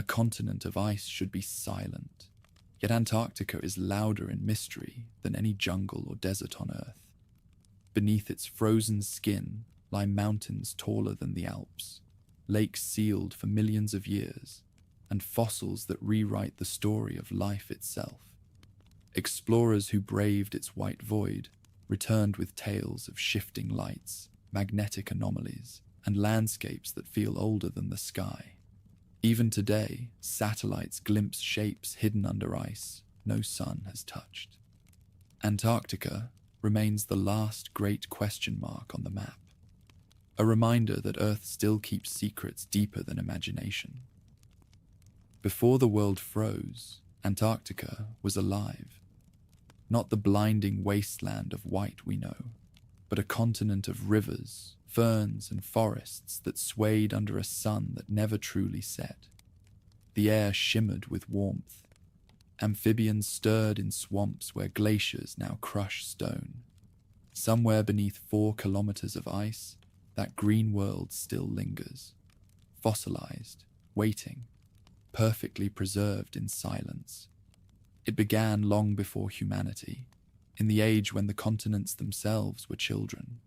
continent of ice should be silent, yet Antarctica is louder in mystery than any jungle or desert on Earth. Beneath its frozen skin lie mountains taller than the Alps, lakes sealed for millions of years, and fossils that rewrite the story of life itself. Explorers who braved its white void returned with tales of shifting lights, magnetic anomalies, and landscapes that feel older than the sky. Even today, satellites glimpse shapes hidden under ice no sun has touched. Antarctica remains the last great question mark on the map, a reminder that Earth still keeps secrets deeper than imagination. Before the world froze, Antarctica was alive. Not the blinding wasteland of white we know, but a continent of rivers, ferns, and forests that swayed under a sun that never truly set. The air shimmered with warmth. Amphibians stirred in swamps where glaciers now crush stone. Somewhere beneath 4 kilometers of ice, that green world still lingers, fossilized, waiting, perfectly preserved in silence. It began long before humanity, in the age when the continents themselves were children.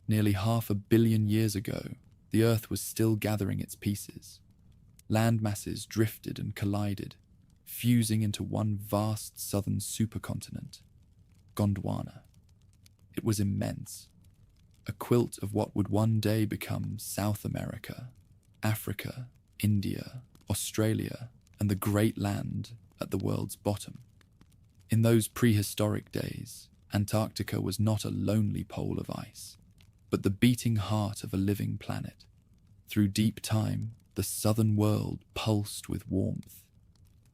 Nearly 500 million years ago, the Earth was still gathering its pieces. Land masses drifted and collided, fusing into one vast southern supercontinent, Gondwana. It was immense, a quilt of what would one day become South America, Africa, India, Australia, and the great land at the world's bottom. In those prehistoric days, Antarctica was not a lonely pole of ice, but the beating heart of a living planet. Through deep time, the southern world pulsed with warmth.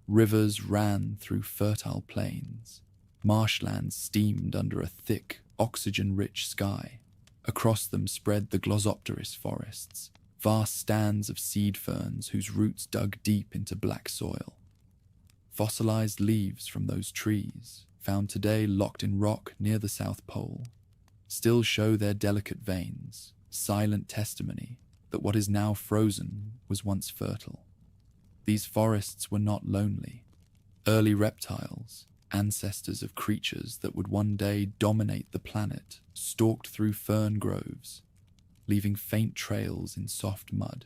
Rivers ran through fertile plains. Marshlands steamed under a thick, oxygen-rich sky. Across them spread the Glossopteris forests, vast stands of seed ferns whose roots dug deep into black soil. Fossilized leaves from those trees, found today locked in rock near the South Pole, still show their delicate veins, silent testimony that what is now frozen was once fertile. These forests were not lonely. Early reptiles, ancestors of creatures that would one day dominate the planet, stalked through fern groves, leaving faint trails in soft mud.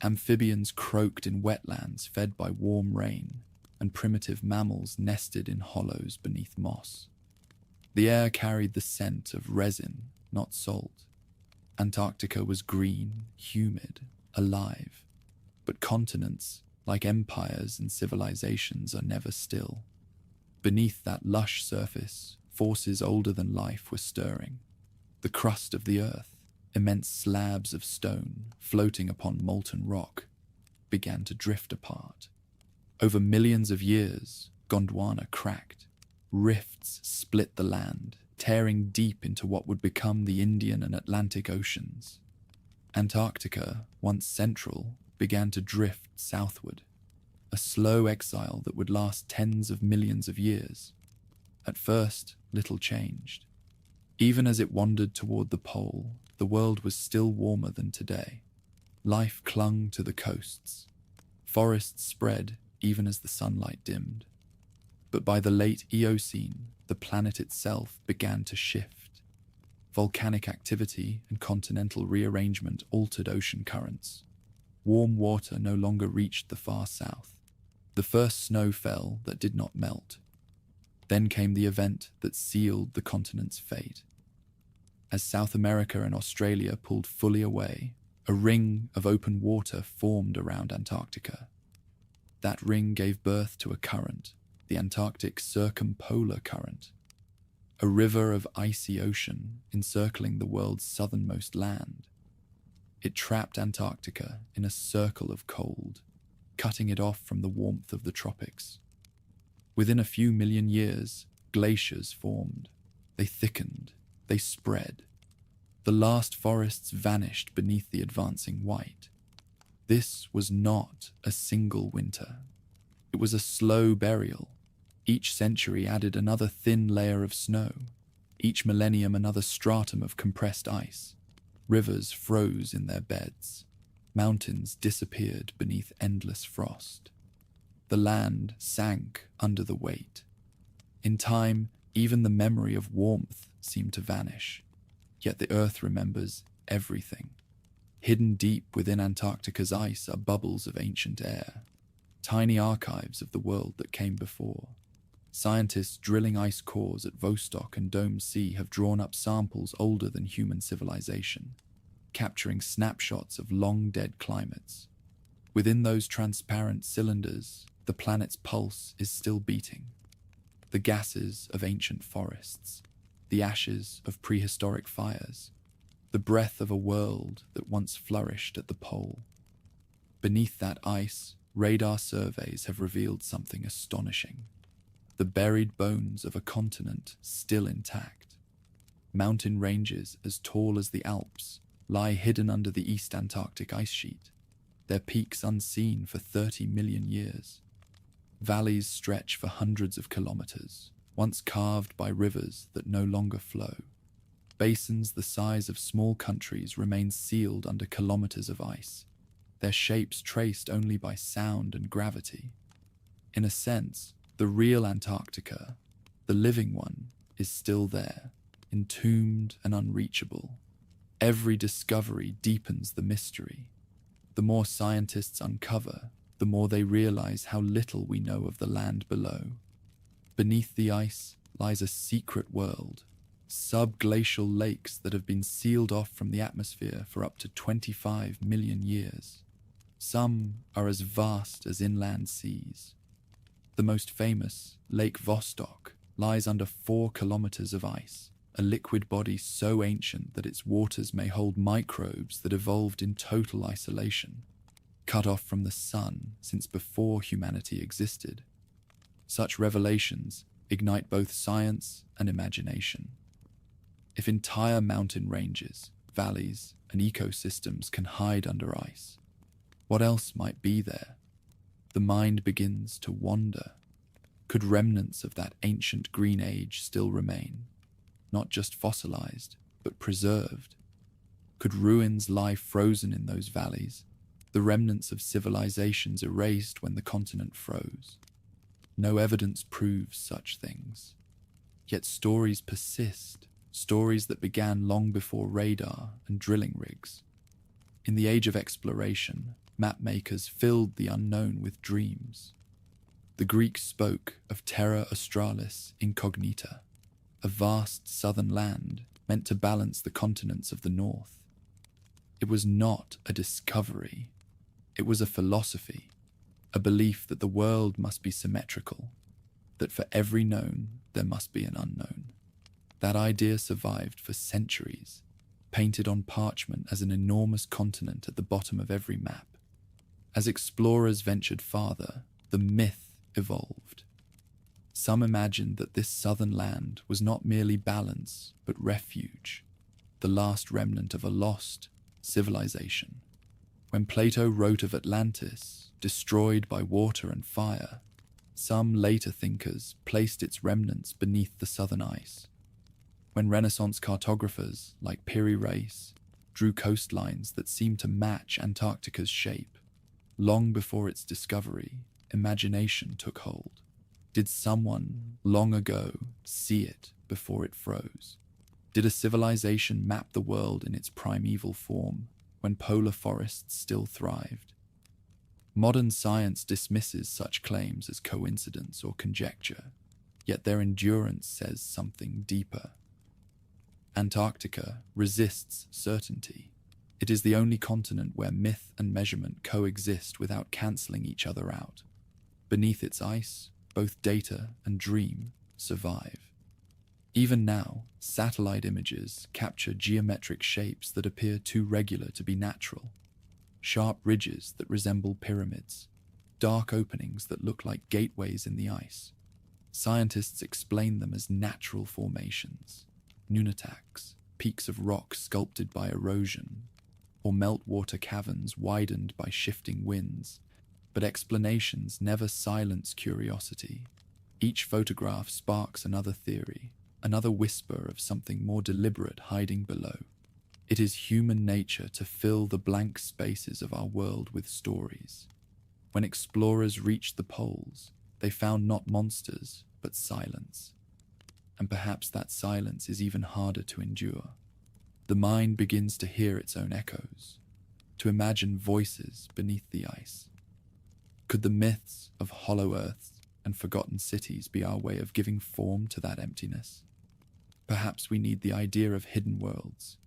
Amphibians croaked in wetlands fed by warm rain, and primitive mammals nested in hollows beneath moss. The air carried the scent of resin, not salt. Antarctica was green, humid, alive. But continents, like empires and civilizations, are never still. Beneath that lush surface, forces older than life were stirring. The crust of the earth, immense slabs of stone floating upon molten rock, began to drift apart. Over millions of years, Gondwana cracked. Rifts split the land, tearing deep into what would become the Indian and Atlantic Oceans. Antarctica, once central, began to drift southward, a slow exile that would last tens of millions of years. At first, little changed. Even as it wandered toward the pole, the world was still warmer than today. Life clung to the coasts. Forests spread even as the sunlight dimmed. But by the late Eocene, the planet itself began to shift. Volcanic activity and continental rearrangement altered ocean currents. Warm water no longer reached the far south. The first snow fell that did not melt. Then came the event that sealed the continent's fate. As South America and Australia pulled fully away, a ring of open water formed around Antarctica. That ring gave birth to a current, the Antarctic Circumpolar Current, a river of icy ocean encircling the world's southernmost land. It trapped Antarctica in a circle of cold, cutting it off from the warmth of the tropics. Within a few million years, glaciers formed. They thickened. They spread. The last forests vanished beneath the advancing white. This was not a single winter. It was a slow burial. Each century added another thin layer of snow. Each millennium another stratum of compressed ice. Rivers froze in their beds. Mountains disappeared beneath endless frost. The land sank under the weight. In time, even the memory of warmth seemed to vanish. Yet the earth remembers everything. Hidden deep within Antarctica's ice are bubbles of ancient air, tiny archives of the world that came before. Scientists drilling ice cores at Vostok and Dome Sea have drawn up samples older than human civilization, capturing snapshots of long-dead climates. Within those transparent cylinders, the planet's pulse is still beating. The gases of ancient forests, the ashes of prehistoric fires, the breath of a world that once flourished at the pole. Beneath that ice, radar surveys have revealed something astonishing. The buried bones of a continent still intact. Mountain ranges as tall as the Alps lie hidden under the East Antarctic ice sheet, their peaks unseen for 30 million years. Valleys stretch for hundreds of kilometers, once carved by rivers that no longer flow. Basins the size of small countries remain sealed under kilometers of ice, their shapes traced only by sound and gravity. In a sense, the real Antarctica, the living one, is still there, entombed and unreachable. Every discovery deepens the mystery. The more scientists uncover, the more they realize how little we know of the land below. Beneath the ice lies a secret world, subglacial lakes that have been sealed off from the atmosphere for up to 25 million years. Some are as vast as inland seas. The most famous, Lake Vostok, lies under 4 kilometers of ice, a liquid body so ancient that its waters may hold microbes that evolved in total isolation, cut off from the sun since before humanity existed. Such revelations ignite both science and imagination. If entire mountain ranges, valleys, and ecosystems can hide under ice, what else might be there? The mind begins to wander. Could remnants of that ancient green age still remain, not just fossilized, but preserved? Could ruins lie frozen in those valleys, the remnants of civilizations erased when the continent froze? No evidence proves such things. Yet stories persist, stories that began long before radar and drilling rigs. In the age of exploration, mapmakers filled the unknown with dreams. The Greeks spoke of terra australis incognita, a vast southern land meant to balance the continents of the north. It was not a discovery. It was a philosophy, a belief that the world must be symmetrical, that for every known there must be an unknown. That idea survived for centuries, painted on parchment as an enormous continent at the bottom of every map. As explorers ventured farther, the myth evolved. Some imagined that this southern land was not merely balance, but refuge, the last remnant of a lost civilization. When Plato wrote of Atlantis, destroyed by water and fire, some later thinkers placed its remnants beneath the southern ice. When Renaissance cartographers, like Piri Reis, drew coastlines that seemed to match Antarctica's shape, long before its discovery, imagination took hold. Did someone, long ago, see it before it froze? Did a civilization map the world in its primeval form, when polar forests still thrived? Modern science dismisses such claims as coincidence or conjecture, yet their endurance says something deeper. Antarctica resists certainty. It is the only continent where myth and measurement coexist without cancelling each other out. Beneath its ice, both data and dream survive. Even now, satellite images capture geometric shapes that appear too regular to be natural. Sharp ridges that resemble pyramids, dark openings that look like gateways in the ice. Scientists explain them as natural formations, nunataks, peaks of rock sculpted by erosion, or meltwater caverns widened by shifting winds. But explanations never silence curiosity. Each photograph sparks another theory, another whisper of something more deliberate hiding below. It is human nature to fill the blank spaces of our world with stories. When explorers reached the poles, they found not monsters, but silence. And perhaps that silence is even harder to endure. The mind begins to hear its own echoes, to imagine voices beneath the ice. Could the myths of hollow earths and forgotten cities be our way of giving form to that emptiness? Perhaps we need the idea of hidden worlds,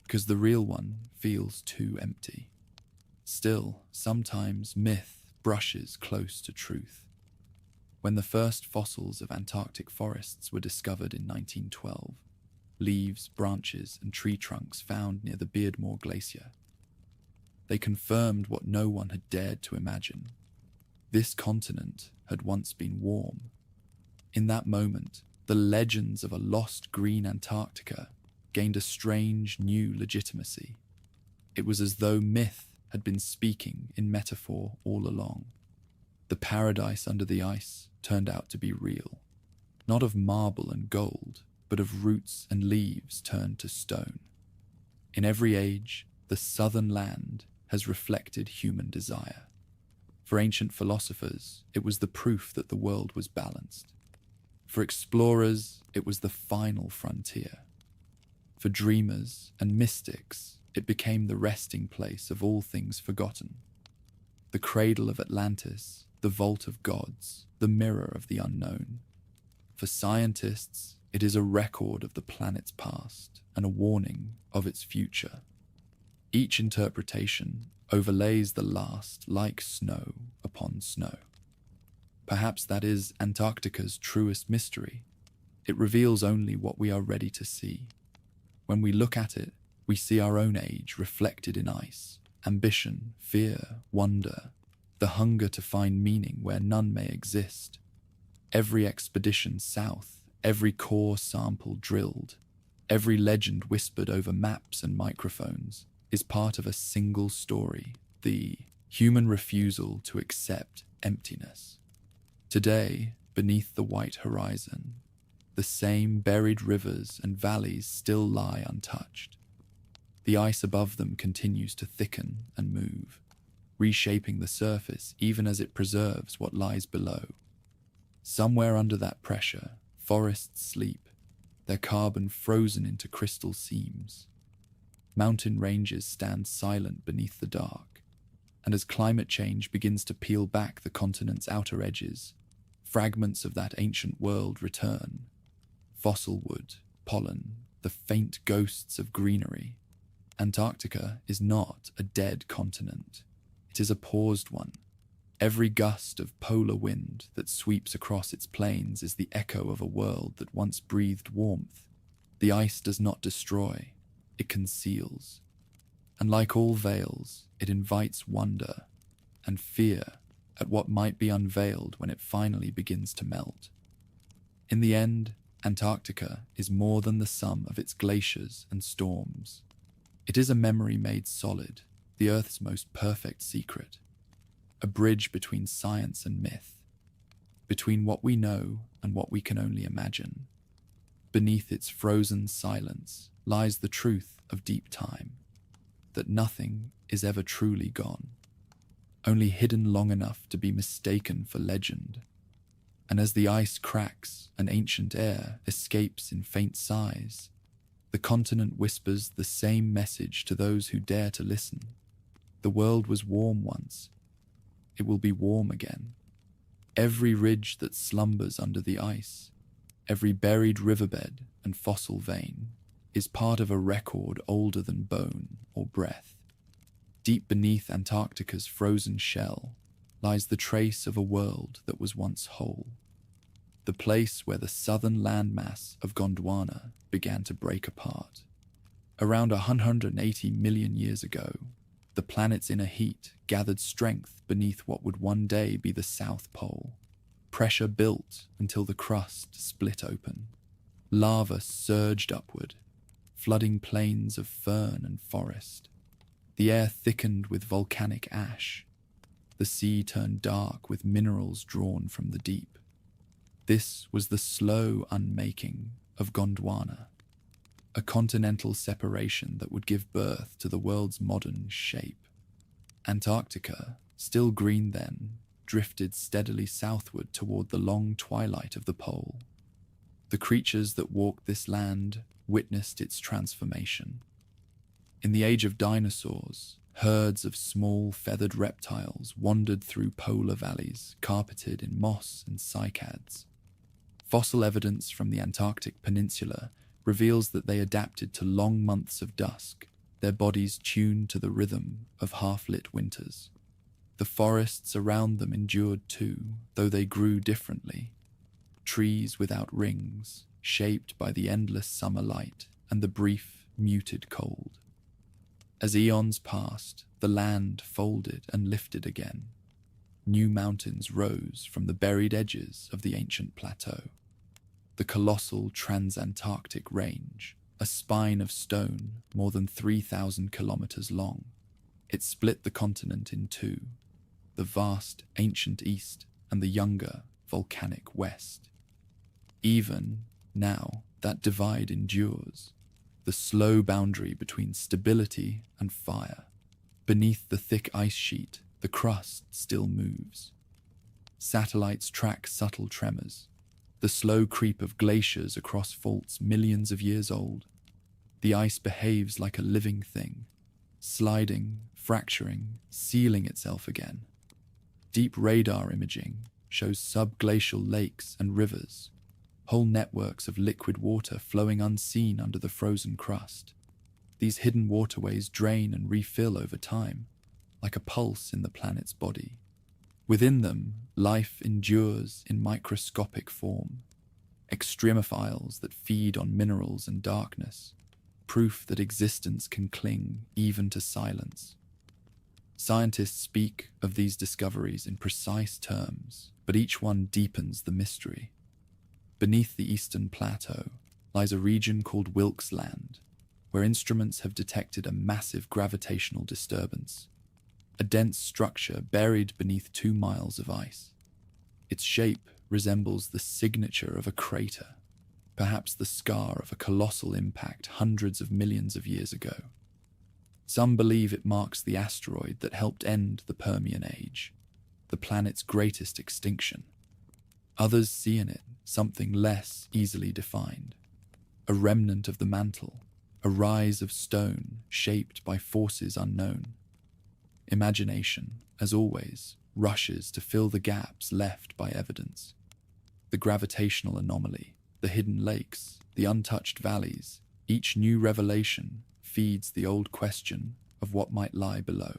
because the real one feels too empty. Still, sometimes myth brushes close to truth. When the first fossils of Antarctic forests were discovered in 1912, leaves, branches, and tree trunks found near the Beardmore Glacier, they confirmed what no one had dared to imagine. This continent had once been warm. In that moment, the legends of a lost green Antarctica gained a strange new legitimacy. It was as though myth had been speaking in metaphor all along. The paradise under the ice turned out to be real, not of marble and gold, but of roots and leaves turned to stone. In every age, the southern land has reflected human desire. For ancient philosophers, it was the proof that the world was balanced. For explorers, it was the final frontier. For dreamers and mystics, it became the resting place of all things forgotten. The cradle of Atlantis, the vault of gods, the mirror of the unknown. For scientists, it is a record of the planet's past and a warning of its future. Each interpretation overlays the last like snow upon snow. Perhaps that is Antarctica's truest mystery. It reveals only what we are ready to see. When we look at it, we see our own age reflected in ice, ambition, fear, wonder, the hunger to find meaning where none may exist. Every expedition south, every core sample drilled, every legend whispered over maps and microphones is part of a single story, the human refusal to accept emptiness. Today, beneath the white horizon, the same buried rivers and valleys still lie untouched. The ice above them continues to thicken and move, reshaping the surface even as it preserves what lies below. Somewhere under that pressure, forests sleep, their carbon frozen into crystal seams. Mountain ranges stand silent beneath the dark, and as climate change begins to peel back the continent's outer edges, fragments of that ancient world return. Fossil wood, pollen, the faint ghosts of greenery. Antarctica is not a dead continent. It is a paused one. Every gust of polar wind that sweeps across its plains is the echo of a world that once breathed warmth. The ice does not destroy, it conceals. And like all veils, it invites wonder and fear at what might be unveiled when it finally begins to melt. In the end, Antarctica is more than the sum of its glaciers and storms. It is a memory made solid, the Earth's most perfect secret, a bridge between science and myth, between what we know and what we can only imagine. Beneath its frozen silence lies the truth of deep time, that nothing is ever truly gone, only hidden long enough to be mistaken for legend. And as the ice cracks and ancient air escapes in faint sighs, the continent whispers the same message to those who dare to listen. The world was warm once. It will be warm again. Every ridge that slumbers under the ice, every buried riverbed and fossil vein, is part of a record older than bone or breath. Deep beneath Antarctica's frozen shell lies the trace of a world that was once whole, the place where the southern landmass of Gondwana began to break apart. Around 180 million years ago, the planet's inner heat gathered strength beneath what would one day be the South Pole. Pressure built until the crust split open. Lava surged upward, flooding plains of fern and forest. The air thickened with volcanic ash. The sea turned dark with minerals drawn from the deep. This was the slow unmaking of Gondwana. a continental separation that would give birth to the world's modern shape. Antarctica, still green then, drifted steadily southward toward the long twilight of the pole. The creatures that walked this land witnessed its transformation. In the age of dinosaurs, herds of small feathered reptiles wandered through polar valleys carpeted in moss and cycads. Fossil evidence from the Antarctic peninsula reveals that they adapted to long months of dusk, their bodies tuned to the rhythm of half-lit winters. The forests around them endured too, though they grew differently. Trees without rings, shaped by the endless summer light and the brief, muted cold. As eons passed, the land folded and lifted again. New mountains rose from the buried edges of the ancient plateau. The colossal Transantarctic Range, a spine of stone more than 3,000 kilometers long. It split the continent in two, the vast ancient East and the younger volcanic West. Even now, that divide endures, the slow boundary between stability and fire. Beneath the thick ice sheet, the crust still moves. Satellites track subtle tremors, the slow creep of glaciers across faults millions of years old. The ice behaves like a living thing, sliding, fracturing, sealing itself again. Deep radar imaging shows subglacial lakes and rivers, whole networks of liquid water flowing unseen under the frozen crust. These hidden waterways drain and refill over time, like a pulse in the planet's body. Within them, life endures in microscopic form, extremophiles that feed on minerals and darkness, proof that existence can cling even to silence. Scientists speak of these discoveries in precise terms, but each one deepens the mystery. Beneath the eastern plateau lies a region called Wilkes Land, where instruments have detected a massive gravitational disturbance, a dense structure buried beneath 2 miles of ice. Its shape resembles the signature of a crater, perhaps the scar of a colossal impact hundreds of millions of years ago. Some believe it marks the asteroid that helped end the Permian Age, the planet's greatest extinction. Others see in it something less easily defined, a remnant of the mantle, a rise of stone shaped by forces unknown. Imagination, as always, rushes to fill the gaps left by evidence. The gravitational anomaly, the hidden lakes, the untouched valleys, each new revelation feeds the old question of what might lie below.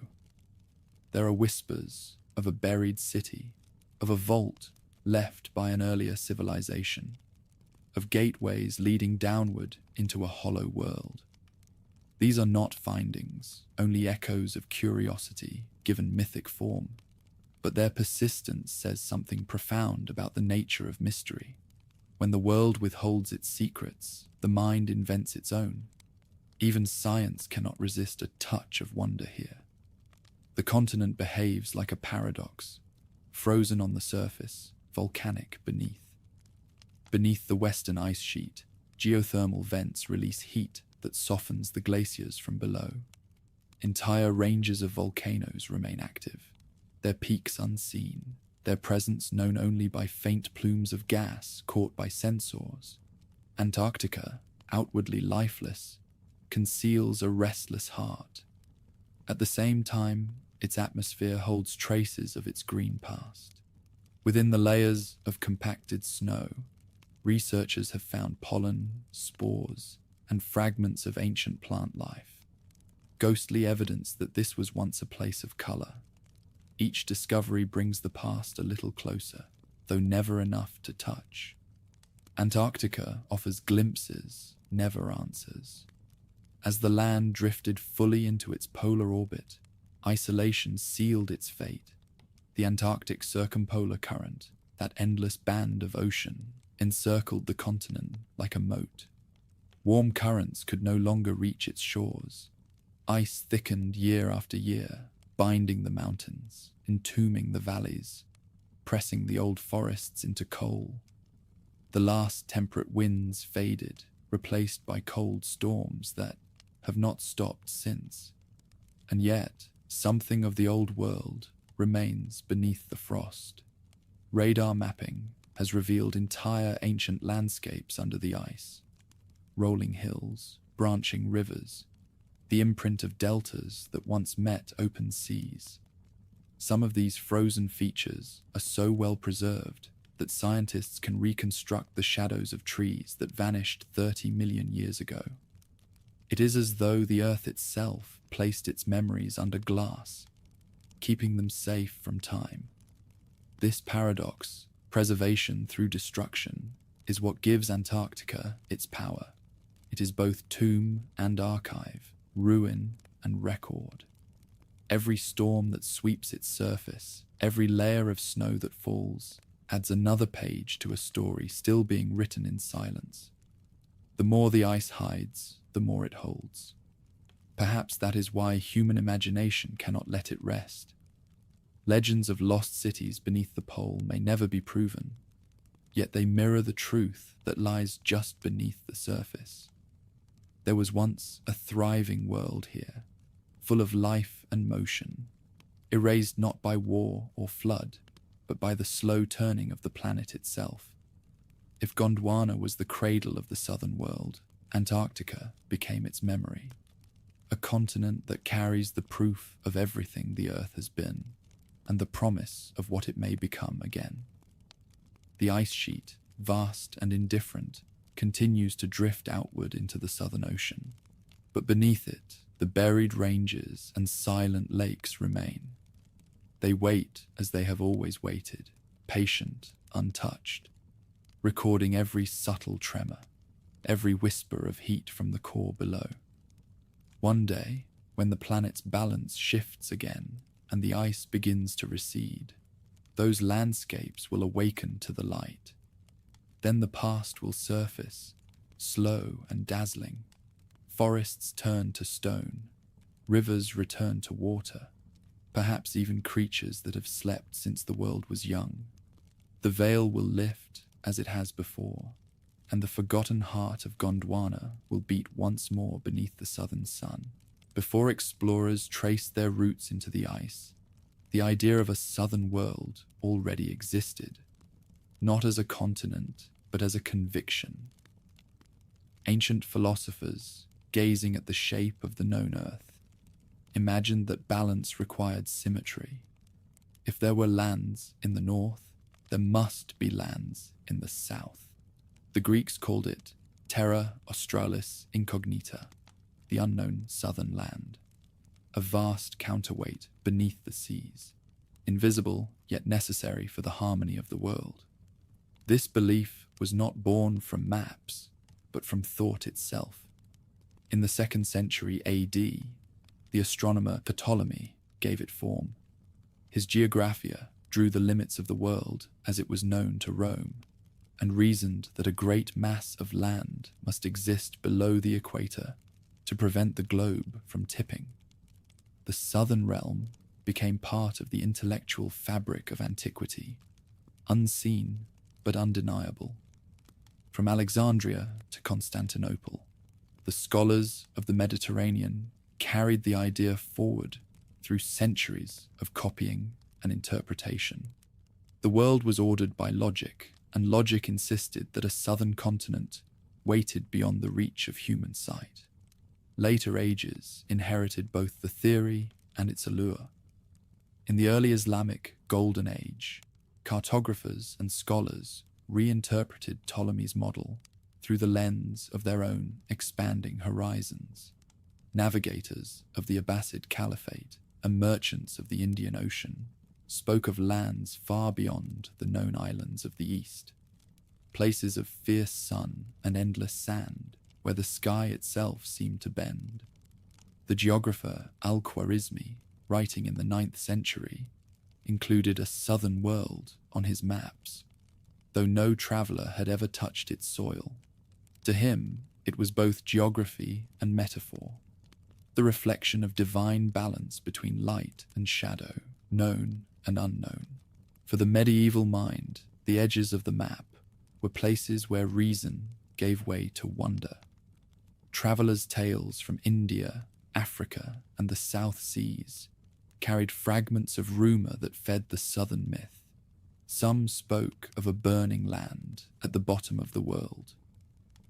There are whispers of a buried city, of a vault left by an earlier civilization, of gateways leading downward into a hollow world. These are not findings, only echoes of curiosity given mythic form, but their persistence says something profound about the nature of mystery. When the world withholds its secrets, the mind invents its own. Even science cannot resist a touch of wonder here. The continent behaves like a paradox, frozen on the surface, volcanic beneath. Beneath the western ice sheet, geothermal vents release heat that softens the glaciers from below. Entire ranges of volcanoes remain active, their peaks unseen, their presence known only by faint plumes of gas caught by sensors. Antarctica, outwardly lifeless, conceals a restless heart. At the same time, its atmosphere holds traces of its green past. Within the layers of compacted snow, researchers have found pollen, spores, and fragments of ancient plant life, ghostly evidence that this was once a place of color. Each discovery brings the past a little closer, though never enough to touch. Antarctica offers glimpses, never answers. As the land drifted fully into its polar orbit, isolation sealed its fate. The Antarctic circumpolar current, that endless band of ocean, encircled the continent like a moat. Warm currents could no longer reach its shores. Ice thickened year after year, binding the mountains, entombing the valleys, pressing the old forests into coal. The last temperate winds faded, replaced by cold storms that have not stopped since. And yet, something of the old world remains beneath the frost. Radar mapping has revealed entire ancient landscapes under the ice. Rolling hills, branching rivers, the imprint of deltas that once met open seas. Some of these frozen features are so well preserved that scientists can reconstruct the shadows of trees that vanished 30 million years ago. It is as though the Earth itself placed its memories under glass, keeping them safe from time. This paradox, preservation through destruction, is what gives Antarctica its power. It is both tomb and archive, ruin and record. Every storm that sweeps its surface, every layer of snow that falls, adds another page to a story still being written in silence. The more the ice hides, the more it holds. Perhaps that is why human imagination cannot let it rest. Legends of lost cities beneath the pole may never be proven, yet they mirror the truth that lies just beneath the surface. There was once a thriving world here, full of life and motion, erased not by war or flood, but by the slow turning of the planet itself. If Gondwana was the cradle of the southern world, Antarctica became its memory, a continent that carries the proof of everything the Earth has been, and the promise of what it may become again. The ice sheet, vast and indifferent, continues to drift outward into the Southern Ocean, but beneath it, the buried ranges and silent lakes remain. They wait as they have always waited, patient, untouched, recording every subtle tremor, every whisper of heat from the core below. One day, when the planet's balance shifts again and the ice begins to recede, those landscapes will awaken to the light. Then the past will surface, slow and dazzling. Forests turn to stone, rivers return to water, perhaps even creatures that have slept since the world was young. The veil will lift as it has before, and the forgotten heart of Gondwana will beat once more beneath the southern sun. Before explorers traced their roots into the ice, the idea of a southern world already existed, not as a continent, but as a conviction. Ancient philosophers, gazing at the shape of the known Earth, imagined that balance required symmetry. If there were lands in the north, there must be lands in the south. The Greeks called it Terra Australis Incognita, the unknown southern land, a vast counterweight beneath the seas, invisible yet necessary for the harmony of the world. This belief was not born from maps, but from thought itself. In the 2nd century AD, the astronomer Ptolemy gave it form. His Geographia drew the limits of the world as it was known to Rome, and reasoned that a great mass of land must exist below the equator to prevent the globe from tipping. The southern realm became part of the intellectual fabric of antiquity, unseen but undeniable. From Alexandria to Constantinople, the scholars of the Mediterranean carried the idea forward through centuries of copying and interpretation. The world was ordered by logic, and logic insisted that a southern continent waited beyond the reach of human sight. Later ages inherited both the theory and its allure. In the early Islamic Golden Age, cartographers and scholars reinterpreted Ptolemy's model through the lens of their own expanding horizons. Navigators of the Abbasid Caliphate and merchants of the Indian Ocean spoke of lands far beyond the known islands of the East, places of fierce sun and endless sand where the sky itself seemed to bend. The geographer Al-Khwarizmi, writing in the 9th century, included a southern world on his maps, though no traveller had ever touched its soil. To him, it was both geography and metaphor, the reflection of divine balance between light and shadow, known and unknown. For the medieval mind, the edges of the map were places where reason gave way to wonder. Travelers' tales from India, Africa, and the South Seas carried fragments of rumor that fed the southern myth. Some spoke of a burning land at the bottom of the world,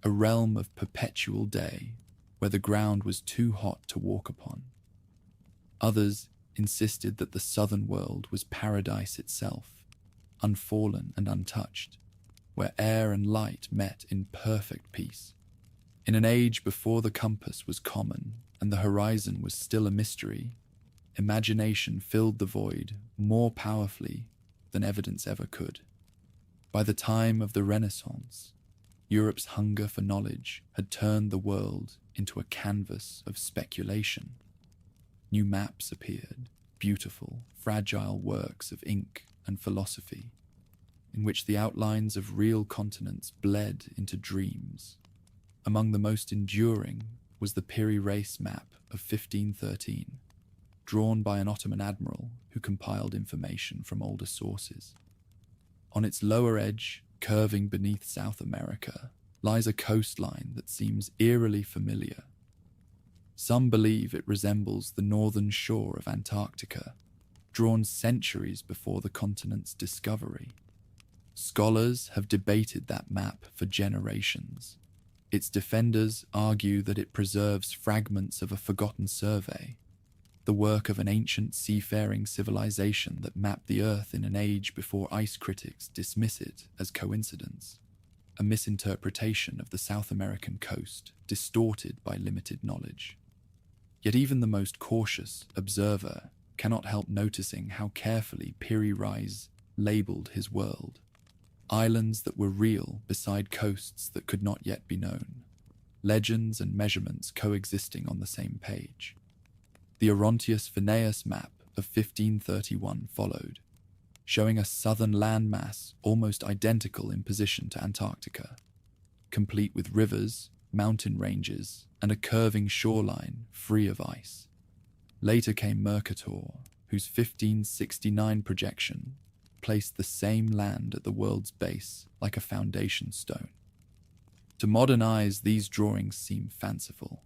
a realm of perpetual day where the ground was too hot to walk upon. Others insisted that the southern world was paradise itself, unfallen and untouched, where air and light met in perfect peace. In an age before the compass was common and the horizon was still a mystery, imagination filled the void more powerfully than evidence ever could. By the time of the Renaissance, Europe's hunger for knowledge had turned the world into a canvas of speculation. New maps appeared, beautiful, fragile works of ink and philosophy, in which the outlines of real continents bled into dreams. Among the most enduring was the Piri Reis map of 1513, drawn by an Ottoman admiral who compiled information from older sources. On its lower edge, curving beneath South America, lies a coastline that seems eerily familiar. Some believe it resembles the northern shore of Antarctica, drawn centuries before the continent's discovery. Scholars have debated that map for generations. Its defenders argue that it preserves fragments of a forgotten survey, the work of an ancient seafaring civilization that mapped the Earth in an age before ice critics dismiss it as coincidence, a misinterpretation of the South American coast distorted by limited knowledge. Yet even the most cautious observer cannot help noticing how carefully Piri Reis labelled his world. Islands that were real beside coasts that could not yet be known. Legends and measurements coexisting on the same page. The Orontius Phineas map of 1531 followed, showing a southern landmass almost identical in position to Antarctica, complete with rivers, mountain ranges, and a curving shoreline free of ice. Later came Mercator, whose 1569 projection placed the same land at the world's base like a foundation stone. To modern eyes, these drawings seem fanciful,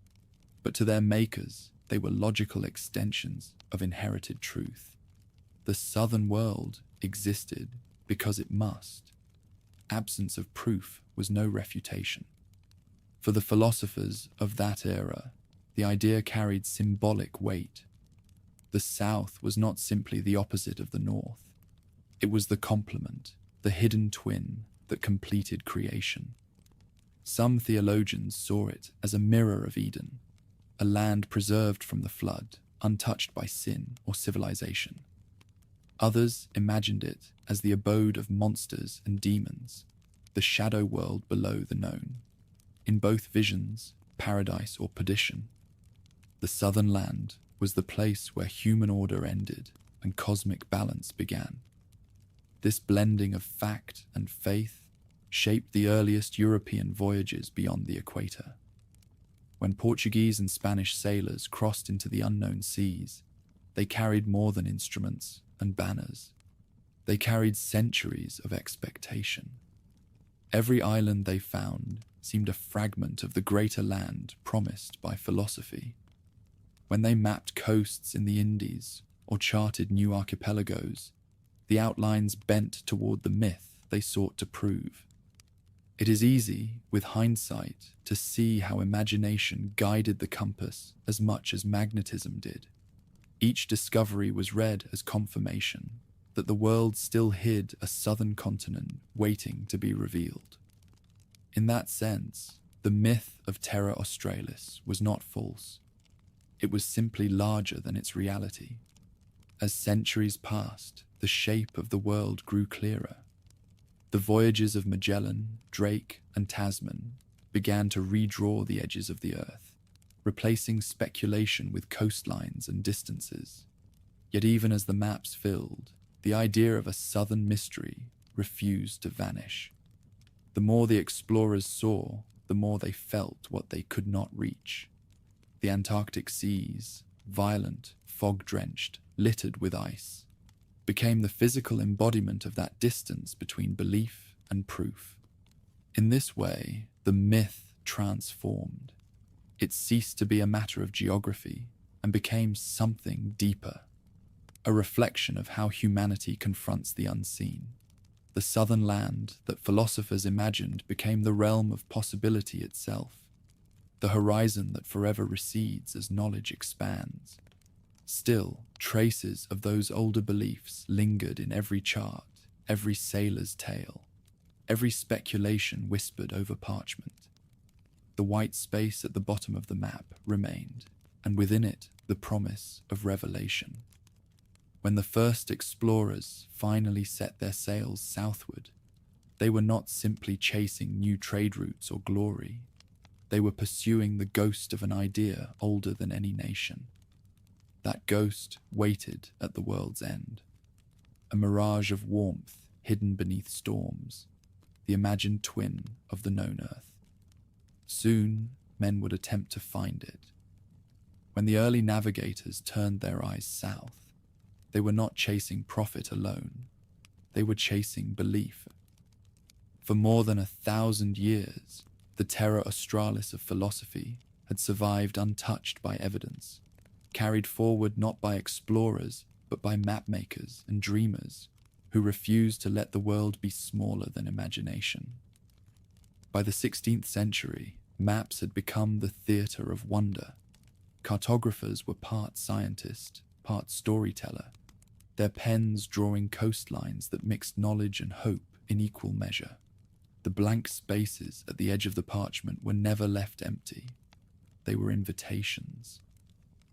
but to their makers, they were logical extensions of inherited truth. The southern world existed because it must. Absence of proof was no refutation. For the philosophers of that era, the idea carried symbolic weight. The South was not simply the opposite of the North. It was the complement, the hidden twin that completed creation. Some theologians saw it as a mirror of Eden, a land preserved from the flood, untouched by sin or civilization. Others imagined it as the abode of monsters and demons, the shadow world below the known. In both visions, paradise or perdition. The southern land was the place where human order ended and cosmic balance began. This blending of fact and faith shaped the earliest European voyages beyond the equator. When Portuguese and Spanish sailors crossed into the unknown seas, they carried more than instruments and banners. They carried centuries of expectation. Every island they found seemed a fragment of the greater land promised by philosophy. When they mapped coasts in the Indies or charted new archipelagos, the outlines bent toward the myth they sought to prove. It is easy, with hindsight, to see how imagination guided the compass as much as magnetism did. Each discovery was read as confirmation that the world still hid a southern continent waiting to be revealed. In that sense, the myth of Terra Australis was not false. It was simply larger than its reality. As centuries passed, the shape of the world grew clearer. The voyages of Magellan, Drake, and Tasman began to redraw the edges of the Earth, replacing speculation with coastlines and distances. Yet even as the maps filled, the idea of a southern mystery refused to vanish. The more the explorers saw, the more they felt what they could not reach. The Antarctic seas, violent, fog-drenched, littered with ice, became the physical embodiment of that distance between belief and proof. In this way, the myth transformed. It ceased to be a matter of geography and became something deeper, a reflection of how humanity confronts the unseen. The southern land that philosophers imagined became the realm of possibility itself, the horizon that forever recedes as knowledge expands. Still, traces of those older beliefs lingered in every chart, every sailor's tale, every speculation whispered over parchment. The white space at the bottom of the map remained, and within it the promise of revelation. When the first explorers finally set their sails southward, they were not simply chasing new trade routes or glory. They were pursuing the ghost of an idea older than any nation. That ghost waited at the world's end, a mirage of warmth hidden beneath storms, the imagined twin of the known Earth. Soon, men would attempt to find it. When the early navigators turned their eyes south, they were not chasing profit alone. They were chasing belief. For more than 1,000 years, the terra australis of philosophy had survived untouched by evidence, carried forward not by explorers, but by mapmakers and dreamers who refused to let the world be smaller than imagination. By the 16th century, maps had become the theatre of wonder. Cartographers were part scientist, part storyteller, their pens drawing coastlines that mixed knowledge and hope in equal measure. The blank spaces at the edge of the parchment were never left empty. They were invitations.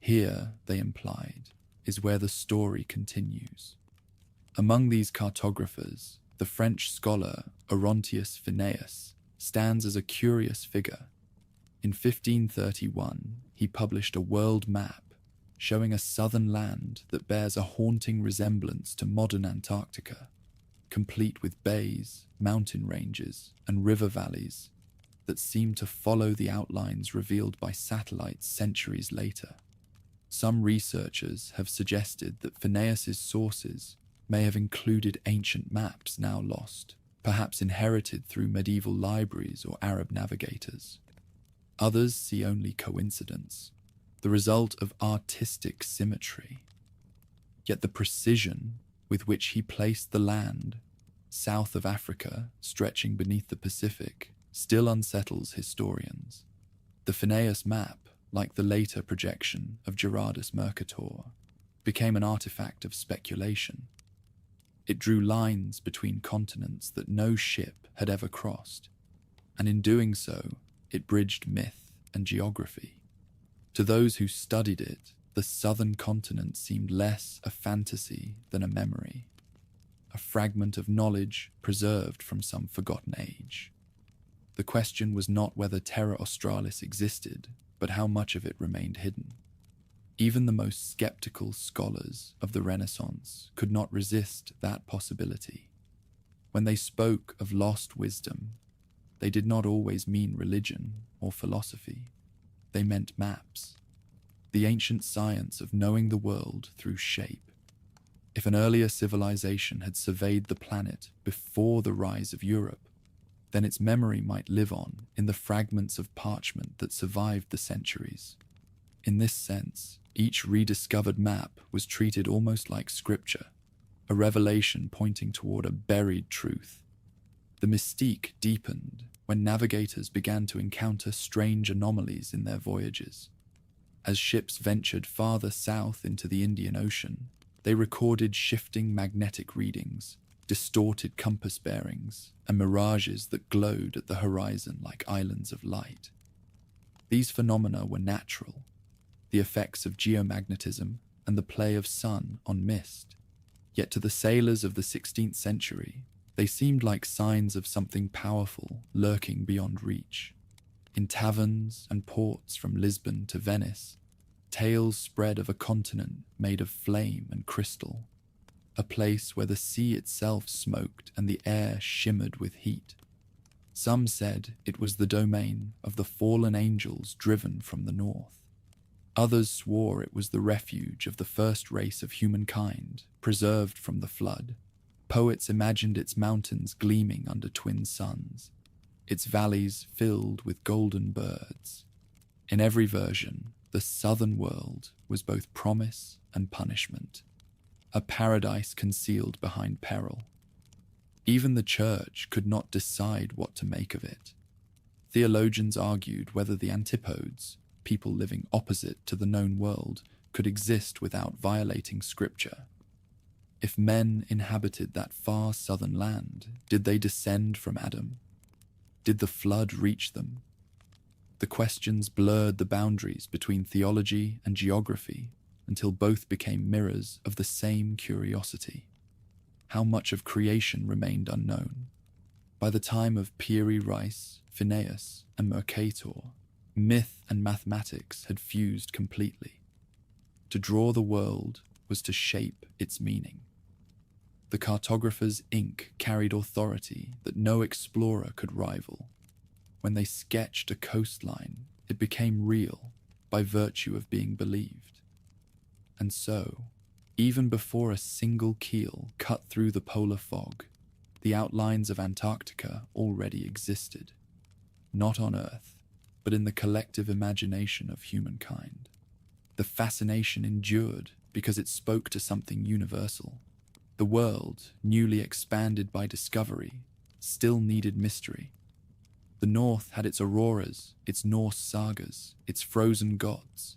Here, they implied, is where the story continues. Among these cartographers, the French scholar Orontius Phineas stands as a curious figure. In 1531, he published a world map showing a southern land that bears a haunting resemblance to modern Antarctica, complete with bays, mountain ranges, and river valleys that seem to follow the outlines revealed by satellites centuries later. Some researchers have suggested that Phineas's sources may have included ancient maps now lost, perhaps inherited through medieval libraries or Arab navigators. Others see only coincidence, the result of artistic symmetry. Yet the precision with which he placed the land, south of Africa, stretching beneath the Pacific, still unsettles historians. The Phineas map, like the later projection of Gerardus Mercator, became an artifact of speculation. It drew lines between continents that no ship had ever crossed, and in doing so, it bridged myth and geography. To those who studied it, the southern continent seemed less a fantasy than a memory, a fragment of knowledge preserved from some forgotten age. The question was not whether Terra Australis existed, but how much of it remained hidden. Even the most skeptical scholars of the Renaissance could not resist that possibility. When they spoke of lost wisdom, they did not always mean religion or philosophy. They meant maps, the ancient science of knowing the world through shape. If an earlier civilization had surveyed the planet before the rise of Europe, then its memory might live on in the fragments of parchment that survived the centuries. In this sense, each rediscovered map was treated almost like scripture, a revelation pointing toward a buried truth. The mystique deepened when navigators began to encounter strange anomalies in their voyages. As ships ventured farther south into the Indian Ocean, they recorded shifting magnetic readings, distorted compass bearings, and mirages that glowed at the horizon like islands of light. These phenomena were natural, the effects of geomagnetism and the play of sun on mist. Yet to the sailors of the 16th century, they seemed like signs of something powerful lurking beyond reach. In taverns and ports from Lisbon to Venice, tales spread of a continent made of flame and crystal, a place where the sea itself smoked and the air shimmered with heat. Some said it was the domain of the fallen angels driven from the north. Others swore it was the refuge of the first race of humankind, preserved from the flood. Poets imagined its mountains gleaming under twin suns, its valleys filled with golden birds. In every version, the southern world was both promise and punishment, a paradise concealed behind peril. Even the church could not decide what to make of it. Theologians argued whether the antipodes, people living opposite to the known world, could exist without violating scripture. If men inhabited that far southern land, did they descend from Adam? Did the flood reach them? The questions blurred the boundaries between theology and geography until both became mirrors of the same curiosity. How much of creation remained unknown? By the time of Piri Reis, Phineas, and Mercator, myth and mathematics had fused completely. To draw the world was to shape its meaning. The cartographer's ink carried authority that no explorer could rival. When they sketched a coastline, it became real by virtue of being believed. And so, even before a single keel cut through the polar fog, the outlines of Antarctica already existed, not on Earth, but in the collective imagination of humankind. The fascination endured because it spoke to something universal. The world, newly expanded by discovery, still needed mystery. The North had its auroras, its Norse sagas, its frozen gods.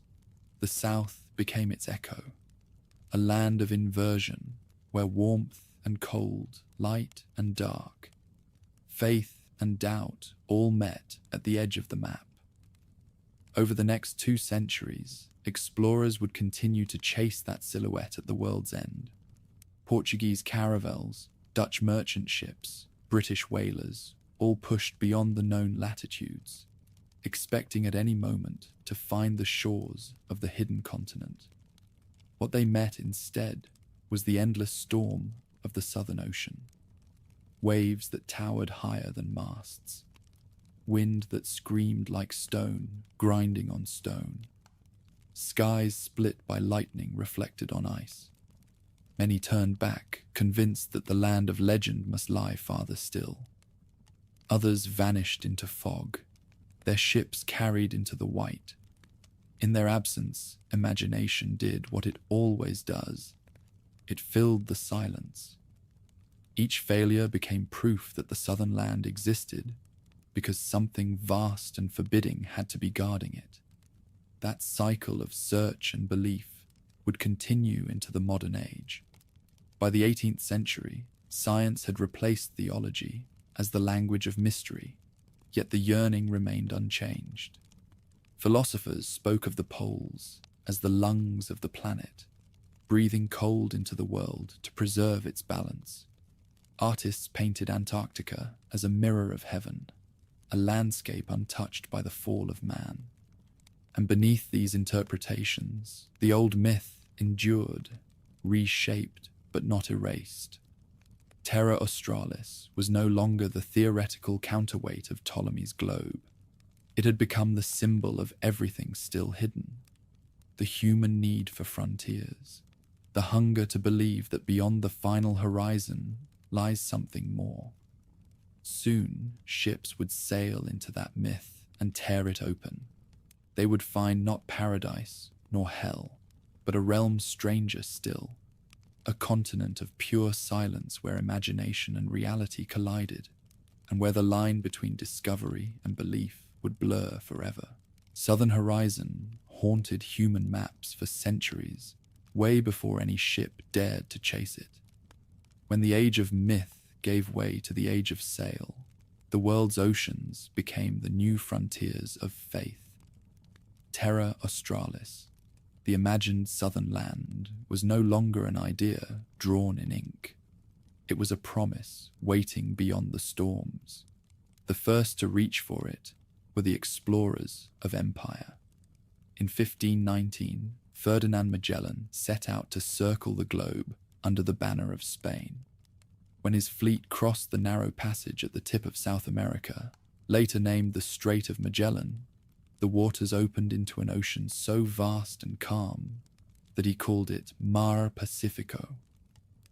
The South became its echo, a land of inversion where warmth and cold, light and dark, faith and doubt all met at the edge of the map. Over the next 2 centuries, explorers would continue to chase that silhouette at the world's end. Portuguese caravels, Dutch merchant ships, British whalers, all pushed beyond the known latitudes, expecting at any moment to find the shores of the hidden continent. What they met instead was the endless storm of the Southern Ocean. Waves that towered higher than masts. Wind that screamed like stone grinding on stone. Skies split by lightning reflected on ice. Many turned back, convinced that the land of legend must lie farther still. Others vanished into fog, their ships carried into the white. In their absence, imagination did what it always does. It filled the silence. Each failure became proof that the southern land existed, because something vast and forbidding had to be guarding it. That cycle of search and belief would continue into the modern age. By the 18th century, science had replaced theology as the language of mystery, yet the yearning remained unchanged. Philosophers spoke of the poles as the lungs of the planet, breathing cold into the world to preserve its balance. Artists painted Antarctica as a mirror of heaven, a landscape untouched by the fall of man. And beneath these interpretations, the old myth endured, reshaped but not erased. Terra Australis was no longer the theoretical counterweight of Ptolemy's globe. It had become the symbol of everything still hidden, the human need for frontiers, the hunger to believe that beyond the final horizon lies something more. Soon, ships would sail into that myth and tear it open. They would find not paradise nor hell, but a realm stranger still, a continent of pure silence where imagination and reality collided, and where the line between discovery and belief would blur forever. Southern Horizon haunted human maps for centuries, way before any ship dared to chase it. When the age of myth gave way to the age of sail, the world's oceans became the new frontiers of faith. Terra Australis, the imagined southern land, was no longer an idea drawn in ink. It was a promise waiting beyond the storms. The first to reach for it were the explorers of empire. In 1519, Ferdinand Magellan set out to circle the globe under the banner of Spain. When his fleet crossed the narrow passage at the tip of South America, later named the Strait of Magellan, the waters opened into an ocean so vast and calm that he called it Mar Pacifico.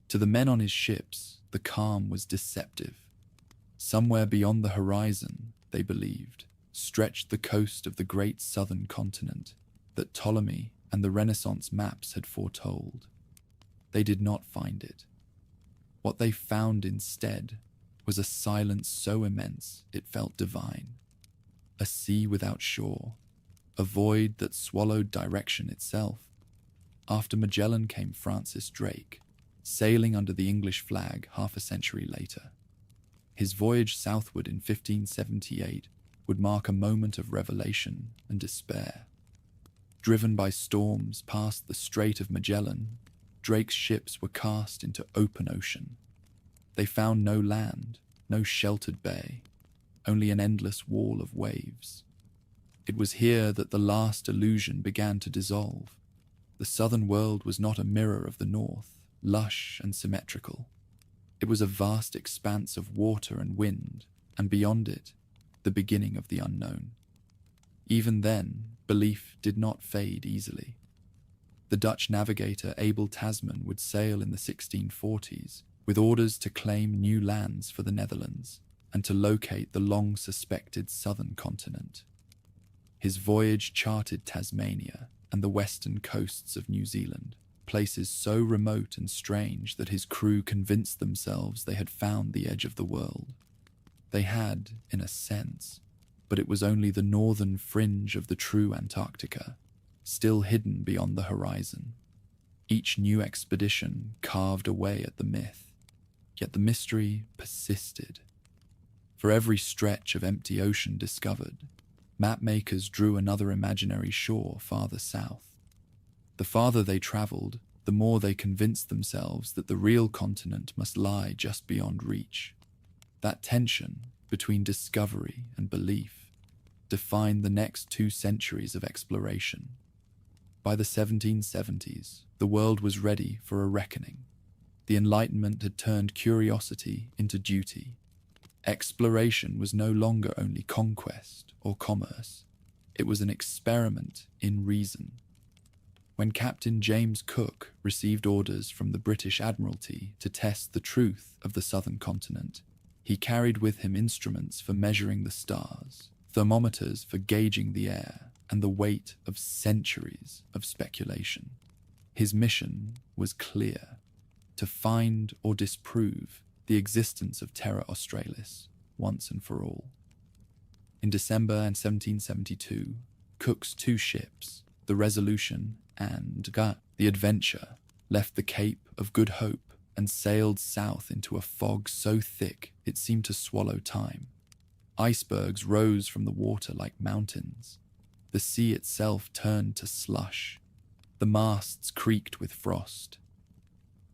To the men on his ships, the calm was deceptive. Somewhere beyond the horizon, they believed, stretched the coast of the great southern continent that Ptolemy and the Renaissance maps had foretold. They did not find it. What they found instead was a silence so immense it felt divine. A sea without shore, a void that swallowed direction itself. After Magellan came Francis Drake, sailing under the English flag half a century later. His voyage southward in 1578 would mark a moment of revelation and despair. Driven by storms past the Strait of Magellan, Drake's ships were cast into open ocean. They found no land, no sheltered bay, only an endless wall of waves. It was here that the last illusion began to dissolve. The southern world was not a mirror of the north, lush and symmetrical. It was a vast expanse of water and wind, and beyond it, the beginning of the unknown. Even then, belief did not fade easily. The Dutch navigator Abel Tasman would sail in the 1640s with orders to claim new lands for the Netherlands and to locate the long-suspected southern continent. His voyage charted Tasmania and the western coasts of New Zealand, places so remote and strange that his crew convinced themselves they had found the edge of the world. They had, in a sense, but it was only the northern fringe of the true Antarctica, still hidden beyond the horizon. Each new expedition carved away at the myth, yet the mystery persisted. For every stretch of empty ocean discovered, mapmakers drew another imaginary shore farther south. The farther they traveled, the more they convinced themselves that the real continent must lie just beyond reach. That tension between discovery and belief defined the next 2 centuries of exploration. By the 1770s, the world was ready for a reckoning. The Enlightenment had turned curiosity into duty. Exploration was no longer only conquest or commerce. It was an experiment in reason. When Captain James Cook received orders from the British Admiralty to test the truth of the southern continent, he carried with him instruments for measuring the stars, thermometers for gauging the air, and the weight of centuries of speculation. His mission was clear: to find or disprove the existence of Terra Australis once and for all. In December 1772, Cook's 2 ships, the Resolution and the Adventure, left the Cape of Good Hope and sailed south into a fog so thick it seemed to swallow time. Icebergs rose from the water like mountains. The sea itself turned to slush. The masts creaked with frost.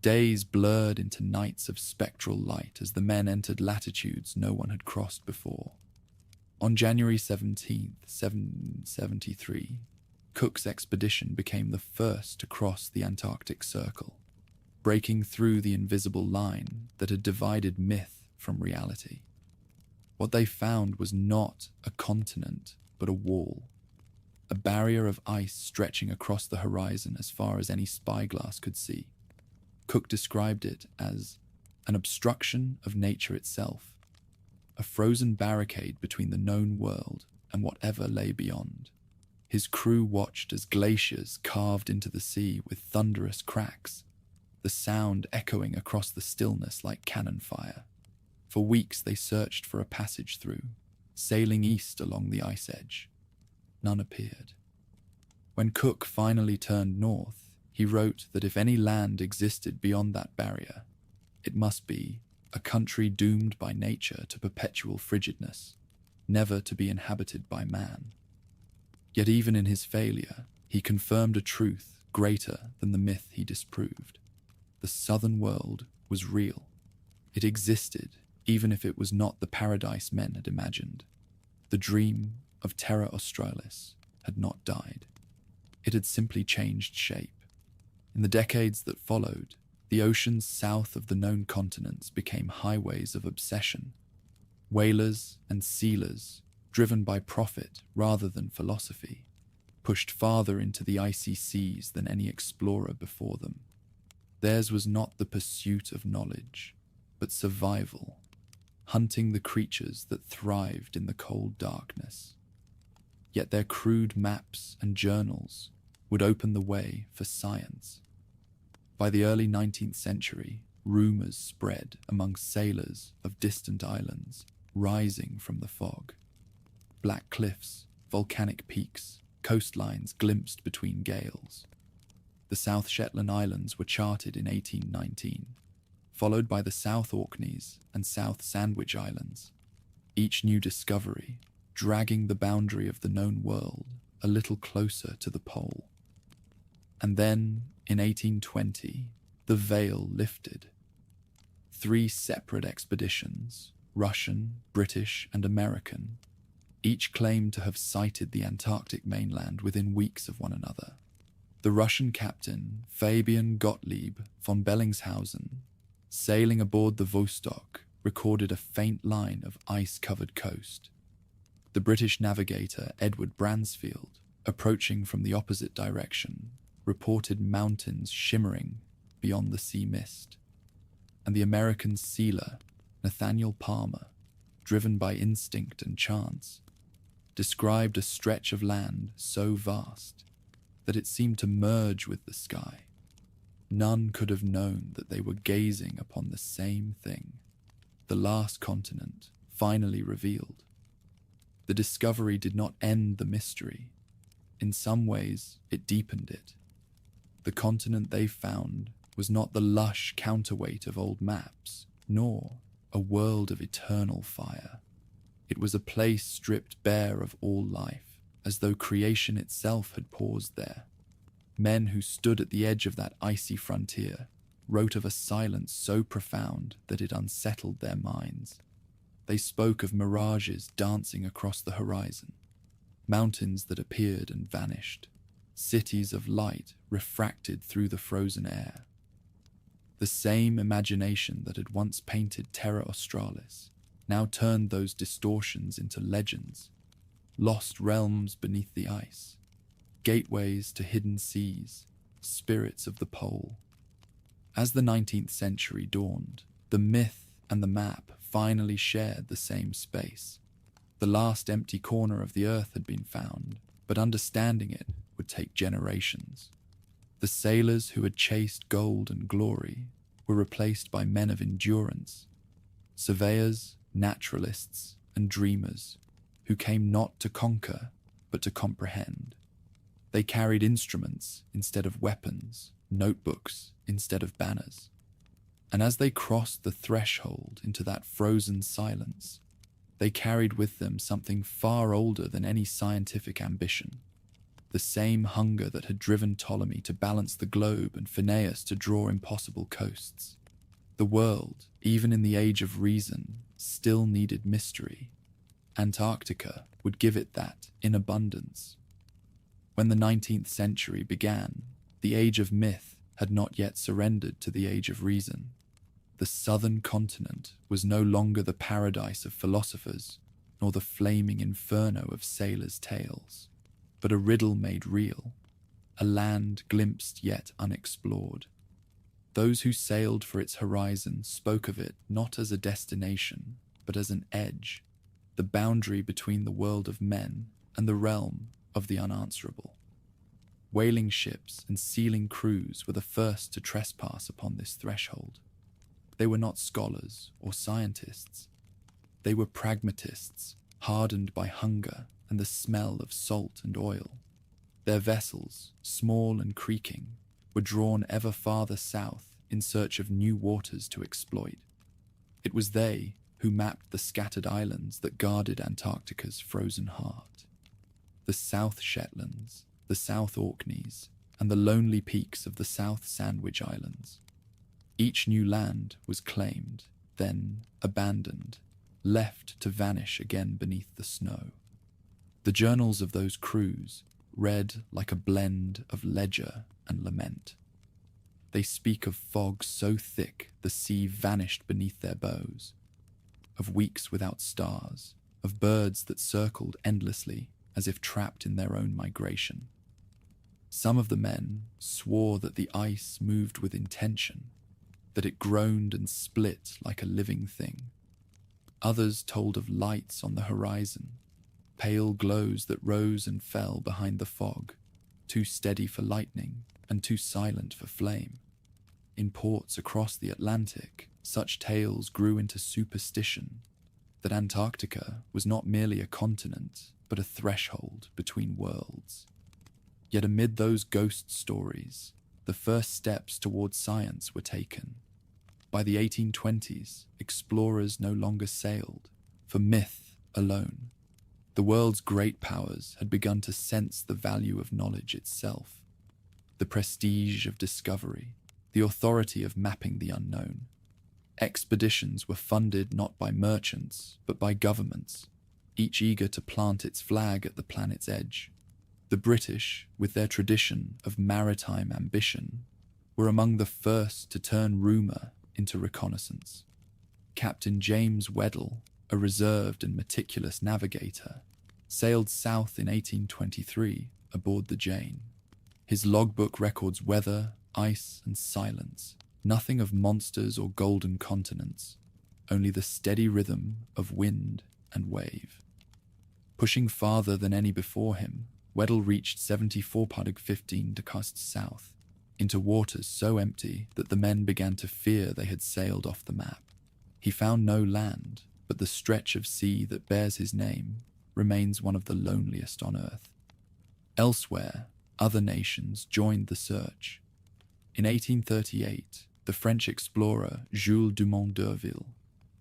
Days blurred into nights of spectral light as the men entered latitudes no one had crossed before. On January 17, 1773, Cook's expedition became the first to cross the Antarctic Circle, breaking through the invisible line that had divided myth from reality. What they found was not a continent, but a wall, a barrier of ice stretching across the horizon as far as any spyglass could see. Cook described it as an obstruction of nature itself, a frozen barricade between the known world and whatever lay beyond. His crew watched as glaciers carved into the sea with thunderous cracks, the sound echoing across the stillness like cannon fire. For weeks they searched for a passage through, sailing east along the ice edge. None appeared. When Cook finally turned north, he wrote that if any land existed beyond that barrier, it must be a country doomed by nature to perpetual frigidness, never to be inhabited by man. Yet even in his failure, he confirmed a truth greater than the myth he disproved. The southern world was real. It existed, even if it was not the paradise men had imagined. The dream of Terra Australis had not died. It had simply changed shape. In the decades that followed, the oceans south of the known continents became highways of obsession. Whalers and sealers, driven by profit rather than philosophy, pushed farther into the icy seas than any explorer before them. Theirs was not the pursuit of knowledge, but survival. hunting the creatures that thrived in the cold darkness. Yet their crude maps and journals would open the way for science. By the early 19th century, rumors spread among sailors of distant islands rising from the fog. Black cliffs, volcanic peaks, coastlines glimpsed between gales. The South Shetland Islands were charted in 1819, followed by the South Orkneys and South Sandwich Islands, each new discovery dragging the boundary of the known world a little closer to the pole. And then, in 1820, the veil lifted. 3 separate expeditions, Russian, British, and American, each claimed to have sighted the Antarctic mainland within weeks of one another. The Russian captain, Fabian Gottlieb von Bellingshausen, sailing aboard the Vostok, recorded a faint line of ice-covered coast. The British navigator, Edward Bransfield, approaching from the opposite direction, reported mountains shimmering beyond the sea mist. And the American sealer, Nathaniel Palmer, driven by instinct and chance, described a stretch of land so vast that it seemed to merge with the sky. None could have known that they were gazing upon the same thing, the last continent finally revealed. The discovery did not end the mystery. In some ways, it deepened it. The continent they found was not the lush counterweight of old maps, nor a world of eternal fire. It was a place stripped bare of all life, as though creation itself had paused there. Men who stood at the edge of that icy frontier wrote of a silence so profound that it unsettled their minds. They spoke of mirages dancing across the horizon, mountains that appeared and vanished, cities of light refracted through the frozen air. The same imagination that had once painted Terra Australis now turned those distortions into legends, lost realms beneath the ice, gateways to hidden seas, spirits of the pole. As the 19th century dawned, the myth and the map finally shared the same space. The last empty corner of the earth had been found, but understanding it would take generations. The sailors who had chased gold and glory were replaced by men of endurance, surveyors, naturalists, and dreamers who came not to conquer, but to comprehend. They carried instruments instead of weapons, notebooks instead of banners. And as they crossed the threshold into that frozen silence, they carried with them something far older than any scientific ambition. The same hunger that had driven Ptolemy to balance the globe and Phineas to draw impossible coasts. The world, even in the age of reason, still needed mystery. Antarctica would give it that in abundance. When the 19th century began, the age of myth had not yet surrendered to the age of reason. The southern continent was no longer the paradise of philosophers, nor the flaming inferno of sailors' tales, but a riddle made real, a land glimpsed yet unexplored. Those who sailed for its horizon spoke of it not as a destination, but as an edge, the boundary between the world of men and the realm of the unanswerable. Whaling ships and sealing crews were the first to trespass upon this threshold. They were not scholars or scientists. They were pragmatists, hardened by hunger and the smell of salt and oil. Their vessels, small and creaking, were drawn ever farther south in search of new waters to exploit. It was they who mapped the scattered islands that guarded Antarctica's frozen heart. The South Shetlands, the South Orkneys, and the lonely peaks of the South Sandwich Islands. Each new land was claimed, then abandoned, left to vanish again beneath the snow. The journals of those crews read like a blend of ledger and lament. They speak of fog so thick the sea vanished beneath their bows, of weeks without stars, of birds that circled endlessly as if trapped in their own migration. Some of the men swore that the ice moved with intention, that it groaned and split like a living thing. Others told of lights on the horizon, pale glows that rose and fell behind the fog, too steady for lightning and too silent for flame. In ports across the Atlantic, such tales grew into superstition that Antarctica was not merely a continent, but a threshold between worlds. Yet amid those ghost stories, the first steps towards science were taken. By the 1820s, explorers no longer sailed for myth alone. The world's great powers had begun to sense the value of knowledge itself, the prestige of discovery, the authority of mapping the unknown. Expeditions were funded not by merchants, but by governments, each eager to plant its flag at the planet's edge. The British, with their tradition of maritime ambition, were among the first to turn rumour into reconnaissance. Captain James Weddell, a reserved and meticulous navigator, sailed south in 1823 aboard the Jane. His logbook records weather, ice, and silence, nothing of monsters or golden continents, only the steady rhythm of wind and wave. Pushing farther than any before him, Weddell reached 74·15 decast south, into waters so empty that the men began to fear they had sailed off the map. He found no land, but the stretch of sea that bears his name remains one of the loneliest on earth. Elsewhere, other nations joined the search. In 1838, the French explorer Jules Dumont d'Urville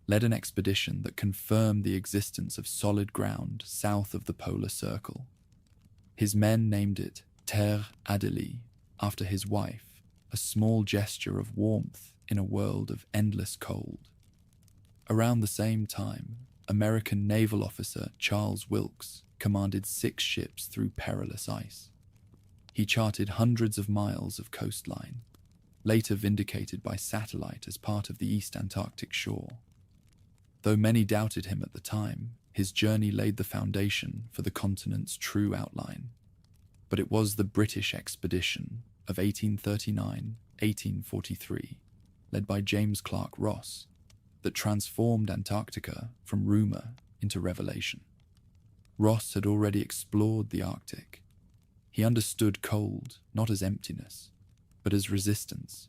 led an expedition that confirmed the existence of solid ground south of the polar circle. His men named it Terre Adélie, after his wife, a small gesture of warmth in a world of endless cold. Around the same time, American naval officer Charles Wilkes commanded 6 ships through perilous ice. He charted hundreds of miles of coastline, later vindicated by satellite as part of the East Antarctic shore. Though many doubted him at the time, his journey laid the foundation for the continent's true outline. But it was the British expedition of 1839-1843, led by James Clark Ross, that transformed Antarctica from rumour into revelation. Ross had already explored the Arctic. He understood cold not as emptiness, but as resistance.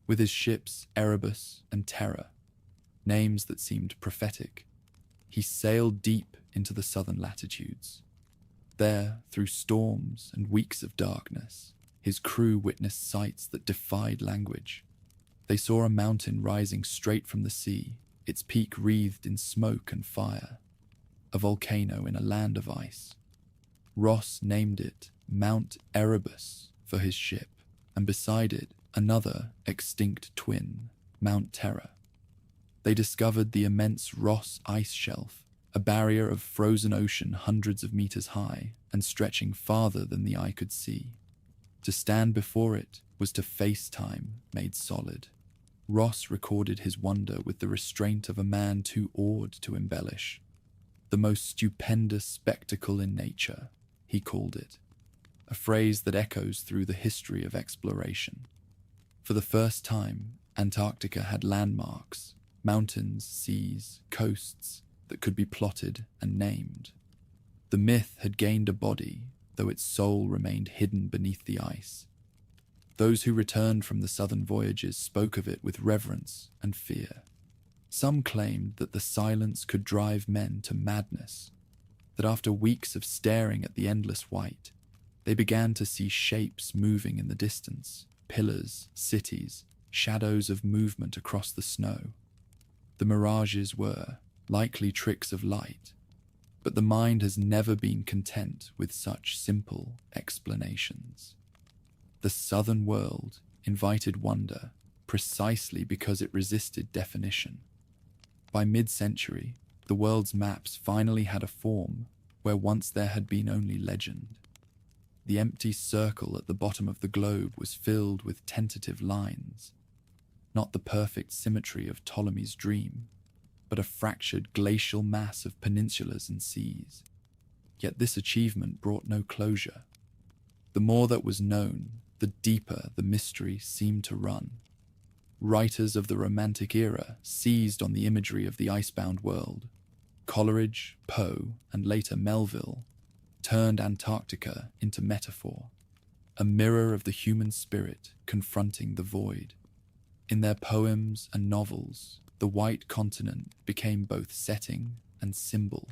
With his ships Erebus and Terror, names that seemed prophetic, he sailed deep into the southern latitudes. There, through storms and weeks of darkness, his crew witnessed sights that defied language. They saw a mountain rising straight from the sea, its peak wreathed in smoke and fire, a volcano in a land of ice. Ross named it Mount Erebus for his ship, and beside it another extinct twin, Mount Terror. They discovered the immense Ross ice shelf, a barrier of frozen ocean hundreds of meters high and stretching farther than the eye could see. To stand before it was to face time made solid. Ross recorded his wonder with the restraint of a man too awed to embellish. The most stupendous spectacle in nature, he called it, a phrase that echoes through the history of exploration. For the first time, Antarctica had landmarks, mountains, seas, coasts that could be plotted and named. The myth had gained a body, though its soul remained hidden beneath the ice. Those who returned from the southern voyages spoke of it with reverence and fear. Some claimed that the silence could drive men to madness, that after weeks of staring at the endless white, they began to see shapes moving in the distance, pillars, cities, shadows of movement across the snow. The mirages were likely tricks of light, but the mind has never been content with such simple explanations. The southern world invited wonder precisely because it resisted definition. By mid-century, the world's maps finally had a form where once there had been only legend. The empty circle at the bottom of the globe was filled with tentative lines, not the perfect symmetry of Ptolemy's dream, but a fractured glacial mass of peninsulas and seas. Yet this achievement brought no closure. The more that was known, the deeper the mystery seemed to run. Writers of the Romantic era seized on the imagery of the icebound world. Coleridge, Poe, and later Melville turned Antarctica into metaphor, a mirror of the human spirit confronting the void. In their poems and novels, the white continent became both setting and symbol,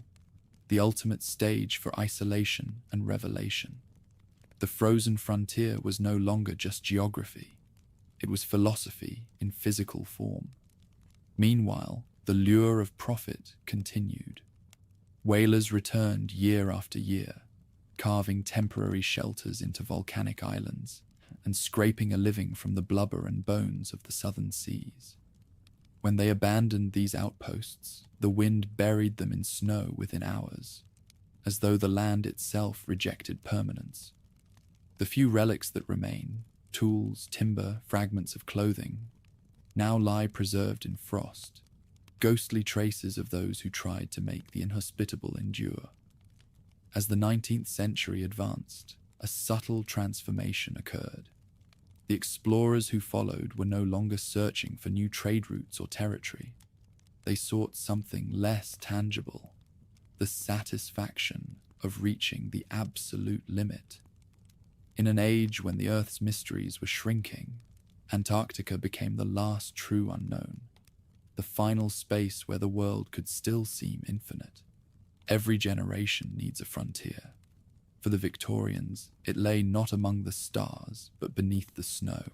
the ultimate stage for isolation and revelation. The frozen frontier was no longer just geography. It was philosophy in physical form. Meanwhile, the lure of profit continued. Whalers returned year after year, carving temporary shelters into volcanic islands and scraping a living from the blubber and bones of the southern seas. When they abandoned these outposts, the wind buried them in snow within hours, as though the land itself rejected permanence. The few relics that remain, tools, timber, fragments of clothing, now lie preserved in frost, ghostly traces of those who tried to make the inhospitable endure. As the 19th century advanced, a subtle transformation occurred. The explorers who followed were no longer searching for new trade routes or territory. They sought something less tangible, the satisfaction of reaching the absolute limit. In an age when the Earth's mysteries were shrinking, Antarctica became the last true unknown, the final space where the world could still seem infinite. Every generation needs a frontier. For the Victorians, it lay not among the stars, but beneath the snow.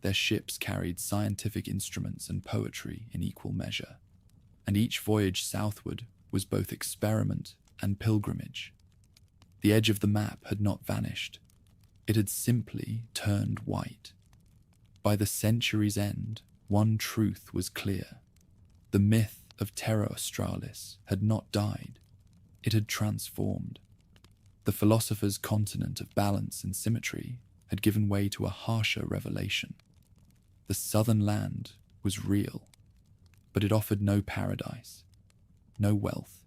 Their ships carried scientific instruments and poetry in equal measure, and each voyage southward was both experiment and pilgrimage. The edge of the map had not vanished. It had simply turned white. By the century's end, one truth was clear. The myth of Terra Australis had not died. It had transformed. The philosopher's continent of balance and symmetry had given way to a harsher revelation. The southern land was real, but it offered no paradise, no wealth,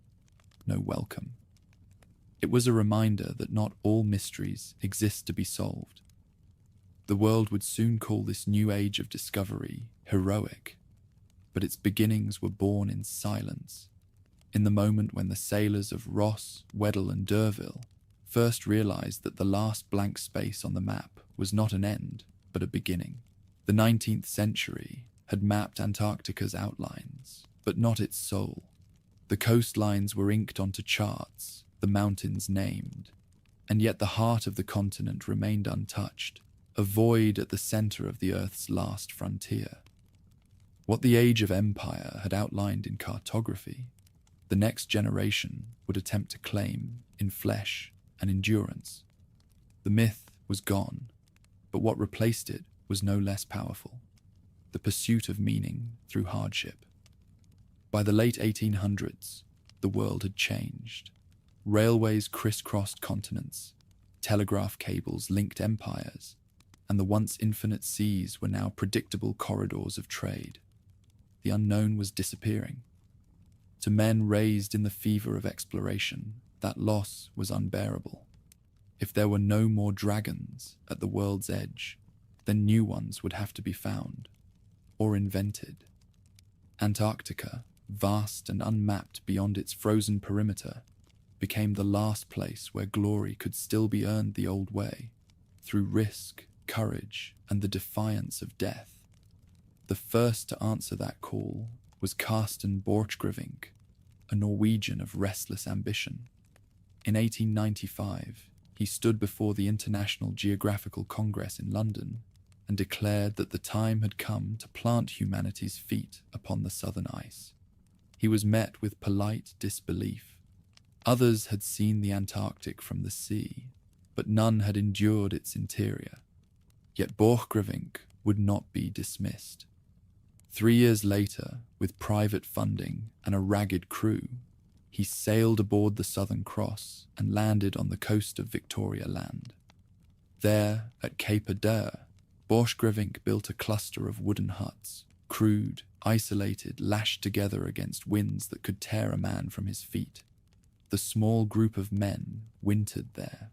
no welcome. It was a reminder that not all mysteries exist to be solved. The world would soon call this new age of discovery heroic, but its beginnings were born in silence, in the moment when the sailors of Ross, Weddell, and D'Urville first realized that the last blank space on the map was not an end, but a beginning. The 19th century had mapped Antarctica's outlines, but not its soul. The coastlines were inked onto charts, the mountains named, and yet the heart of the continent remained untouched, a void at the center of the Earth's last frontier. What the Age of Empire had outlined in cartography, the next generation would attempt to claim in flesh and endurance. The myth was gone, but what replaced it was no less powerful: the pursuit of meaning through hardship. By the late 1800s, the world had changed. Railways crisscrossed continents, telegraph cables linked empires, and the once infinite seas were now predictable corridors of trade. The unknown was disappearing. To men raised in the fever of exploration, that loss was unbearable. If there were no more dragons at the world's edge, then new ones would have to be found, or invented. Antarctica, vast and unmapped beyond its frozen perimeter, became the last place where glory could still be earned the old way, through risk, courage, and the defiance of death. The first to answer that call was Carsten Borchgrevink, a Norwegian of restless ambition. In 1895, he stood before the International Geographical Congress in London and declared that the time had come to plant humanity's feet upon the southern ice. He was met with polite disbelief. Others had seen the Antarctic from the sea, but none had endured its interior. Yet Borchgrevink would not be dismissed. 3 years later, with private funding and a ragged crew, he sailed aboard the Southern Cross and landed on the coast of Victoria Land. There, at Cape Adare, Borchgrevink built a cluster of wooden huts, crude, isolated, lashed together against winds that could tear a man from his feet. The small group of men wintered there,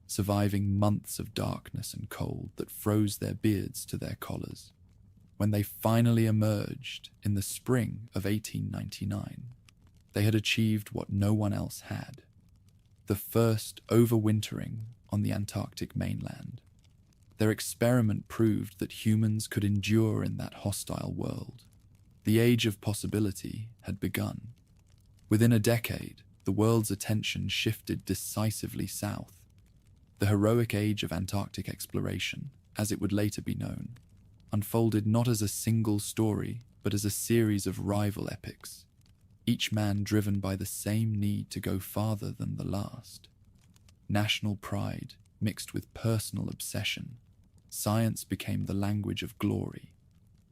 surviving months of darkness and cold that froze their beards to their collars. when they finally emerged in the spring of 1899, they had achieved what no one else had: the first overwintering on the Antarctic mainland. Their experiment proved that humans could endure in that hostile world. The age of possibility had begun. Within a decade, the world's attention shifted decisively south. The heroic age of Antarctic exploration, as it would later be known, unfolded not as a single story, but as a series of rival epics, each man driven by the same need to go farther than the last. National pride mixed with personal obsession, science became the language of glory.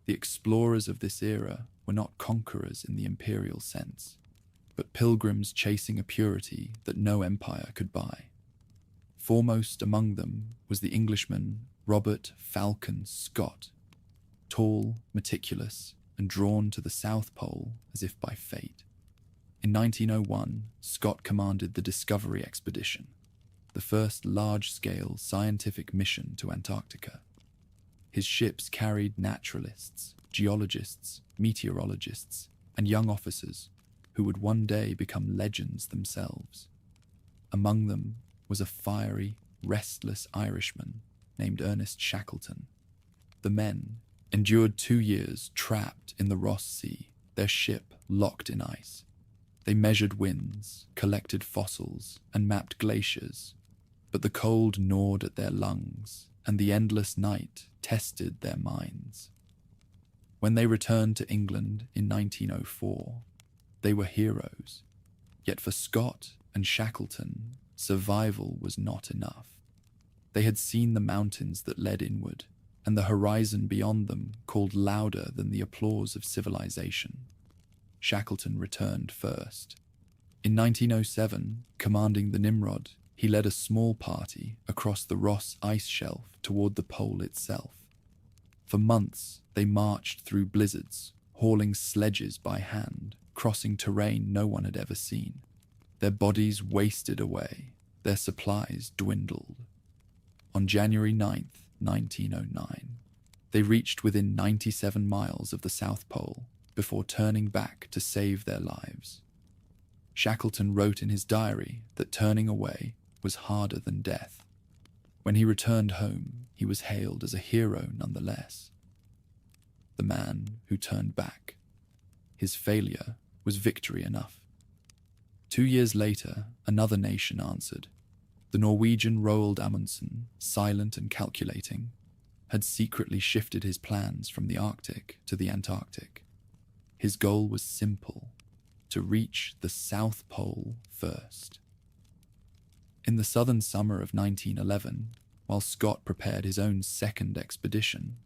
The explorers of this era were not conquerors in the imperial sense, but pilgrims chasing a purity that no empire could buy. Foremost among them was the Englishman Robert Falcon Scott, tall, meticulous, and drawn to the South Pole as if by fate. In 1901, Scott commanded the Discovery Expedition, the first large-scale scientific mission to Antarctica. His ships carried naturalists, geologists, meteorologists, and young officers who would one day become legends themselves. Among them was a fiery, restless Irishman named Ernest Shackleton. The men endured 2 years trapped in the Ross Sea, their ship locked in ice. They measured winds, collected fossils, and mapped glaciers, but the cold gnawed at their lungs, and the endless night tested their minds. When they returned to England in 1904, they were heroes. Yet for Scott and Shackleton, survival was not enough. They had seen the mountains that led inward, and the horizon beyond them called louder than the applause of civilization. Shackleton returned first. In 1907, commanding the Nimrod, he led a small party across the Ross ice shelf toward the pole itself. For months, they marched through blizzards, hauling sledges by hand, crossing terrain no one had ever seen. Their bodies wasted away, their supplies dwindled. On January 9th, 1909, they reached within 97 miles of the South Pole before turning back to save their lives. Shackleton wrote in his diary that turning away was harder than death. When he returned home, he was hailed as a hero nonetheless. The man who turned back. His failure was victory enough. 2 years later, another nation answered. The Norwegian Roald Amundsen, silent and calculating, had secretly shifted his plans from the Arctic to the Antarctic. His goal was simple: to reach the South Pole first. In the southern summer of 1911, while Scott prepared his own second expedition,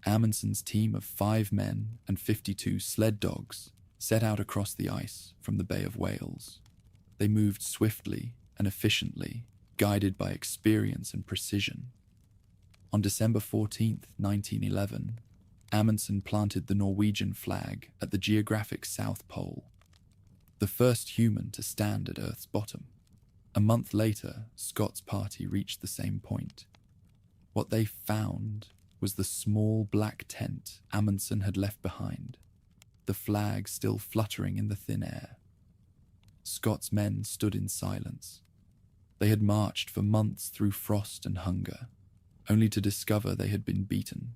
Amundsen's team of 5 men and 52 sled dogs set out across the ice from the Bay of Whales. They moved swiftly and efficiently, guided by experience and precision. On December 14, 1911, Amundsen planted the Norwegian flag at the geographic South Pole, the first human to stand at Earth's bottom. A month later, Scott's party reached the same point. What they found was the small black tent Amundsen had left behind, the flag still fluttering in the thin air. Scott's men stood in silence. They had marched for months through frost and hunger, only to discover they had been beaten.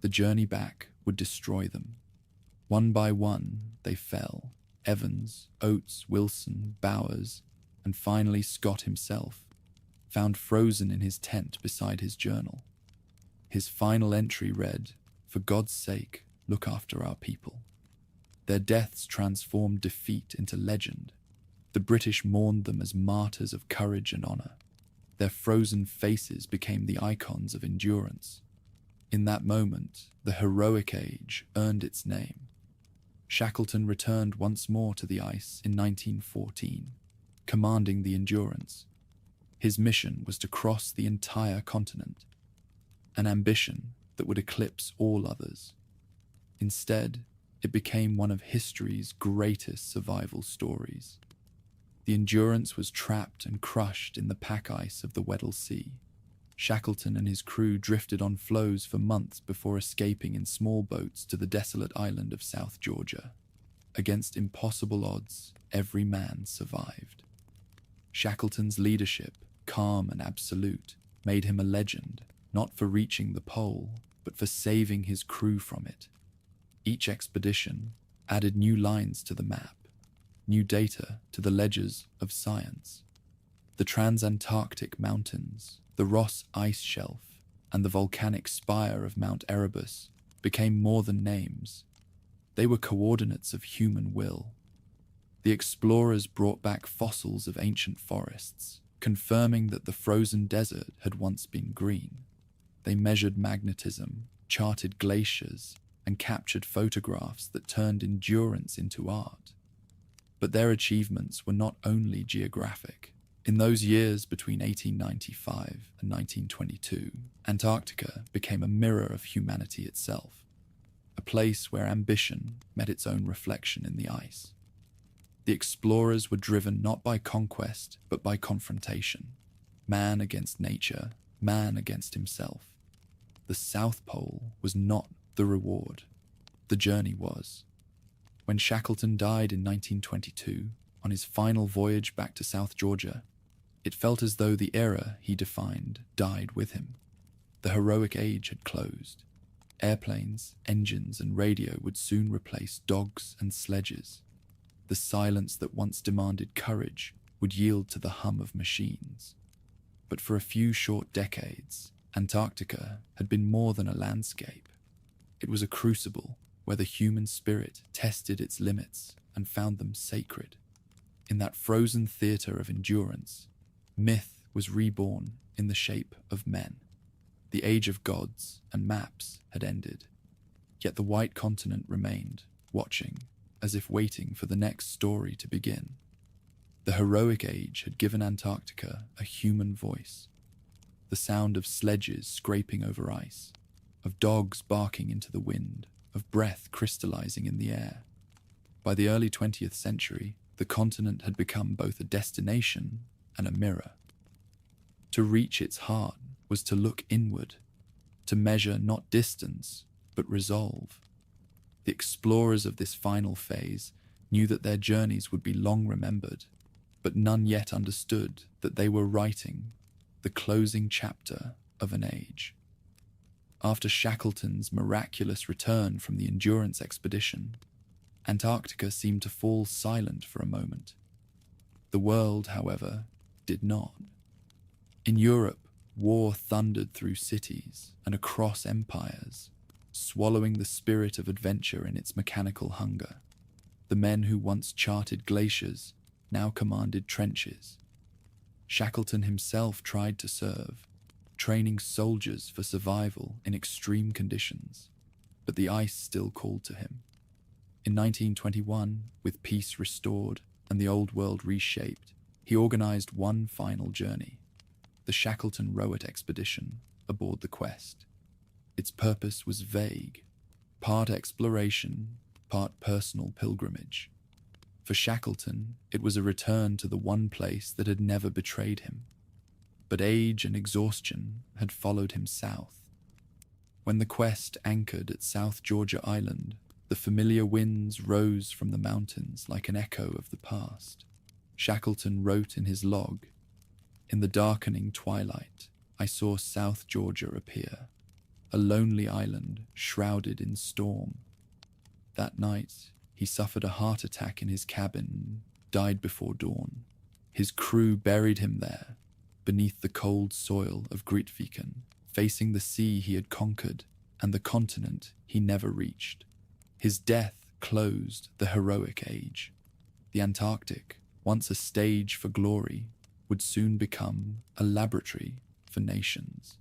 The journey back would destroy them. One by one, they fell. Evans, Oates, Wilson, Bowers, and finally Scott himself, found frozen in his tent beside his journal. His final entry read, "For God's sake, look after our people." Their deaths transformed defeat into legend. The British mourned them as martyrs of courage and honor. Their frozen faces became the icons of endurance. In that moment, the heroic age earned its name. Shackleton returned once more to the ice in 1914, commanding the Endurance. His mission was to cross the entire continent, an ambition that would eclipse all others. Instead, it became one of history's greatest survival stories. The Endurance was trapped and crushed in the pack ice of the Weddell Sea. Shackleton and his crew drifted on floes for months before escaping in small boats to the desolate island of South Georgia. Against impossible odds, every man survived. Shackleton's leadership, calm and absolute, made him a legend, not for reaching the pole, but for saving his crew from it. Each expedition added new lines to the map, new data to the ledgers of science. The Transantarctic Mountains, the Ross Ice Shelf, and the volcanic spire of Mount Erebus became more than names. They were coordinates of human will. The explorers brought back fossils of ancient forests, confirming that the frozen desert had once been green. They measured magnetism, charted glaciers, and captured photographs that turned endurance into art. But their achievements were not only geographic. In those years between 1895 and 1922, Antarctica became a mirror of humanity itself, a place where ambition met its own reflection in the ice. The explorers were driven not by conquest, but by confrontation. Man against nature, man against himself. The South Pole was not the reward. The journey was. When Shackleton died in 1922, on his final voyage back to South Georgia, it felt as though the era he defined died with him. The heroic age had closed. Airplanes, engines, and radio would soon replace dogs and sledges. The silence that once demanded courage would yield to the hum of machines. But for a few short decades, Antarctica had been more than a landscape. It was a crucible where the human spirit tested its limits and found them sacred. In that frozen theater of endurance, myth was reborn in the shape of men. The age of gods and maps had ended, yet the white continent remained, watching, as if waiting for the next story to begin. The heroic age had given Antarctica a human voice. The sound of sledges scraping over ice, of dogs barking into the wind, of breath crystallizing in the air. By the early 20th century, the continent had become both a destination and a mirror. To reach its heart was to look inward, to measure not distance, but resolve. The explorers of this final phase knew that their journeys would be long remembered, but none yet understood that they were writing the closing chapter of an age. After Shackleton's miraculous return from the Endurance expedition, Antarctica seemed to fall silent for a moment. The world, however, did not. In Europe, war thundered through cities and across empires, swallowing the spirit of adventure in its mechanical hunger. The men who once charted glaciers now commanded trenches. Shackleton himself tried to serve, training soldiers for survival in extreme conditions, but the ice still called to him. In 1921, with peace restored and the old world reshaped, he organized one final journey, the Shackleton Rowett expedition aboard the Quest. Its purpose was vague, part exploration, part personal pilgrimage. For Shackleton, it was a return to the one place that had never betrayed him. But age and exhaustion had followed him south. When the Quest anchored at South Georgia Island, the familiar winds rose from the mountains like an echo of the past. Shackleton wrote in his log, "In the darkening twilight, I saw South Georgia appear, a lonely island shrouded in storm. That night, he suffered a heart attack in his cabin, died before dawn. His crew buried him there, beneath the cold soil of Grytviken, facing the sea he had conquered and the continent he never reached. His death closed the heroic age. The Antarctic, once a stage for glory, would soon become a laboratory for nations.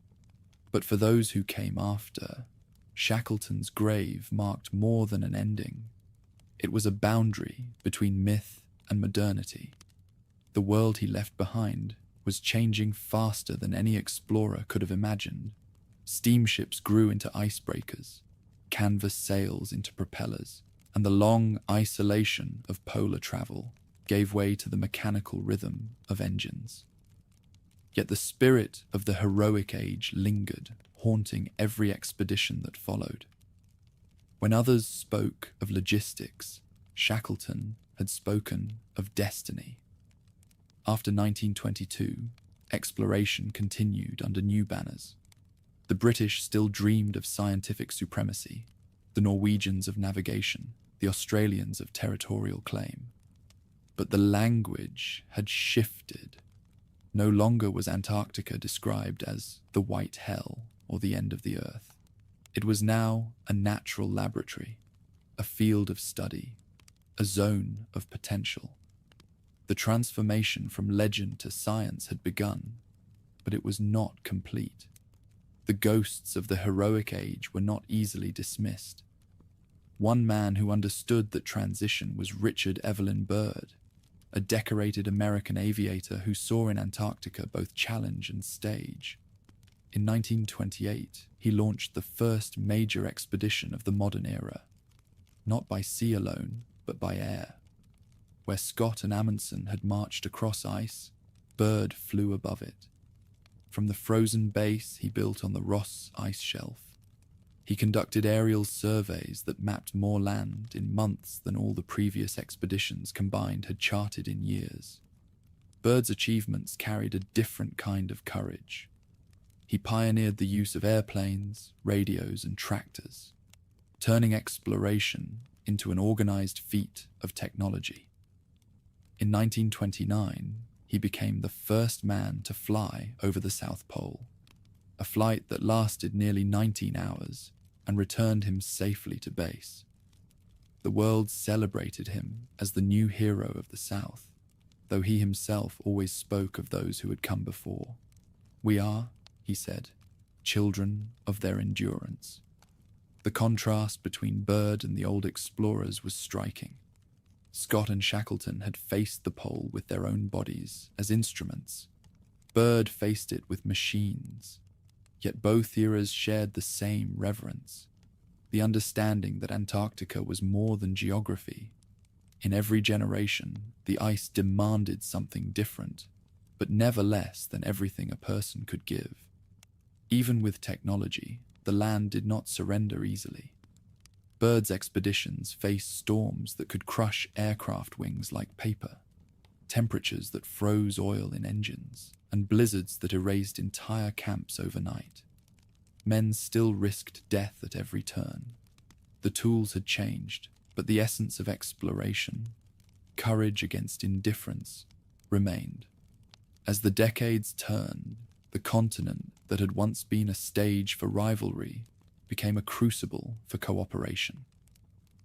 But for those who came after, Shackleton's grave marked more than an ending. It was a boundary between myth and modernity. The world he left behind was changing faster than any explorer could have imagined. Steamships grew into icebreakers, canvas sails into propellers, and the long isolation of polar travel gave way to the mechanical rhythm of engines. Yet the spirit of the heroic age lingered, haunting every expedition that followed. When others spoke of logistics, Shackleton had spoken of destiny. After 1922, exploration continued under new banners. The British still dreamed of scientific supremacy, the Norwegians of navigation, the Australians of territorial claim. But the language had shifted. No longer was Antarctica described as the white hell or the end of the earth. It was now a natural laboratory, a field of study, a zone of potential. The transformation from legend to science had begun, but it was not complete. The ghosts of the heroic age were not easily dismissed. One man who understood that transition was Richard Evelyn Byrd, a decorated American aviator who saw in Antarctica both challenge and stage. In 1928, he launched the first major expedition of the modern era, not by sea alone, but by air. Where Scott and Amundsen had marched across ice, Byrd flew above it. From the frozen base he built on the Ross ice shelf, he conducted aerial surveys that mapped more land in months than all the previous expeditions combined had charted in years. Byrd's achievements carried a different kind of courage. He pioneered the use of airplanes, radios, and tractors, turning exploration into an organized feat of technology. In 1929, he became the first man to fly over the South Pole, a flight that lasted nearly 19 hours and returned him safely to base. The world celebrated him as the new hero of the South, though he himself always spoke of those who had come before. "We are," he said, "children of their endurance." The contrast between Byrd and the old explorers was striking. Scott and Shackleton had faced the pole with their own bodies as instruments. Byrd faced it with machines. Yet both eras shared the same reverence, the understanding that Antarctica was more than geography. In every generation, the ice demanded something different, but never less than everything a person could give. Even with technology, the land did not surrender easily. Byrd's expeditions faced storms that could crush aircraft wings like paper, temperatures that froze oil in engines, and blizzards that erased entire camps overnight. Men still risked death at every turn. The tools had changed, but the essence of exploration, courage against indifference, remained. As the decades turned, the continent that had once been a stage for rivalry became a crucible for cooperation.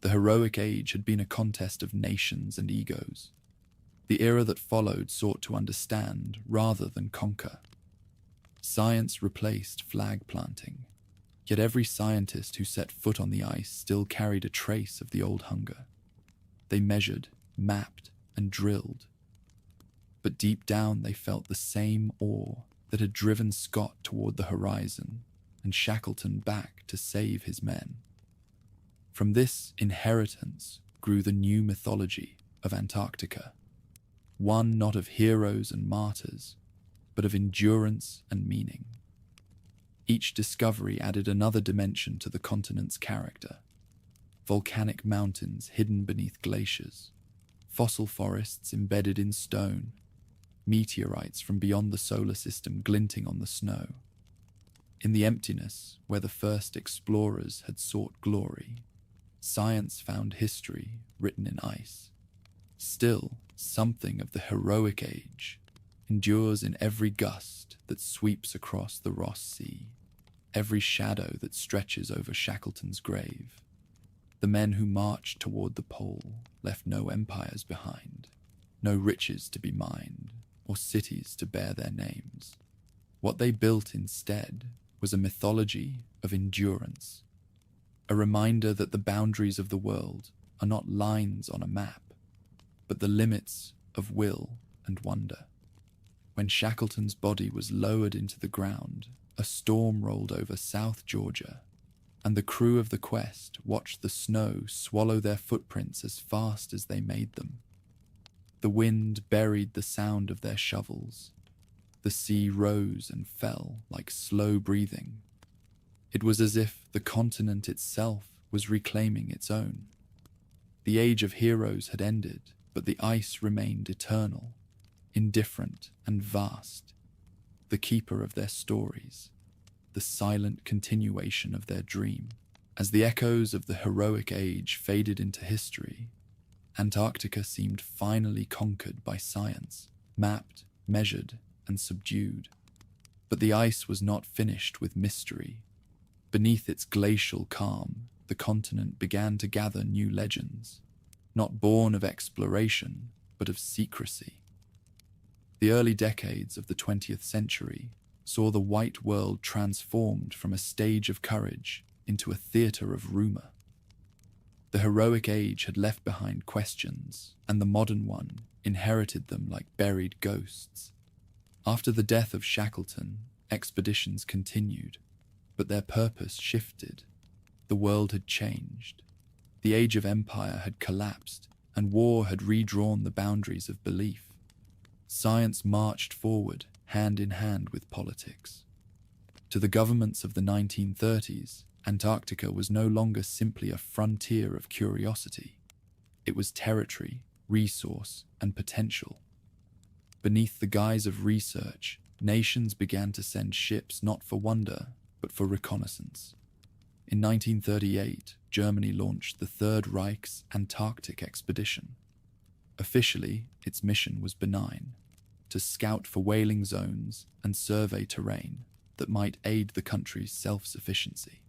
The heroic age had been a contest of nations and egos. The era that followed sought to understand rather than conquer. Science replaced flag planting, yet every scientist who set foot on the ice still carried a trace of the old hunger. They measured, mapped, and drilled. But deep down they felt the same awe that had driven Scott toward the horizon and Shackleton back to save his men. From this inheritance grew the new mythology of Antarctica, one not of heroes and martyrs, but of endurance and meaning. Each discovery added another dimension to the continent's character. Volcanic mountains hidden beneath glaciers, fossil forests embedded in stone, meteorites from beyond the solar system glinting on the snow. In the emptiness where the first explorers had sought glory, science found history written in ice. Still, something of the heroic age endures in every gust that sweeps across the Ross Sea, every shadow that stretches over Shackleton's grave. The men who marched toward the pole left no empires behind, no riches to be mined, or cities to bear their names. What they built instead was a mythology of endurance, a reminder that the boundaries of the world are not lines on a map, but the limits of will and wonder. When Shackleton's body was lowered into the ground, a storm rolled over South Georgia, and the crew of the Quest watched the snow swallow their footprints as fast as they made them. The wind buried the sound of their shovels. The sea rose and fell like slow breathing. It was as if the continent itself was reclaiming its own. The age of heroes had ended, but the ice remained eternal, indifferent and vast, the keeper of their stories, the silent continuation of their dream. As the echoes of the heroic age faded into history, Antarctica seemed finally conquered by science, mapped, measured, and subdued. But the ice was not finished with mystery. Beneath its glacial calm, the continent began to gather new legends, not born of exploration, but of secrecy. The early decades of the 20th century saw the white world transformed from a stage of courage into a theater of rumor. The heroic age had left behind questions, and the modern one inherited them like buried ghosts. After the death of Shackleton, expeditions continued, but their purpose shifted. The world had changed. The age of empire had collapsed, and war had redrawn the boundaries of belief. Science marched forward, hand in hand with politics. To the governments of the 1930s, Antarctica was no longer simply a frontier of curiosity. It was territory, resource, and potential. Beneath the guise of research, nations began to send ships not for wonder, but for reconnaissance. In 1938, Germany launched the Third Reich's Antarctic expedition. Officially, its mission was benign: to scout for whaling zones and survey terrain that might aid the country's self-sufficiency.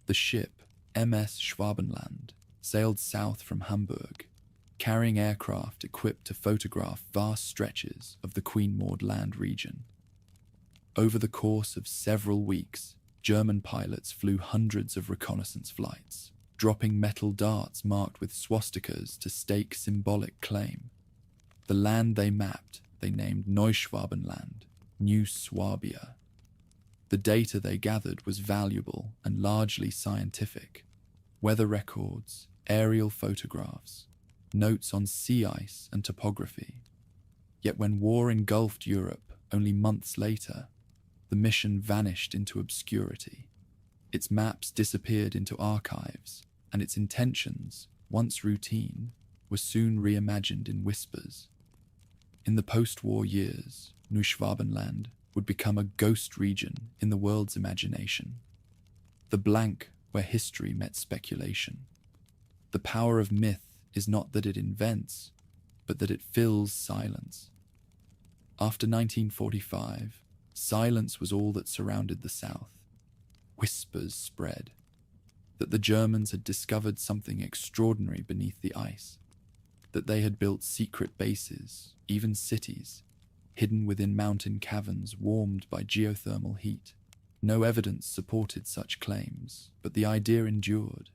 The ship, MS Schwabenland, sailed south from Hamburg, carrying aircraft equipped to photograph vast stretches of the Queen Maud Land region. Over the course of several weeks, German pilots flew hundreds of reconnaissance flights, dropping metal darts marked with swastikas to stake symbolic claim. The land they mapped, they named Neuschwabenland, New Swabia. The data they gathered was valuable and largely scientific: weather records, aerial photographs, notes on sea ice and topography. Yet when war engulfed Europe only months later, the mission vanished into obscurity. Its maps disappeared into archives, and its intentions, once routine, were soon reimagined in whispers. In the post-war years, Neuschwabenland would become a ghost region in the world's imagination, the blank where history met speculation. The power of myth is not that it invents, but that it fills silence. After 1945, silence was all that surrounded the South. Whispers spread that the Germans had discovered something extraordinary beneath the ice, that they had built secret bases, even cities, hidden within mountain caverns warmed by geothermal heat. No evidence supported such claims, but the idea endured,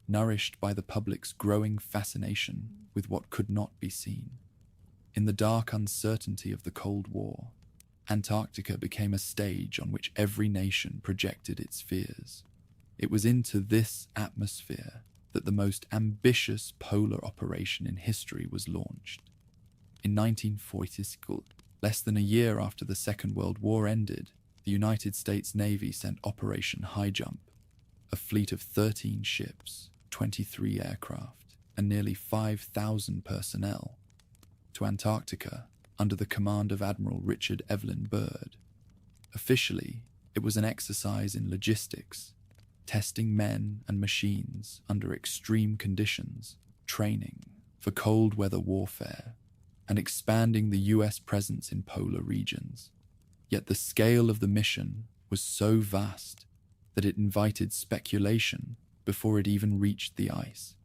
nourished by the public's growing fascination with what could not be seen. In the dark uncertainty of the Cold War, Antarctica became a stage on which every nation projected its fears. It was into this atmosphere that the most ambitious polar operation in history was launched. In 1946, less than a year after the Second World War ended, the United States Navy sent Operation High Jump, a fleet of 13 ships, 23 aircraft, and nearly 5,000 personnel, to Antarctica under the command of Admiral Richard Evelyn Byrd. Officially, it was an exercise in logistics, testing men and machines under extreme conditions, training for cold weather warfare, and expanding the US presence in polar regions. Yet the scale of the mission was so vast that it invited speculation before it even reached the ice.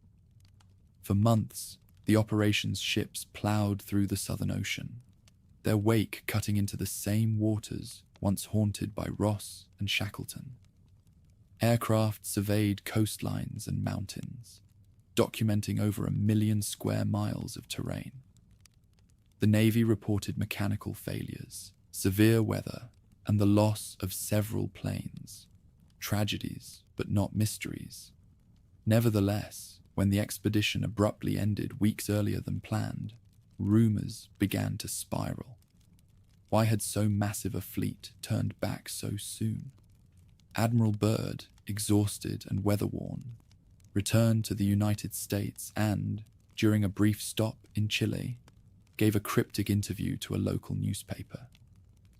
For months, the operation's ships plowed through the Southern Ocean, their wake cutting into the same waters once haunted by Ross and Shackleton. Aircraft surveyed coastlines and mountains, documenting over 1 million square miles of terrain. The Navy reported mechanical failures, severe weather, and the loss of several planes. Tragedies, but not mysteries. Nevertheless, when the expedition abruptly ended weeks earlier than planned, rumors began to spiral. Why had so massive a fleet turned back so soon? Admiral Byrd, exhausted and weather-worn, returned to the United States and, during a brief stop in Chile, gave a cryptic interview to a local newspaper.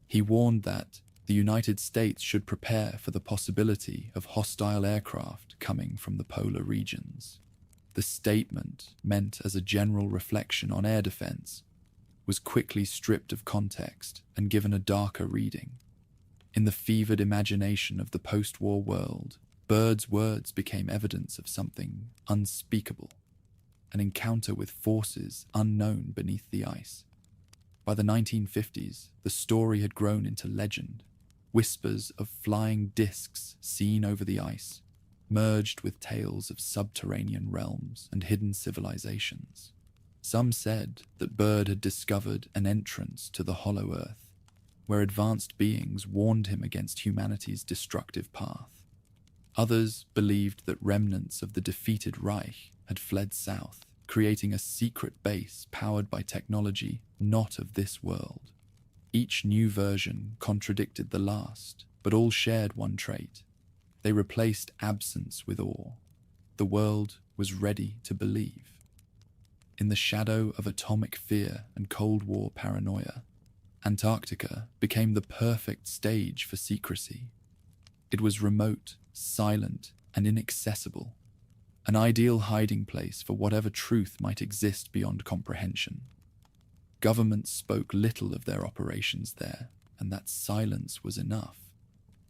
He warned that the United States should prepare for the possibility of hostile aircraft coming from the polar regions. The statement, meant as a general reflection on air defense, was quickly stripped of context and given a darker reading. In the fevered imagination of the post-war world, Byrd's words became evidence of something unspeakable, an encounter with forces unknown beneath the ice. By the 1950s, the story had grown into legend. Whispers of flying discs seen over the ice merged with tales of subterranean realms and hidden civilizations. Some said that Byrd had discovered an entrance to the hollow earth, where advanced beings warned him against humanity's destructive path. Others believed that remnants of the defeated Reich had fled south, creating a secret base powered by technology not of this world. Each new version contradicted the last, but all shared one trait. They replaced absence with awe. The world was ready to believe. In the shadow of atomic fear and Cold War paranoia, Antarctica became the perfect stage for secrecy. It was remote, silent, and inaccessible, an ideal hiding place for whatever truth might exist beyond comprehension. Governments spoke little of their operations there, and that silence was enough.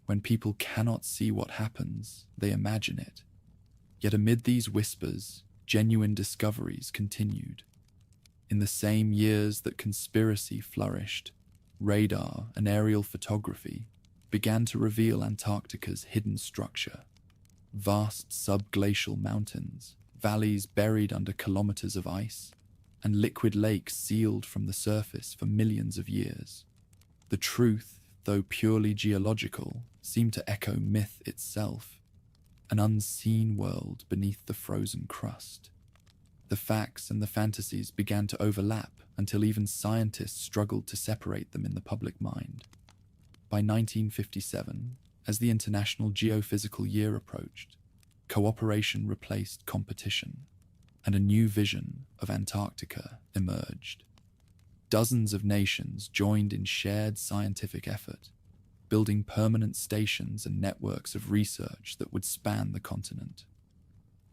When people cannot see what happens, they imagine it. Yet amid these whispers, genuine discoveries continued. In the same years that conspiracy flourished, radar and aerial photography began to reveal Antarctica's hidden structure. Vast subglacial mountains, valleys buried under kilometers of ice, and liquid lakes sealed from the surface for millions of years. The truth, though purely geological, seemed to echo myth itself, an unseen world beneath the frozen crust. The facts and the fantasies began to overlap until even scientists struggled to separate them in the public mind. By 1957, as the International Geophysical Year approached, cooperation replaced competition, and a new vision of Antarctica emerged. Dozens of nations joined in shared scientific effort, building permanent stations and networks of research that would span the continent.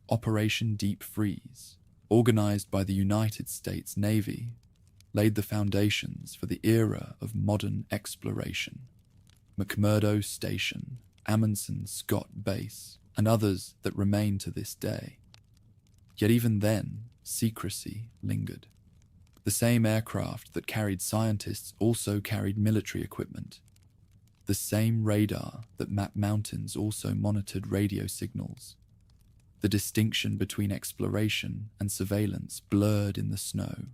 Operation Deep Freeze, organized by the United States Navy, laid the foundations for the era of modern exploration. McMurdo Station, Amundsen Scott Base, and others that remain to this day. Yet even then, secrecy lingered. The same aircraft that carried scientists also carried military equipment. The same radar that mapped mountains also monitored radio signals. The distinction between exploration and surveillance blurred in the snow.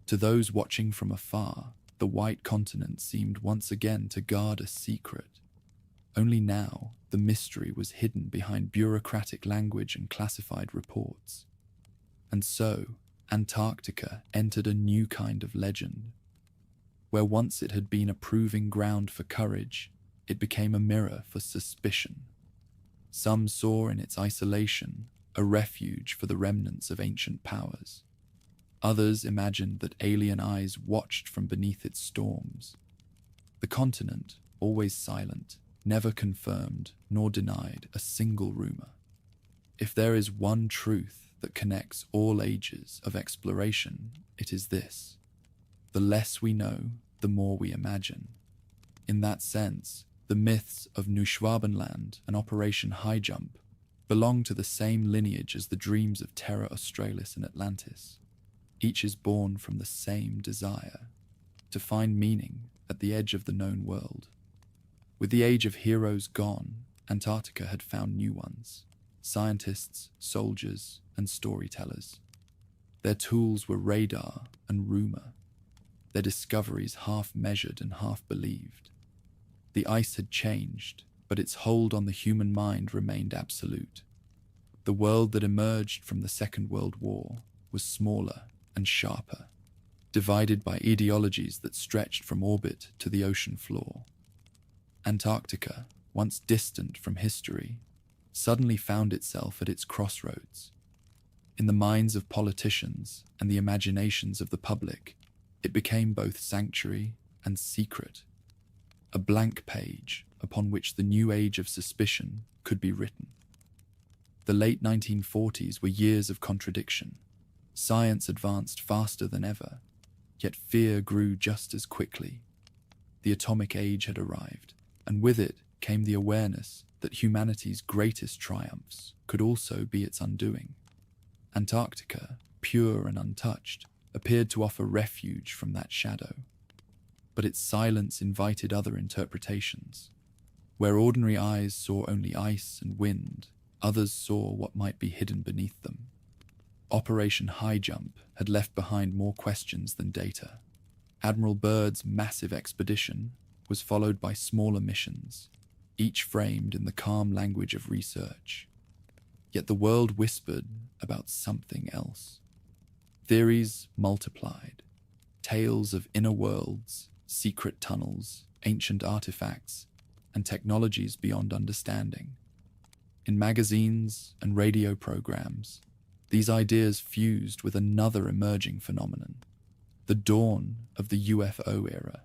To those watching from afar, the white continent seemed once again to guard a secret. Only now, the mystery was hidden behind bureaucratic language and classified reports. And so, Antarctica entered a new kind of legend. Where once it had been a proving ground for courage, it became a mirror for suspicion. Some saw in its isolation a refuge for the remnants of ancient powers. Others imagined that alien eyes watched from beneath its storms. The continent, always silent, never confirmed nor denied a single rumor. If there is one truth that connects all ages of exploration, it is this: the less we know, the more we imagine. In that sense, the myths of Neuschwabenland and Operation High Jump belong to the same lineage as the dreams of Terra Australis and Atlantis. Each is born from the same desire, to find meaning at the edge of the known world. With the age of heroes gone, Antarctica had found new ones: scientists, soldiers, and storytellers. Their tools were radar and rumor, their discoveries half measured and half believed. The ice had changed, but its hold on the human mind remained absolute. The world that emerged from the Second World War was smaller and sharper, divided by ideologies that stretched from orbit to the ocean floor. Antarctica, once distant from history, suddenly found itself at its crossroads. In the minds of politicians and the imaginations of the public, it became both sanctuary and secret, a blank page upon which the new age of suspicion could be written. The late 1940s were years of contradiction. Science advanced faster than ever, yet fear grew just as quickly. The atomic age had arrived, and with it came the awareness that humanity's greatest triumphs could also be its undoing. Antarctica, pure and untouched, appeared to offer refuge from that shadow. But its silence invited other interpretations. Where ordinary eyes saw only ice and wind, others saw what might be hidden beneath them. Operation High Jump had left behind more questions than data. Admiral Byrd's massive expedition was followed by smaller missions, each framed in the calm language of research. Yet the world whispered about something else. Theories multiplied. Tales of inner worlds, secret tunnels, ancient artifacts, and technologies beyond understanding. In magazines and radio programs, these ideas fused with another emerging phenomenon, the dawn of the UFO era.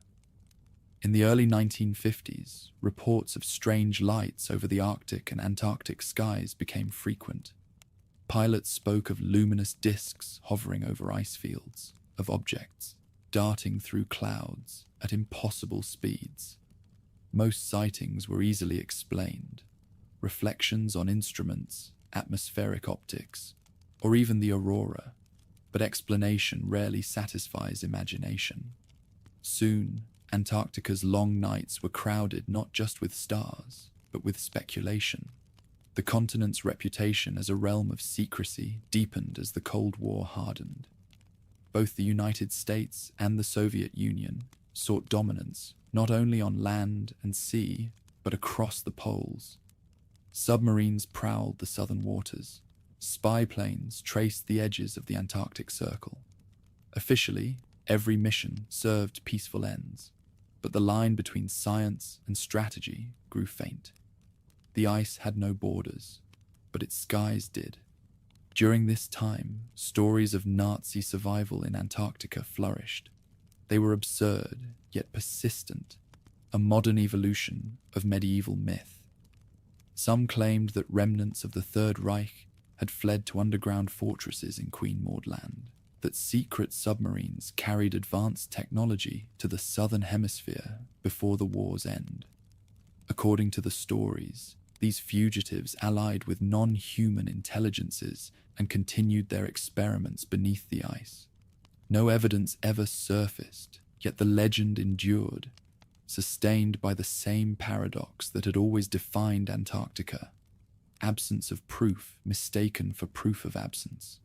In the early 1950s, reports of strange lights over the Arctic and Antarctic skies became frequent. Pilots spoke of luminous disks hovering over ice fields, of objects darting through clouds at impossible speeds. Most sightings were easily explained. Reflections on instruments, atmospheric optics, or even the aurora, but explanation rarely satisfies imagination. Soon, Antarctica's long nights were crowded not just with stars, but with speculation. The continent's reputation as a realm of secrecy deepened as the Cold War hardened. Both the United States and the Soviet Union sought dominance not only on land and sea, but across the poles. Submarines prowled the southern waters. Spy planes traced the edges of the Antarctic Circle. Officially, every mission served peaceful ends, but the line between science and strategy grew faint. The ice had no borders, but its skies did. During this time, stories of Nazi survival in Antarctica flourished. They were absurd, yet persistent, a modern evolution of medieval myth. Some claimed that remnants of the Third Reich had fled to underground fortresses in Queen Maud Land, that secret submarines carried advanced technology to the southern hemisphere before the war's end. According to the stories, these fugitives allied with non-human intelligences and continued their experiments beneath the ice. No evidence ever surfaced, yet the legend endured, sustained by the same paradox that had always defined Antarctica: absence of proof mistaken for proof of absence.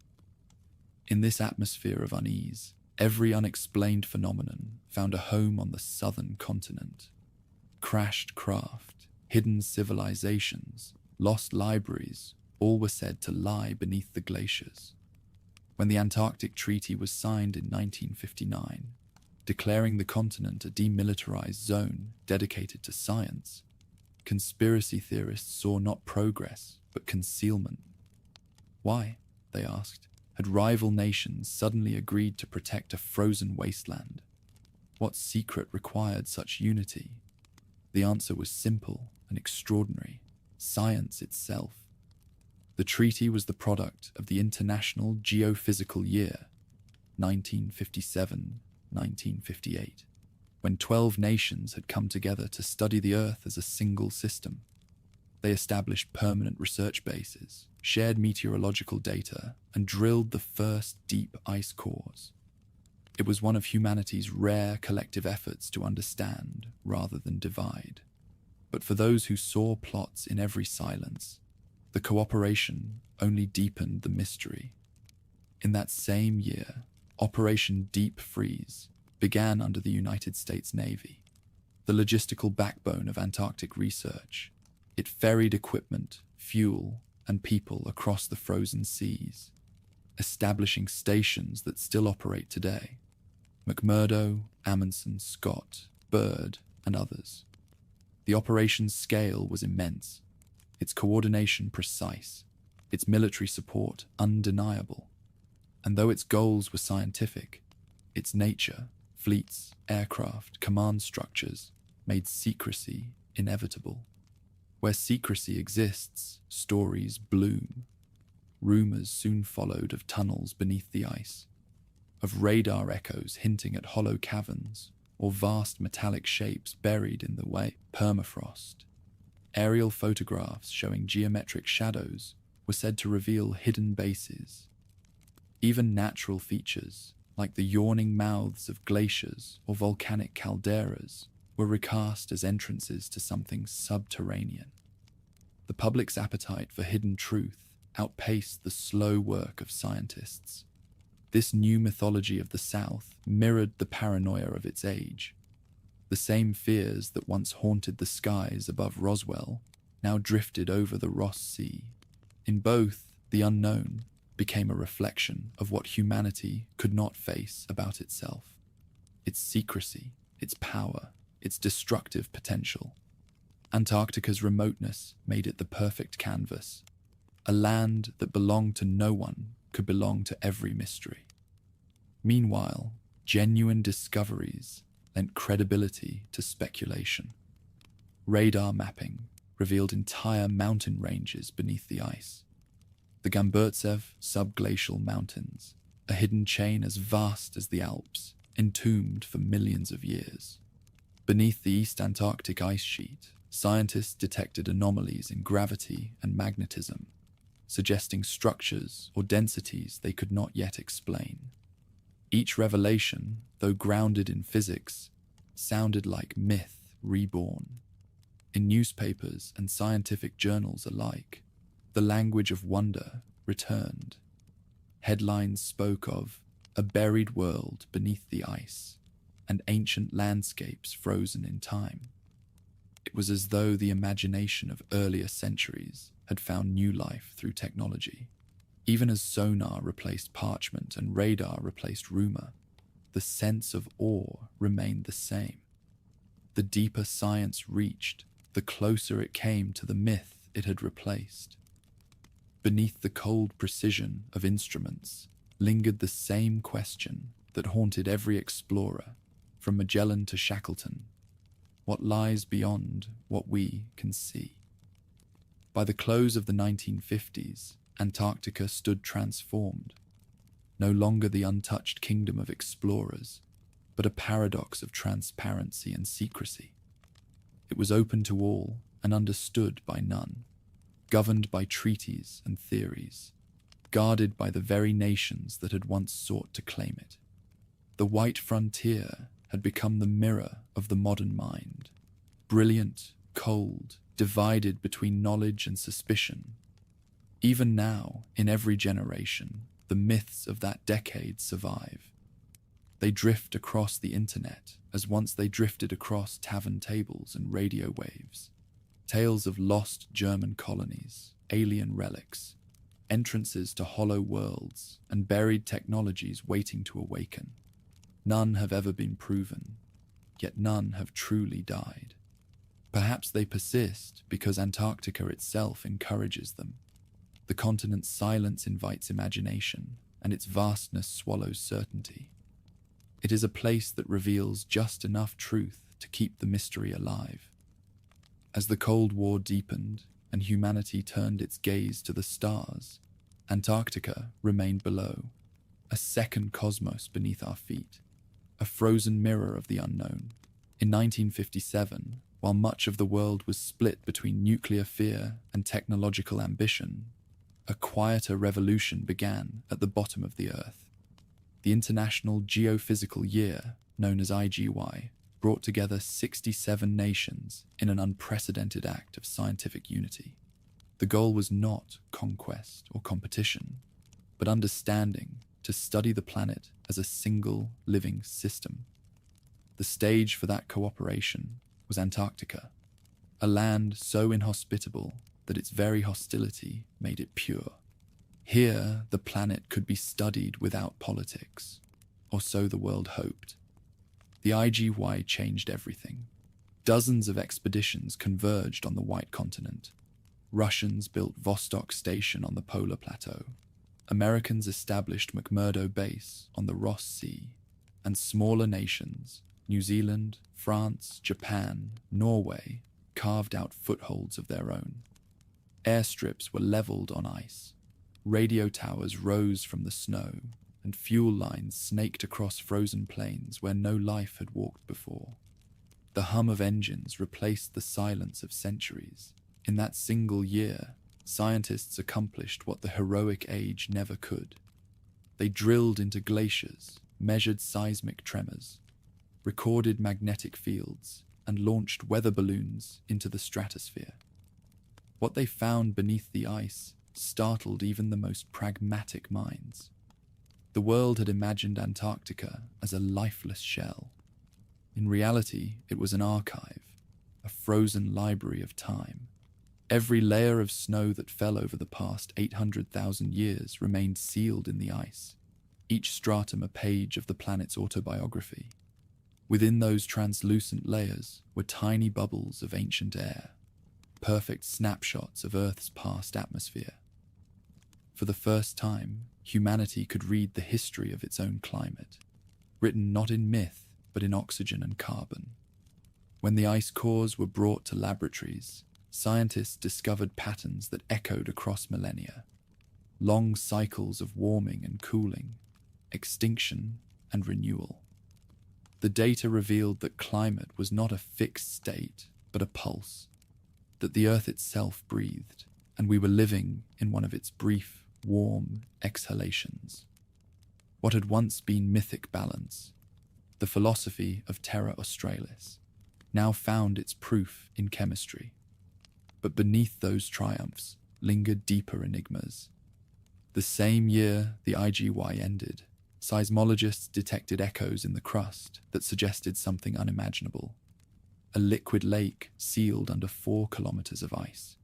In this atmosphere of unease, every unexplained phenomenon found a home on the southern continent. Crashed craft, hidden civilizations, lost libraries, all were said to lie beneath the glaciers. When the Antarctic Treaty was signed in 1959, declaring the continent a demilitarized zone dedicated to science, conspiracy theorists saw not progress, but concealment. Why, they asked, had rival nations suddenly agreed to protect a frozen wasteland? What secret required such unity? The answer was simple and extraordinary: science itself. The treaty was the product of the International Geophysical Year, 1957-1958, when 12 nations had come together to study the Earth as a single system. They established permanent research bases, shared meteorological data, and drilled the first deep ice cores. It was one of humanity's rare collective efforts to understand rather than divide. But for those who saw plots in every silence, the cooperation only deepened the mystery. In that same year, Operation Deep Freeze began under the United States Navy, the logistical backbone of Antarctic research. It ferried equipment, fuel, and people across the frozen seas, establishing stations that still operate today. McMurdo, Amundsen, Scott, Bird, and others. The operation's scale was immense, its coordination precise, its military support undeniable. And though its goals were scientific, its nature, fleets, aircraft, command structures, made secrecy inevitable. Where secrecy exists, stories bloom. Rumors soon followed of tunnels beneath the ice, of radar echoes hinting at hollow caverns or vast metallic shapes buried in the permafrost. Aerial photographs showing geometric shadows were said to reveal hidden bases. Even natural features, like the yawning mouths of glaciers or volcanic calderas, were recast as entrances to something subterranean. The public's appetite for hidden truth outpaced the slow work of scientists. This new mythology of the South mirrored the paranoia of its age. The same fears that once haunted the skies above Roswell now drifted over the Ross Sea. In both, the unknown became a reflection of what humanity could not face about itself. Its secrecy, its power, its destructive potential. Antarctica's remoteness made it the perfect canvas. A land that belonged to no one could belong to every mystery. Meanwhile, genuine discoveries lent credibility to speculation. Radar mapping revealed entire mountain ranges beneath the ice. The Gamburtsev subglacial mountains, a hidden chain as vast as the Alps, entombed for millions of years. Beneath the East Antarctic ice sheet, scientists detected anomalies in gravity and magnetism, suggesting structures or densities they could not yet explain. Each revelation, though grounded in physics, sounded like myth reborn. In newspapers and scientific journals alike, the language of wonder returned. Headlines spoke of a buried world beneath the ice and ancient landscapes frozen in time. It was as though the imagination of earlier centuries had found new life through technology. Even as sonar replaced parchment and radar replaced rumor, the sense of awe remained the same. The deeper science reached, the closer it came to the myth it had replaced. Beneath the cold precision of instruments lingered the same question that haunted every explorer, from Magellan to Shackleton: what lies beyond what we can see? By the close of the 1950s, Antarctica stood transformed, no longer the untouched kingdom of explorers, but a paradox of transparency and secrecy. It was open to all and understood by none, governed by treaties and theories, guarded by the very nations that had once sought to claim it. The white frontier had become the mirror of the modern mind, brilliant, cold, divided between knowledge and suspicion. Even now, in every generation, the myths of that decade survive. They drift across the internet as once they drifted across tavern tables and radio waves. Tales of lost German colonies, alien relics, entrances to hollow worlds, and buried technologies waiting to awaken. None have ever been proven, yet none have truly died. Perhaps they persist because Antarctica itself encourages them. The continent's silence invites imagination, and its vastness swallows certainty. It is a place that reveals just enough truth to keep the mystery alive. As the Cold War deepened and humanity turned its gaze to the stars, Antarctica remained below, a second cosmos beneath our feet, a frozen mirror of the unknown. In 1957, while much of the world was split between nuclear fear and technological ambition, a quieter revolution began at the bottom of the Earth. The International Geophysical Year, known as IGY, brought together 67 nations in an unprecedented act of scientific unity. The goal was not conquest or competition, but understanding, to study the planet as a single living system. The stage for that cooperation was Antarctica, a land so inhospitable that its very hostility made it pure. Here, the planet could be studied without politics, or so the world hoped. The IGY changed everything. Dozens of expeditions converged on the White Continent. Russians built Vostok Station on the polar plateau. Americans established McMurdo Base on the Ross Sea, and smaller nations, New Zealand, France, Japan, Norway, carved out footholds of their own. Airstrips were leveled on ice. Radio towers rose from the snow, and fuel lines snaked across frozen plains where no life had walked before. The hum of engines replaced the silence of centuries. In that single year, scientists accomplished what the heroic age never could. They drilled into glaciers, measured seismic tremors, recorded magnetic fields, and launched weather balloons into the stratosphere. What they found beneath the ice startled even the most pragmatic minds. The world had imagined Antarctica as a lifeless shell. In reality, it was an archive, a frozen library of time. Every layer of snow that fell over the past 800,000 years remained sealed in the ice, each stratum a page of the planet's autobiography. Within those translucent layers were tiny bubbles of ancient air, perfect snapshots of Earth's past atmosphere. For the first time, humanity could read the history of its own climate, written not in myth, but in oxygen and carbon. When the ice cores were brought to laboratories, scientists discovered patterns that echoed across millennia. Long cycles of warming and cooling, extinction and renewal. The data revealed that climate was not a fixed state, but a pulse, that the Earth itself breathed, and we were living in one of its brief, warm exhalations. What had once been mythic balance, the philosophy of Terra Australis, now found its proof in chemistry. But beneath those triumphs lingered deeper enigmas. The same year the IGY ended, seismologists detected echoes in the crust that suggested something unimaginable. A liquid lake sealed under 4 kilometers of ice.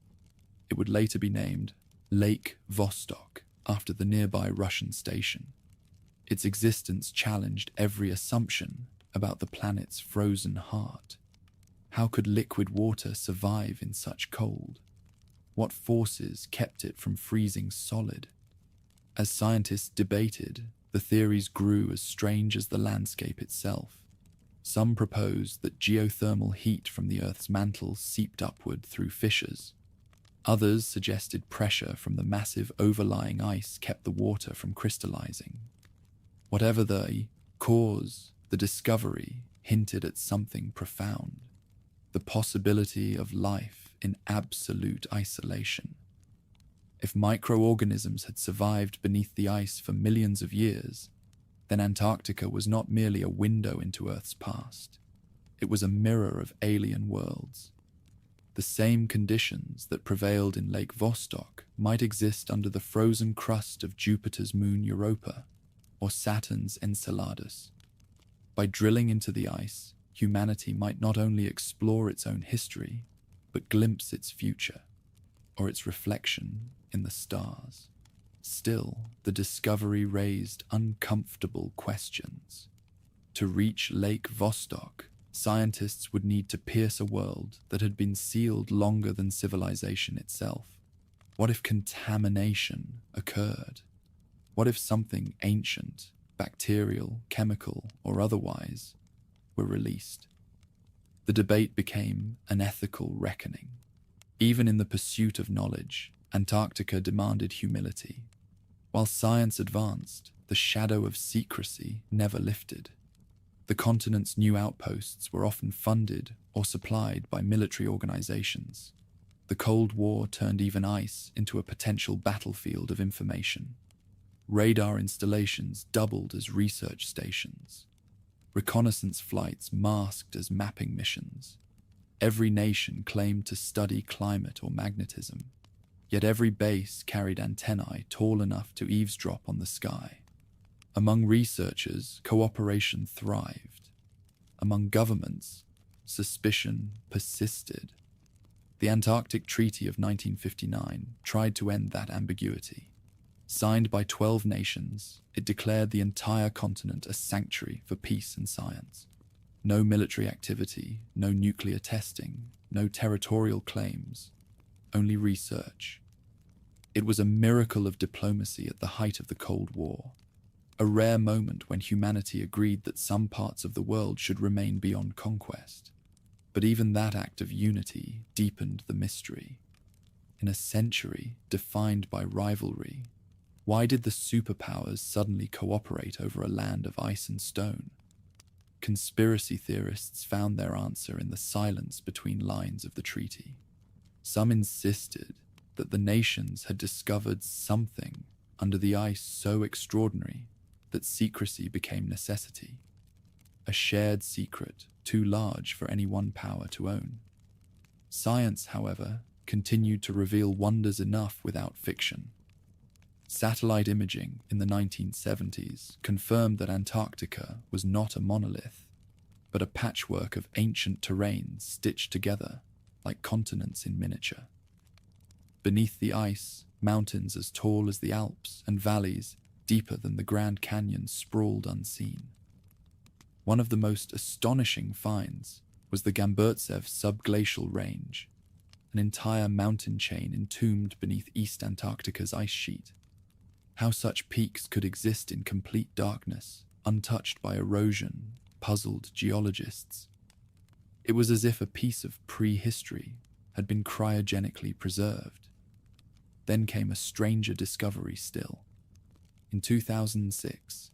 It would later be named Lake Vostok after the nearby Russian station. Its existence challenged every assumption about the planet's frozen heart. How could liquid water survive in such cold? What forces kept it from freezing solid? As scientists debated, the theories grew as strange as the landscape itself. Some proposed that geothermal heat from the Earth's mantle seeped upward through fissures. Others suggested pressure from the massive overlying ice kept the water from crystallizing. Whatever the cause, the discovery hinted at something profound. The possibility of life in absolute isolation. If microorganisms had survived beneath the ice for millions of years, then Antarctica was not merely a window into Earth's past. It was a mirror of alien worlds. The same conditions that prevailed in Lake Vostok might exist under the frozen crust of Jupiter's moon Europa or Saturn's Enceladus. By drilling into the ice, humanity might not only explore its own history, but glimpse its future, or its reflection in the stars. Still, the discovery raised uncomfortable questions. To reach Lake Vostok, scientists would need to pierce a world that had been sealed longer than civilization itself. What if contamination occurred? What if something ancient, bacterial, chemical, or otherwise, were released? The debate became an ethical reckoning. Even in the pursuit of knowledge, Antarctica demanded humility. While science advanced, the shadow of secrecy never lifted. The continent's new outposts were often funded or supplied by military organizations. The Cold War turned even ice into a potential battlefield of information. Radar installations doubled as research stations. Reconnaissance flights masked as mapping missions. Every nation claimed to study climate or magnetism, yet every base carried antennae tall enough to eavesdrop on the sky. Among researchers, cooperation thrived. Among governments, suspicion persisted. The Antarctic Treaty of 1959 tried to end that ambiguity. Signed by 12 nations, it declared the entire continent a sanctuary for peace and science. No military activity, no nuclear testing, no territorial claims, only research. It was a miracle of diplomacy at the height of the Cold War, a rare moment when humanity agreed that some parts of the world should remain beyond conquest. But even that act of unity deepened the mystery. In a century defined by rivalry, why did the superpowers suddenly cooperate over a land of ice and stone? Conspiracy theorists found their answer in the silence between lines of the treaty. Some insisted that the nations had discovered something under the ice so extraordinary that secrecy became necessity, a shared secret too large for any one power to own. Science, however, continued to reveal wonders enough without fiction. Satellite imaging in the 1970s confirmed that Antarctica was not a monolith, but a patchwork of ancient terrains stitched together like continents in miniature. Beneath the ice, mountains as tall as the Alps and valleys deeper than the Grand Canyon sprawled unseen. One of the most astonishing finds was the Gamburtsev subglacial range, an entire mountain chain entombed beneath East Antarctica's ice sheet. How such peaks could exist in complete darkness, untouched by erosion, puzzled geologists. It was as if a piece of prehistory had been cryogenically preserved. Then came a stranger discovery still. In 2006,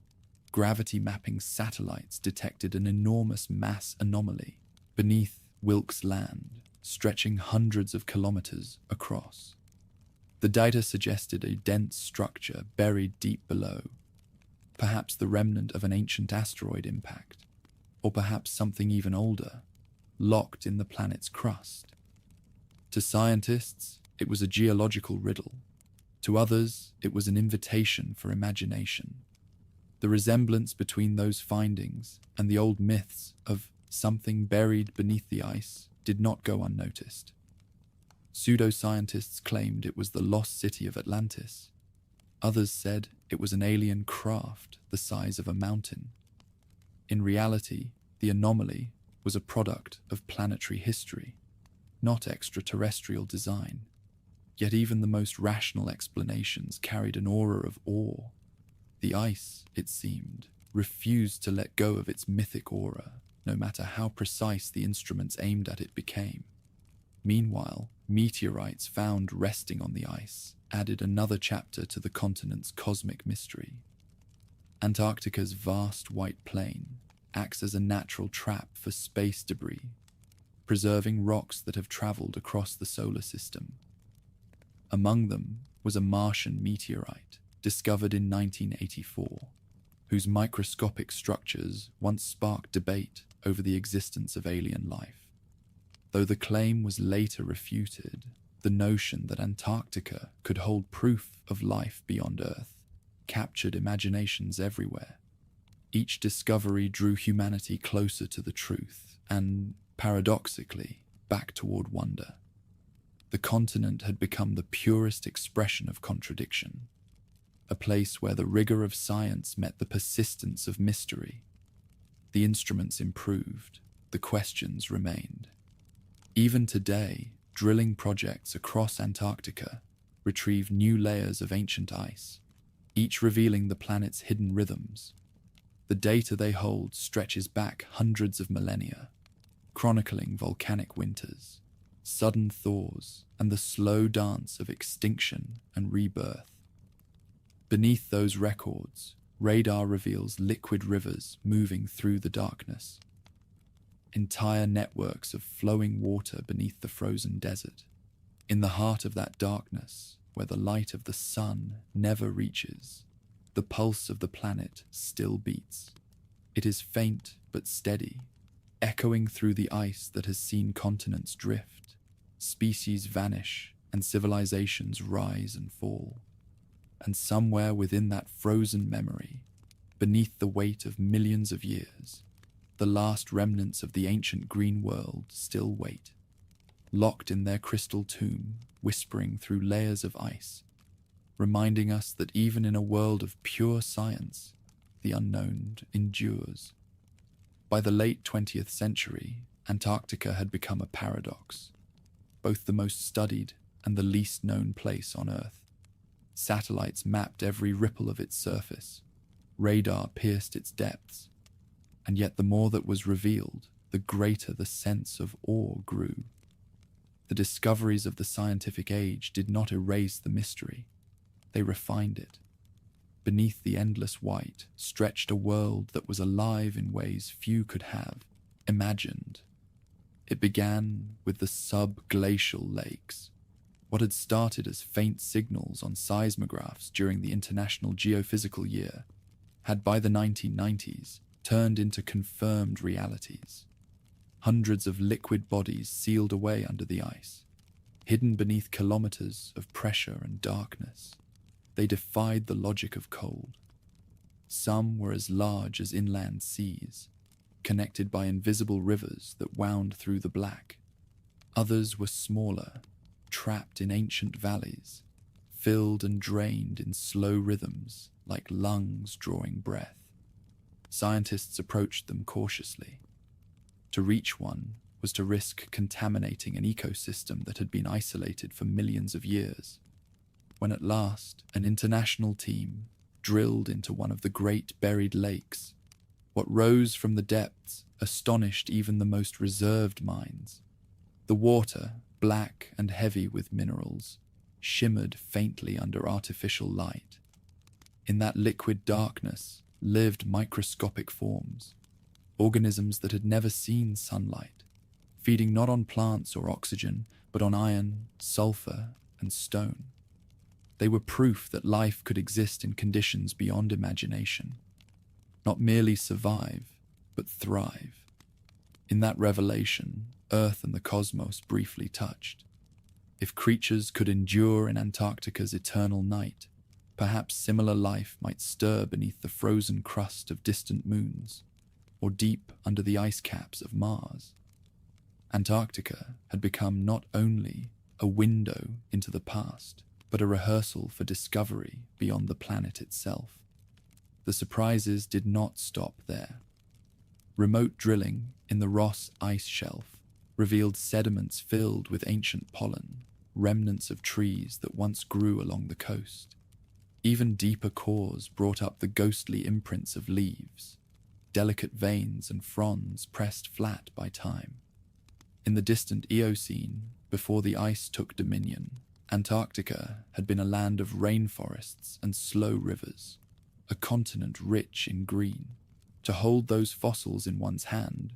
gravity mapping satellites detected an enormous mass anomaly beneath Wilkes Land, stretching hundreds of kilometers across. The data suggested a dense structure buried deep below, perhaps the remnant of an ancient asteroid impact, or perhaps something even older, locked in the planet's crust. To scientists, it was a geological riddle. To others, it was an invitation for imagination. The resemblance between those findings and the old myths of something buried beneath the ice did not go unnoticed. Pseudoscientists claimed it was the lost city of Atlantis. Others said it was an alien craft the size of a mountain. In reality, the anomaly was a product of planetary history, not extraterrestrial design. Yet even the most rational explanations carried an aura of awe. The ice, it seemed, refused to let go of its mythic aura, no matter how precise the instruments aimed at it became. Meanwhile, meteorites found resting on the ice added another chapter to the continent's cosmic mystery. Antarctica's vast white plain acts as a natural trap for space debris, preserving rocks that have traveled across the solar system. Among them was a Martian meteorite discovered in 1984, whose microscopic structures once sparked debate over the existence of alien life. Though the claim was later refuted, the notion that Antarctica could hold proof of life beyond Earth captured imaginations everywhere. Each discovery drew humanity closer to the truth and, paradoxically, back toward wonder. The continent had become the purest expression of contradiction, a place where the rigor of science met the persistence of mystery. The instruments improved, the questions remained. Even today, drilling projects across Antarctica retrieve new layers of ancient ice, each revealing the planet's hidden rhythms. The data they hold stretches back hundreds of millennia, chronicling volcanic winters, sudden thaws, and the slow dance of extinction and rebirth. Beneath those records, radar reveals liquid rivers moving through the darkness. Entire networks of flowing water beneath the frozen desert. In the heart of that darkness, where the light of the sun never reaches, the pulse of the planet still beats. It is faint but steady, echoing through the ice that has seen continents drift, species vanish, and civilizations rise and fall. And somewhere within that frozen memory, beneath the weight of millions of years, the last remnants of the ancient green world still wait, locked in their crystal tomb, whispering through layers of ice, reminding us that even in a world of pure science, the unknown endures. By the late 20th century, Antarctica had become a paradox, both the most studied and the least known place on Earth. Satellites mapped every ripple of its surface, radar pierced its depths, and yet the more that was revealed, the greater the sense of awe grew. The discoveries of the scientific age did not erase the mystery, they refined it. Beneath the endless white stretched a world that was alive in ways few could have imagined. It began with the subglacial lakes. What had started as faint signals on seismographs during the International Geophysical Year had by the 1990s turned into confirmed realities. Hundreds of liquid bodies sealed away under the ice, hidden beneath kilometers of pressure and darkness. They defied the logic of cold. Some were as large as inland seas, connected by invisible rivers that wound through the black. Others were smaller, trapped in ancient valleys, filled and drained in slow rhythms like lungs drawing breath. Scientists approached them cautiously. To reach one was to risk contaminating an ecosystem that had been isolated for millions of years. When at last an international team drilled into one of the great buried lakes, what rose from the depths astonished even the most reserved minds. The water, black and heavy with minerals, shimmered faintly under artificial light. In that liquid darkness lived microscopic forms, organisms that had never seen sunlight, feeding not on plants or oxygen, but on iron, sulfur, and stone. They were proof that life could exist in conditions beyond imagination, not merely survive, but thrive. In that revelation, Earth and the cosmos briefly touched. If creatures could endure in Antarctica's eternal night, perhaps similar life might stir beneath the frozen crust of distant moons, or deep under the ice caps of Mars. Antarctica had become not only a window into the past, but a rehearsal for discovery beyond the planet itself. The surprises did not stop there. Remote drilling in the Ross ice shelf revealed sediments filled with ancient pollen, remnants of trees that once grew along the coast. Even deeper cores brought up the ghostly imprints of leaves, delicate veins and fronds pressed flat by time. In the distant Eocene, before the ice took dominion, Antarctica had been a land of rainforests and slow rivers, a continent rich in green. To hold those fossils in one's hand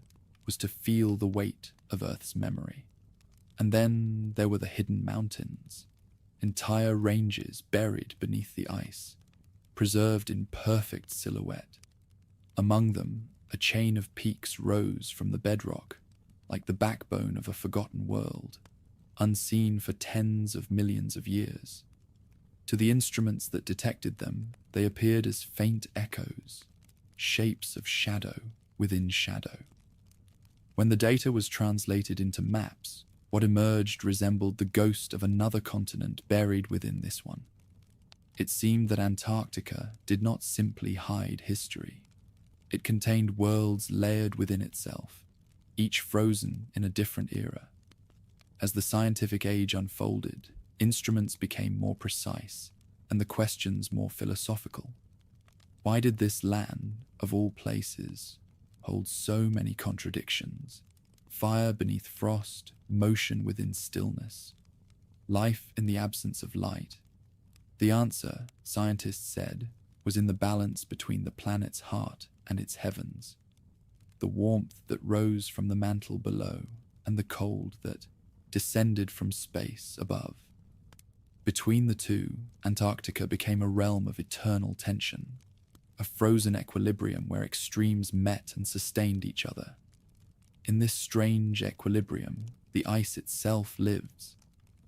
was to feel the weight of Earth's memory. And then there were the hidden mountains, entire ranges buried beneath the ice, preserved in perfect silhouette. Among them, a chain of peaks rose from the bedrock, like the backbone of a forgotten world, unseen for tens of millions of years. To the instruments that detected them, they appeared as faint echoes, shapes of shadow within shadow. When the data was translated into maps, what emerged resembled the ghost of another continent buried within this one. It seemed that Antarctica did not simply hide history. It contained worlds layered within itself, each frozen in a different era. As the scientific age unfolded, instruments became more precise and the questions more philosophical. Why did this land, of all places, hold so many contradictions? Fire beneath frost, motion within stillness, life in the absence of light. The answer, scientists said, was in the balance between the planet's heart and its heavens, the warmth that rose from the mantle below and the cold that descended from space above. Between the two, Antarctica became a realm of eternal tension, a frozen equilibrium where extremes met and sustained each other. In this strange equilibrium, the ice itself lives.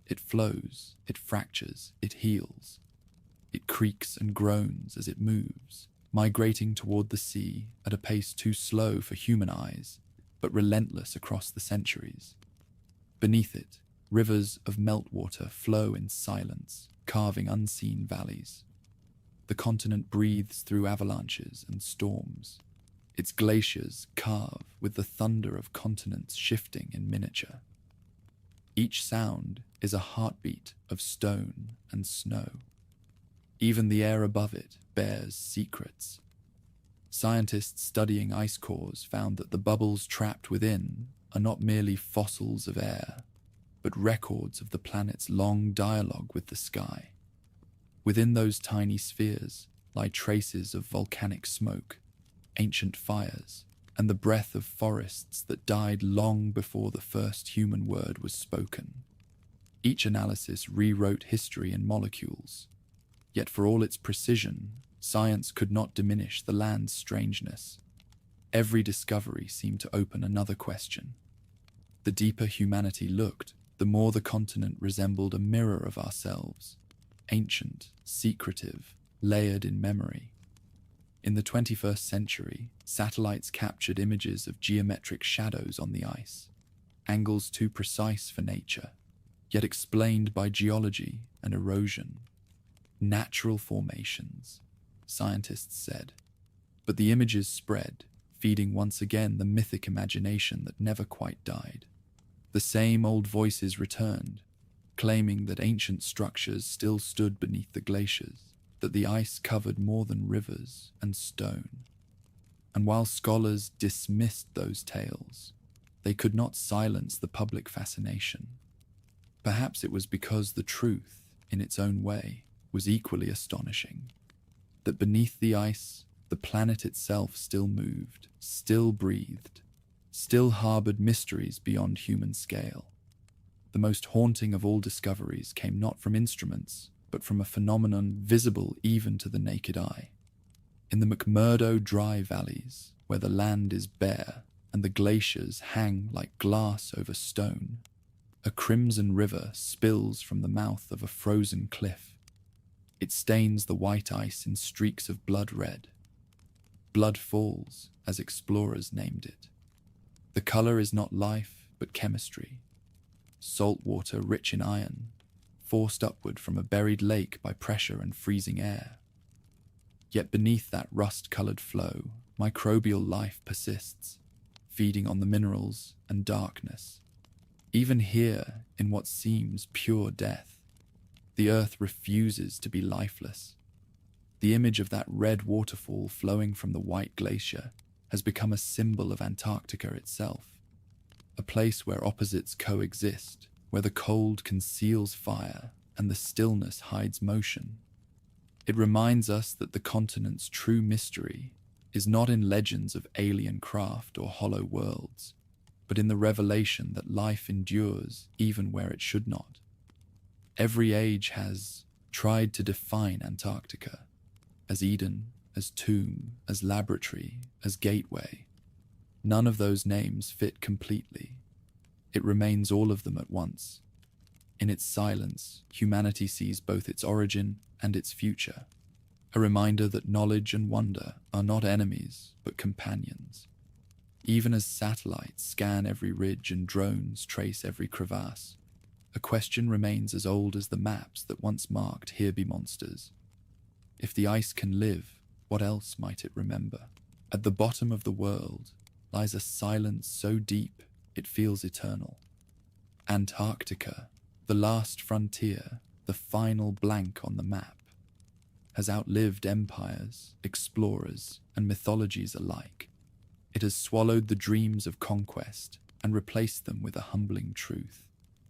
It flows, it fractures, it heals. It creaks and groans as it moves, migrating toward the sea at a pace too slow for human eyes, but relentless across the centuries. Beneath it, rivers of meltwater flow in silence, carving unseen valleys. The continent breathes through avalanches and storms, Its glaciers carve with the thunder of continents shifting in miniature. Each sound is a heartbeat of stone and snow. Even the air above it bears secrets. Scientists studying ice cores found that the bubbles trapped within are not merely fossils of air, but records of the planet's long dialogue with the sky. Within those tiny spheres lie traces of volcanic smoke, ancient fires, and the breath of forests that died long before the first human word was spoken. Each analysis rewrote history in molecules, yet for all its precision, science could not diminish the land's strangeness. Every discovery seemed to open another question. The deeper humanity looked, the more the continent resembled a mirror of ourselves, ancient, secretive, layered in memory. In the 21st century, satellites captured images of geometric shadows on the ice, angles too precise for nature, yet explained by geology and erosion. Natural formations, scientists said. But the images spread, feeding once again the mythic imagination that never quite died. The same old voices returned, claiming that ancient structures still stood beneath the glaciers, that the ice covered more than rivers and stone. And while scholars dismissed those tales, they could not silence the public fascination. Perhaps it was because the truth, in its own way, was equally astonishing. That beneath the ice, the planet itself still moved, still breathed, still harbored mysteries beyond human scale. The most haunting of all discoveries came not from instruments, but from a phenomenon visible even to the naked eye. In the McMurdo dry valleys, where the land is bare and the glaciers hang like glass over stone, a crimson river spills from the mouth of a frozen cliff. It stains the white ice in streaks of blood red. Blood falls, as explorers named it. The color is not life, but chemistry. Salt water rich in iron, forced upward from a buried lake by pressure and freezing air. Yet beneath that rust-colored flow, microbial life persists, feeding on the minerals and darkness. Even here, in what seems pure death, the earth refuses to be lifeless. The image of that red waterfall flowing from the white glacier has become a symbol of Antarctica itself, a place where opposites coexist, where the cold conceals fire and the stillness hides motion. It reminds us that the continent's true mystery is not in legends of alien craft or hollow worlds, but in the revelation that life endures even where it should not. Every age has tried to define Antarctica as Eden, as tomb, as laboratory, as gateway. None of those names fit completely. It remains all of them at once. In its silence, humanity sees both its origin and its future, a reminder that knowledge and wonder are not enemies, but companions. Even as satellites scan every ridge and drones trace every crevasse, a question remains as old as the maps that once marked here be monsters. If the ice can live, what else might it remember? At the bottom of the world lies a silence so deep it feels eternal. Antarctica, the last frontier, the final blank on the map, has outlived empires, explorers, and mythologies alike. It has swallowed the dreams of conquest and replaced them with a humbling truth,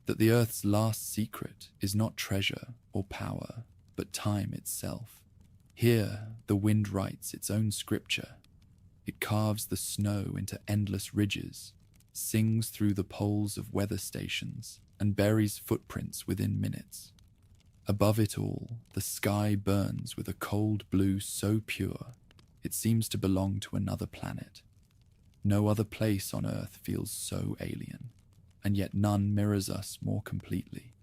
that the Earth's last secret is not treasure or power, but time itself. Here, the wind writes its own scripture. It carves the snow into endless ridges, sings through the poles of weather stations, and buries footprints within minutes. Above it all, the sky burns with a cold blue so pure, it seems to belong to another planet. No other place on Earth feels so alien, and yet none mirrors us more completely.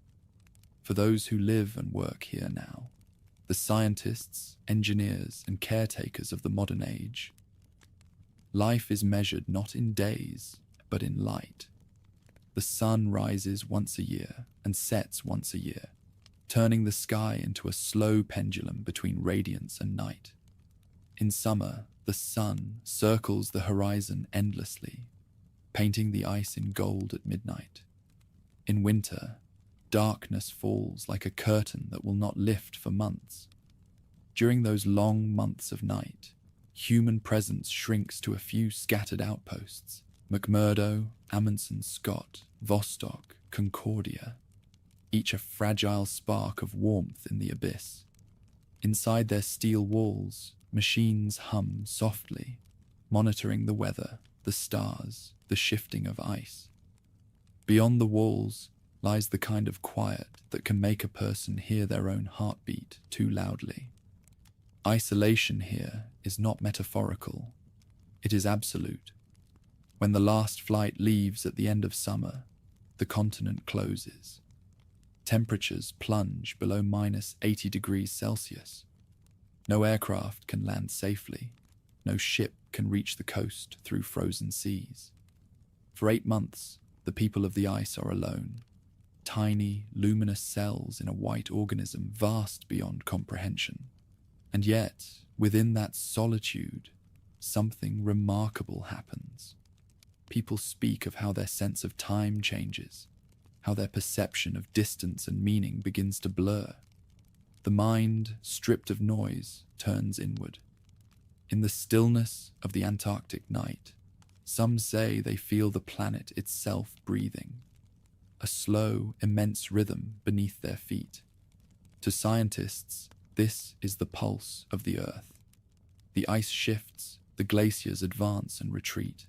For those who live and work here now, the scientists, engineers, and caretakers of the modern age, life is measured not in days, but in light. The sun rises once a year and sets once a year, turning the sky into a slow pendulum between radiance and night. In summer, The sun circles the horizon endlessly, painting the ice in gold at midnight. In winter, darkness falls like a curtain that will not lift for months. During those long months of night, human presence shrinks to a few scattered outposts: McMurdo, Amundsen Scott, Vostok, Concordia, each a fragile spark of warmth in the abyss. Inside their steel walls, machines hum softly, monitoring the weather, the stars, the shifting of ice. Beyond the walls lies the kind of quiet that can make a person hear their own heartbeat too loudly. Isolation here is not metaphorical, it is absolute. When the last flight leaves at the end of summer, the continent closes. Temperatures plunge below -80 degrees Celsius. No aircraft can land safely. No ship can reach the coast through frozen seas. For 8 months, the people of the ice are alone. Tiny, luminous cells in a white organism vast beyond comprehension. And yet, within that solitude, something remarkable happens. People speak of how their sense of time changes, how their perception of distance and meaning begins to blur. The mind, stripped of noise, turns inward. In the stillness of the Antarctic night, some say they feel the planet itself breathing, a slow, immense rhythm beneath their feet. To scientists, this is the pulse of the Earth. The ice shifts, the glaciers advance and retreat.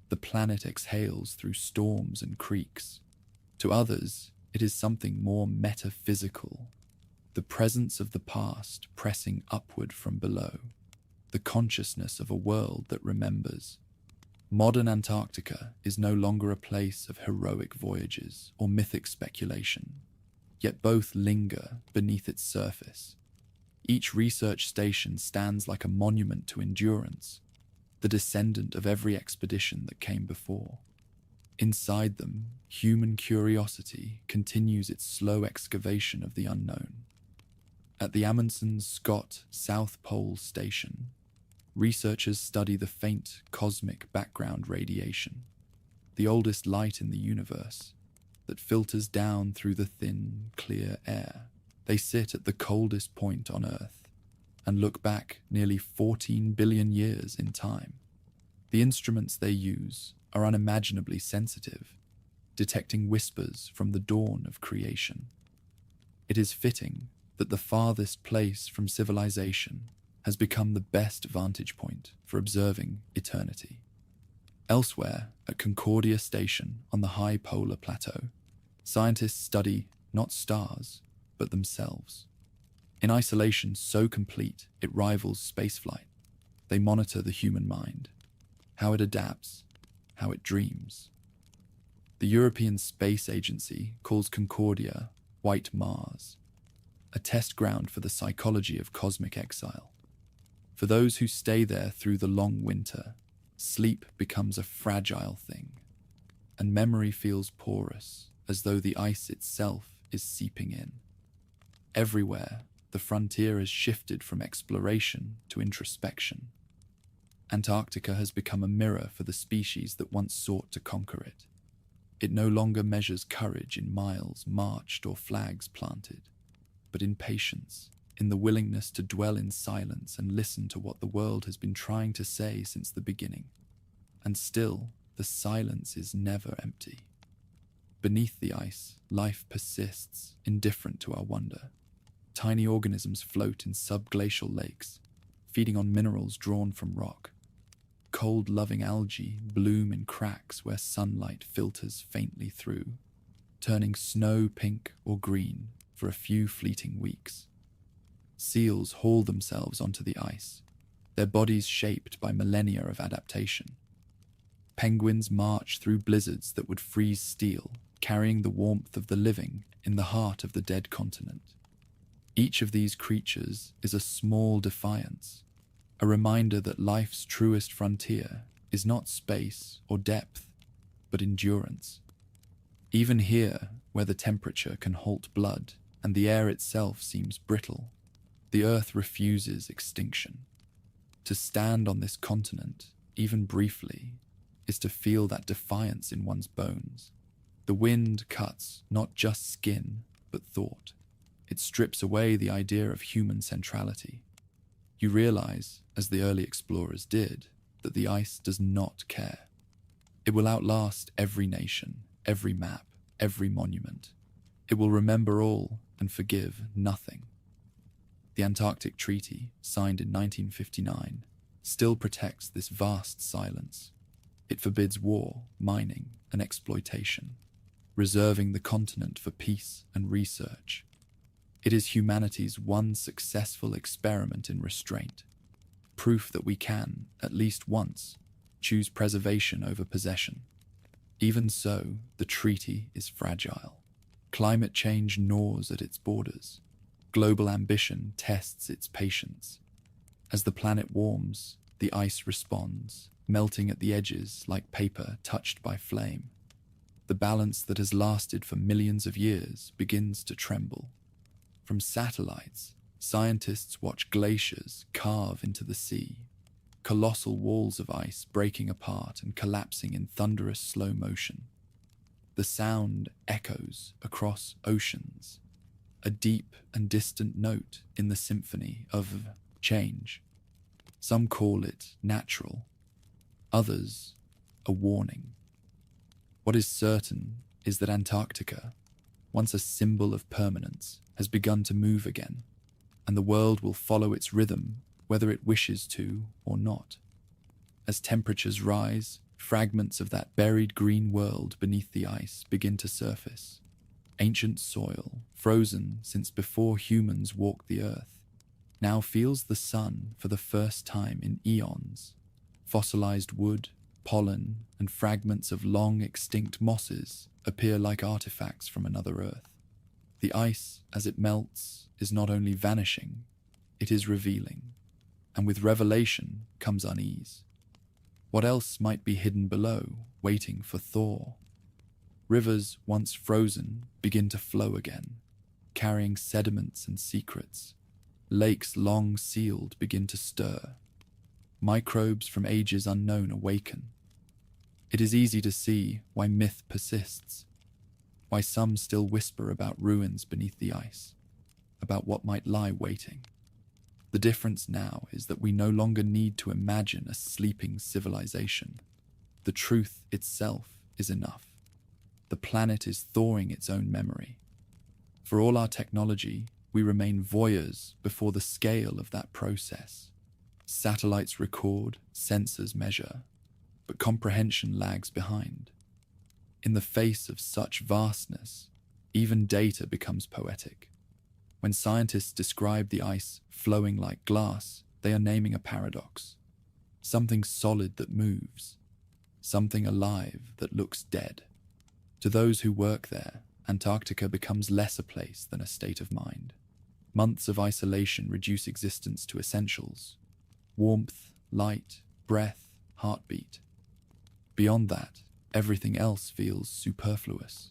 The planet exhales through storms and creeks. To others, it is something more metaphysical, the presence of the past pressing upward from below, the consciousness of a world that remembers. Modern Antarctica is no longer a place of heroic voyages or mythic speculation, yet both linger beneath its surface. Each research station stands like a monument to endurance, the descendant of every expedition that came before. Inside them, human curiosity continues its slow excavation of the unknown. At the Amundsen Scott South Pole Station, researchers study the faint cosmic background radiation, the oldest light in the universe, that filters down through the thin, clear air. They sit at the coldest point on Earth and look back nearly 14 billion years in time. The instruments they use are unimaginably sensitive, detecting whispers from the dawn of creation. It is fitting that the farthest place from civilization has become the best vantage point for observing eternity. Elsewhere, at Concordia Station on the high polar plateau, scientists study not stars, but themselves. In isolation so complete it rivals spaceflight, they monitor the human mind, how it adapts, how it dreams. The European Space Agency calls Concordia White Mars, a test ground for the psychology of cosmic exile. For those who stay there through the long winter, sleep becomes a fragile thing, and memory feels porous, as though the ice itself is seeping in. Everywhere, the frontier has shifted from exploration to introspection. Antarctica has become a mirror for the species that once sought to conquer it. It no longer measures courage in miles marched or flags planted, but in patience, in the willingness to dwell in silence and listen to what the world has been trying to say since the beginning. And still, the silence is never empty. Beneath the ice, life persists, indifferent to our wonder. Tiny organisms float in subglacial lakes, feeding on minerals drawn from rock. Cold-loving algae bloom in cracks where sunlight filters faintly through, turning snow pink or green for a few fleeting weeks. Seals haul themselves onto the ice, their bodies shaped by millennia of adaptation. Penguins march through blizzards that would freeze steel, carrying the warmth of the living in the heart of the dead continent. Each of these creatures is a small defiance, a reminder that life's truest frontier is not space or depth, but endurance. Even here, where the temperature can halt blood and the air itself seems brittle, the Earth refuses extinction. To stand on this continent, even briefly, is to feel that defiance in one's bones. The wind cuts not just skin, but thought. It strips away the idea of human centrality. You realize, as the early explorers did, that the ice does not care. It will outlast every nation, every map, every monument. It will remember all and forgive nothing. The Antarctic Treaty, signed in 1959, still protects this vast silence. It forbids war, mining, and exploitation, reserving the continent for peace and research. It is humanity's one successful experiment in restraint, proof that we can, at least once, choose preservation over possession. Even so, the treaty is fragile. Climate change gnaws at its borders. Global ambition tests its patience. As the planet warms, the ice responds, melting at the edges like paper touched by flame. The balance that has lasted for millions of years begins to tremble. From satellites, scientists watch glaciers carve into the sea, colossal walls of ice breaking apart and collapsing in thunderous slow motion. The sound echoes across oceans, a deep and distant note in the symphony of change. Some call it natural, others a warning. What is certain is that Antarctica, once a symbol of permanence, has begun to move again, and the world will follow its rhythm whether it wishes to or not. As temperatures rise, fragments of that buried green world beneath the ice begin to surface. Ancient soil, frozen since before humans walked the earth, now feels the sun for the first time in eons. Fossilized wood, pollen, and fragments of long-extinct mosses appear like artifacts from another Earth. The ice, as it melts, is not only vanishing, it is revealing. And with revelation comes unease. What else might be hidden below, waiting for thaw? Rivers, once frozen, begin to flow again, carrying sediments and secrets. Lakes long sealed begin to stir. Microbes from ages unknown awaken. It is easy to see why myth persists, why some still whisper about ruins beneath the ice, about what might lie waiting. The difference now is that we no longer need to imagine a sleeping civilization. The truth itself is enough. The planet is thawing its own memory. For all our technology, we remain voyeurs before the scale of that process. Satellites record, sensors measure, but comprehension lags behind. In the face of such vastness, even data becomes poetic. When scientists describe the ice flowing like glass, they are naming a paradox. Something solid that moves, something alive that looks dead. To those who work there, Antarctica becomes less a place than a state of mind. Months of isolation reduce existence to essentials: warmth, light, breath, heartbeat. Beyond that, everything else feels superfluous.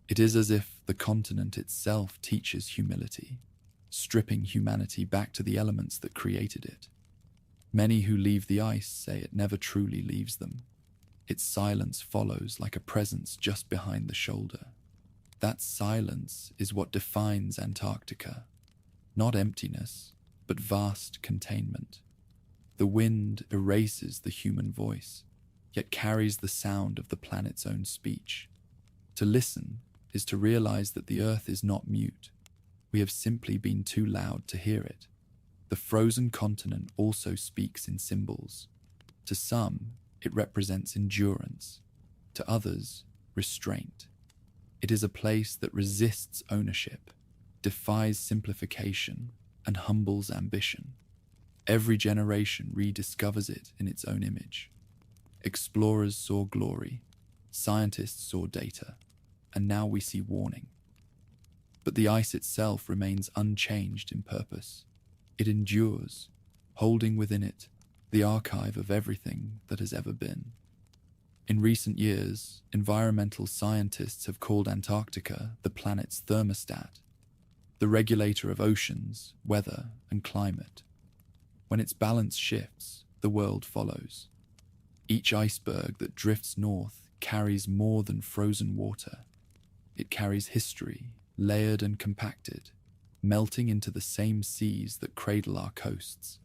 It is as if the continent itself teaches humility, stripping humanity back to the elements that created it. Many who leave the ice say it never truly leaves them. Its silence follows like a presence just behind the shoulder. That silence is what defines Antarctica. Not emptiness, but vast containment. The wind erases the human voice, yet carries the sound of the planet's own speech. To listen is to realize that the Earth is not mute. We have simply been too loud to hear it. The frozen continent also speaks in symbols. To some, it represents endurance. To others, restraint. It is a place that resists ownership, defies simplification, and humbles ambition. Every generation rediscovers it in its own image. Explorers saw glory, scientists saw data, and now we see warning. But the ice itself remains unchanged in purpose. It endures, holding within it the archive of everything that has ever been. In recent years, environmental scientists have called Antarctica the planet's thermostat, the regulator of oceans, weather, and climate. When its balance shifts, the world follows. Each iceberg that drifts north carries more than frozen water. It carries history, layered and compacted, melting into the same seas that cradle our coasts.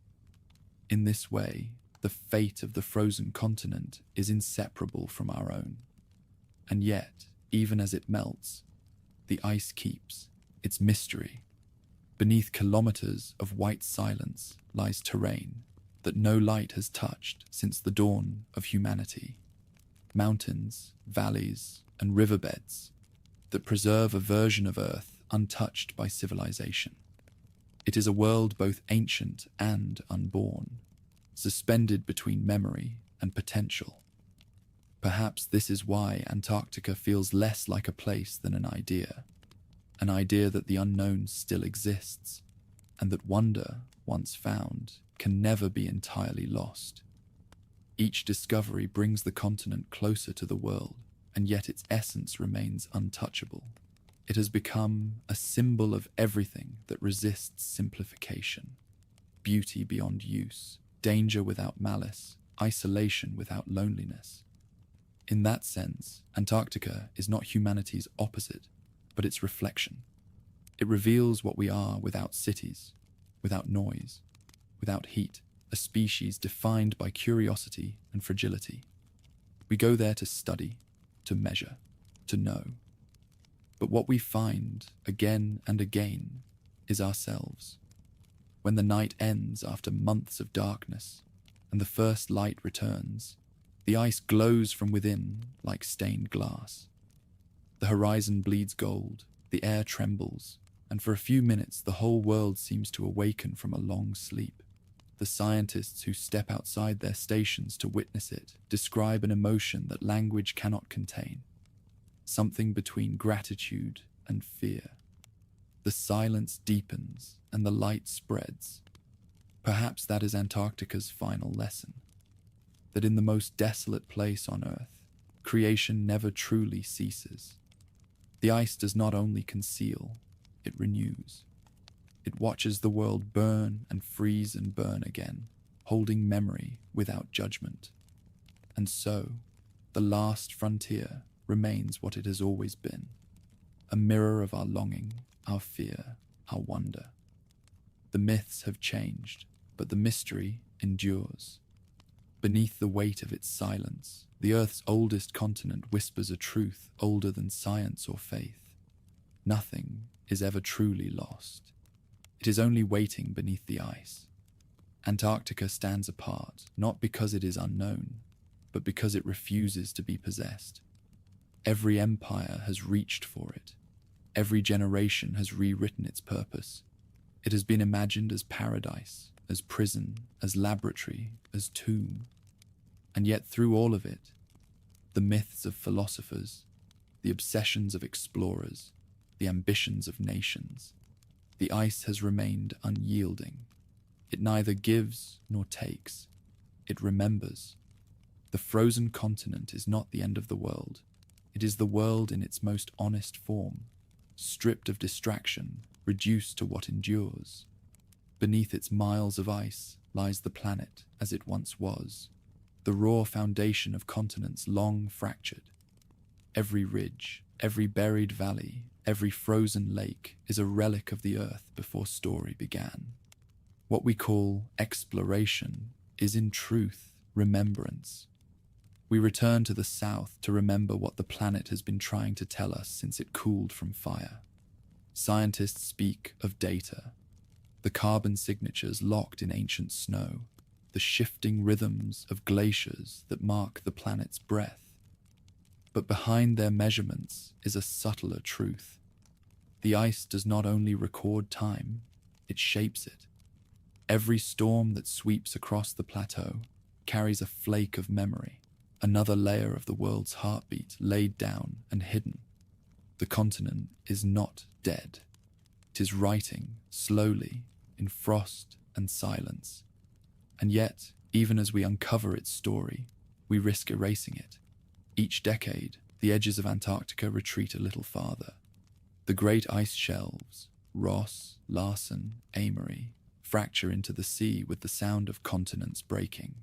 In this way, the fate of the frozen continent is inseparable from our own. And yet, even as it melts, the ice keeps its mystery. Beneath kilometers of white silence lies terrain that no light has touched since the dawn of humanity. Mountains, valleys, and riverbeds that preserve a version of Earth untouched by civilization. It is a world both ancient and unborn, suspended between memory and potential. Perhaps this is why Antarctica feels less like a place than an idea that the unknown still exists, and that wonder, once found, can never be entirely lost. Each discovery brings the continent closer to the world, and yet its essence remains untouchable. It has become a symbol of everything that resists simplification: beauty beyond use, danger without malice, isolation without loneliness. In that sense, Antarctica is not humanity's opposite, but its reflection. It reveals what we are without cities, without noise, without heat, a species defined by curiosity and fragility. We go there to study, to measure, to know. But what we find again and again is ourselves. When the night ends after months of darkness and the first light returns, the ice glows from within like stained glass. The horizon bleeds gold, the air trembles, and for a few minutes the whole world seems to awaken from a long sleep. The scientists who step outside their stations to witness it describe an emotion that language cannot contain, something between gratitude and fear. The silence deepens and the light spreads. Perhaps that is Antarctica's final lesson, that in the most desolate place on Earth, creation never truly ceases. The ice does not only conceal, it renews. It watches the world burn and freeze and burn again, holding memory without judgment. And so, the last frontier remains what it has always been, a mirror of our longing, our fear, our wonder. The myths have changed, but the mystery endures. Beneath the weight of its silence, the Earth's oldest continent whispers a truth older than science or faith. Nothing is ever truly lost. It is only waiting beneath the ice. Antarctica stands apart, not because it is unknown, but because it refuses to be possessed. Every empire has reached for it. Every generation has rewritten its purpose. It has been imagined as paradise, as prison, as laboratory, as tomb. And yet through all of it, the myths of philosophers, the obsessions of explorers, the ambitions of nations, the ice has remained unyielding. It neither gives nor takes. It remembers. The frozen continent is not the end of the world. It is the world in its most honest form, stripped of distraction, reduced to what endures. Beneath its miles of ice lies the planet as it once was, the raw foundation of continents long fractured. Every ridge, every buried valley, every frozen lake is a relic of the Earth before story began. What we call exploration is in truth remembrance. We return to the south to remember what the planet has been trying to tell us since it cooled from fire. Scientists speak of data, the carbon signatures locked in ancient snow, the shifting rhythms of glaciers that mark the planet's breath. But behind their measurements is a subtler truth. The ice does not only record time, it shapes it. Every storm that sweeps across the plateau carries a flake of memory, another layer of the world's heartbeat laid down and hidden. The continent is not dead. It is writing, slowly, in frost and silence. And yet, even as we uncover its story, we risk erasing it. Each decade, the edges of Antarctica retreat a little farther. The great ice shelves, Ross, Larsen, Amory, fracture into the sea with the sound of continents breaking.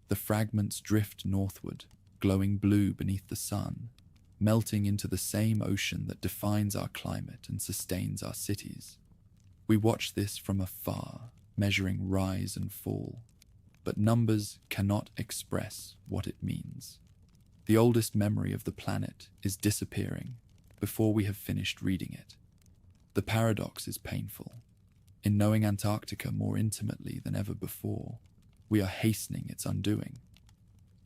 The fragments drift northward, glowing blue beneath the sun, melting into the same ocean that defines our climate and sustains our cities. We watch this from afar, measuring rise and fall, but numbers cannot express what it means. The oldest memory of the planet is disappearing before we have finished reading it. The paradox is painful. In knowing Antarctica more intimately than ever before, we are hastening its undoing.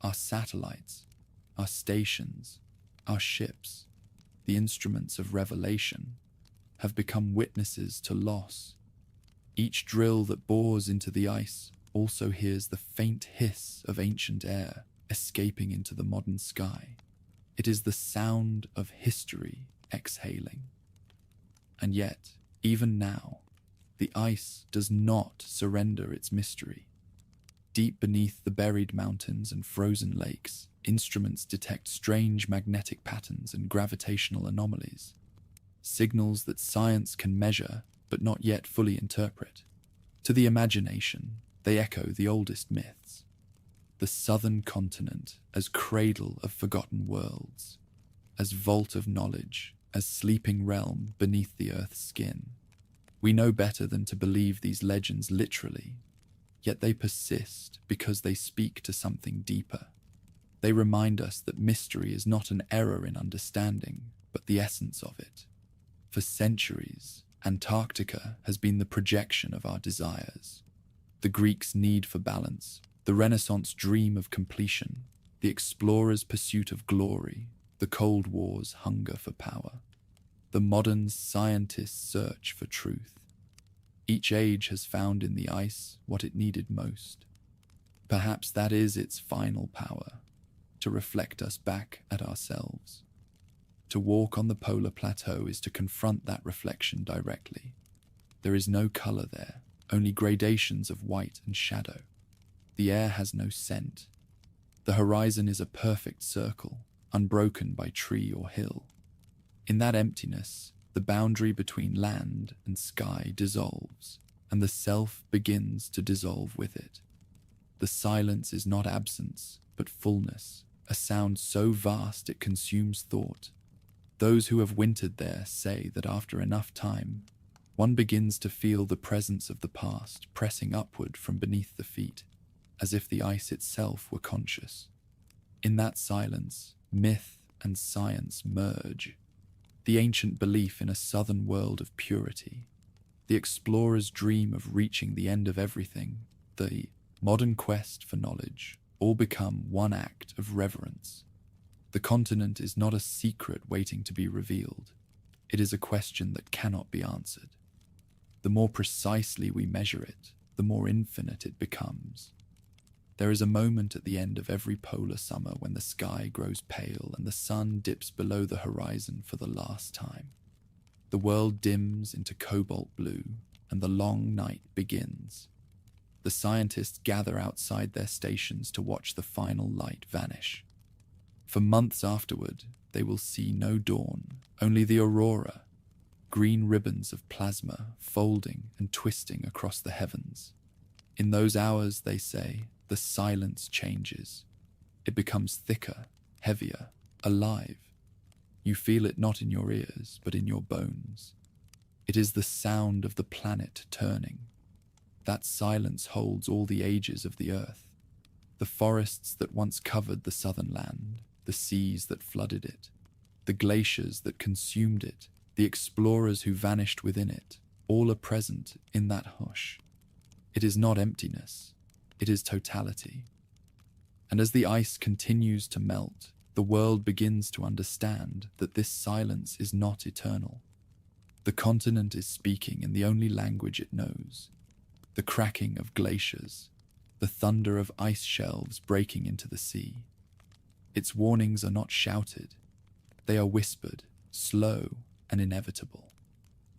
Our satellites, our stations, our ships, the instruments of revelation, have become witnesses to loss. Each drill that bores into the ice also hears the faint hiss of ancient air escaping into the modern sky. It is the sound of history exhaling. And yet, even now, the ice does not surrender its mystery. Deep beneath the buried mountains and frozen lakes, instruments detect strange magnetic patterns and gravitational anomalies, signals that science can measure but not yet fully interpret. To the imagination, they echo the oldest myths. The southern continent as cradle of forgotten worlds, as vault of knowledge, as sleeping realm beneath the earth's skin. We know better than to believe these legends literally, yet they persist because they speak to something deeper. They remind us that mystery is not an error in understanding, but the essence of it. For centuries, Antarctica has been the projection of our desires. The Greeks' need for balance, the Renaissance dream of completion, the explorer's pursuit of glory, the Cold War's hunger for power, the modern scientist's search for truth. Each age has found in the ice what it needed most. Perhaps that is its final power, to reflect us back at ourselves. To walk on the polar plateau is to confront that reflection directly. There is no color there, only gradations of white and shadow. The air has no scent. The horizon is a perfect circle, unbroken by tree or hill. In that emptiness, the boundary between land and sky dissolves, and the self begins to dissolve with it. The silence is not absence, but fullness, a sound so vast it consumes thought. Those who have wintered there say that after enough time, one begins to feel the presence of the past pressing upward from beneath the feet, as if the ice itself were conscious. In that silence, myth and science merge. The ancient belief in a southern world of purity, the explorer's dream of reaching the end of everything, the modern quest for knowledge, all become one act of reverence. The continent is not a secret waiting to be revealed. It is a question that cannot be answered. The more precisely we measure it, the more infinite it becomes. There is a moment at the end of every polar summer when the sky grows pale and the sun dips below the horizon for the last time. The world dims into cobalt blue, and the long night begins. The scientists gather outside their stations to watch the final light vanish. For months afterward, they will see no dawn, only the aurora, green ribbons of plasma folding and twisting across the heavens. In those hours, they say, the silence changes. It becomes thicker, heavier, alive. You feel it not in your ears, but in your bones. It is the sound of the planet turning. That silence holds all the ages of the earth. The forests that once covered the southern land, the seas that flooded it, the glaciers that consumed it, the explorers who vanished within it, all are present in that hush. It is not emptiness, it is totality. And as the ice continues to melt, the world begins to understand that this silence is not eternal. The continent is speaking in the only language it knows, the cracking of glaciers, the thunder of ice shelves breaking into the sea. Its warnings are not shouted, they are whispered, slow and inevitable.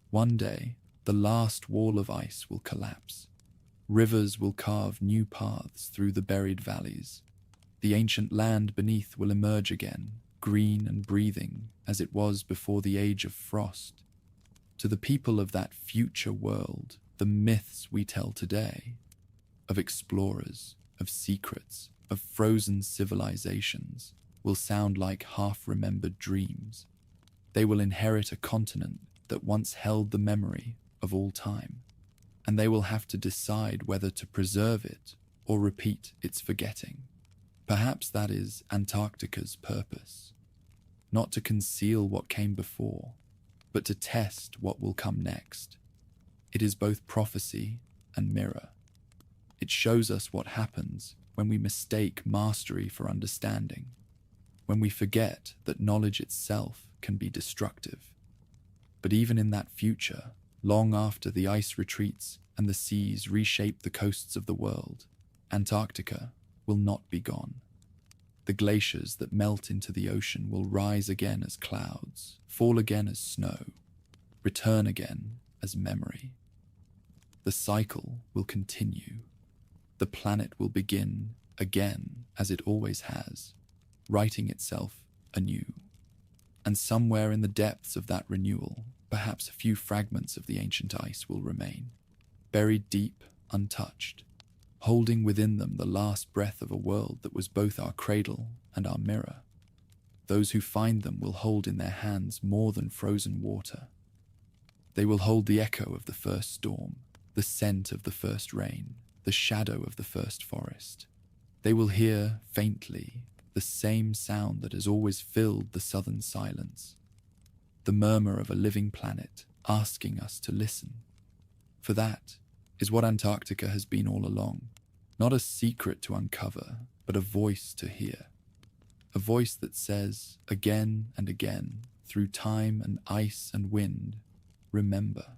One day, the last wall of ice will collapse. Rivers will carve new paths through the buried valleys. The ancient land beneath will emerge again, green and breathing as it was before the age of frost. To the people of that future world, the myths we tell today of explorers, of secrets, of frozen civilizations will sound like half-remembered dreams. They will inherit a continent that once held the memory of all time, and they will have to decide whether to preserve it or repeat its forgetting. Perhaps that is Antarctica's purpose, not to conceal what came before, but to test what will come next. It is both prophecy and mirror. It shows us what happens when we mistake mastery for understanding, when we forget that knowledge itself can be destructive. But even in that future, long after the ice retreats and the seas reshape the coasts of the world, Antarctica will not be gone. The glaciers that melt into the ocean will rise again as clouds, fall again as snow, return again as memory. The cycle will continue. The planet will begin again as it always has, writing itself anew. And somewhere in the depths of that renewal, perhaps a few fragments of the ancient ice will remain, buried deep, untouched, holding within them the last breath of a world that was both our cradle and our mirror. Those who find them will hold in their hands more than frozen water. They will hold the echo of the first storm, the scent of the first rain, the shadow of the first forest. They will hear, faintly, the same sound that has always filled the southern silence, the murmur of a living planet asking us to listen. For that is what Antarctica has been all along, not a secret to uncover, but a voice to hear. A voice that says, again and again, through time and ice and wind, remember.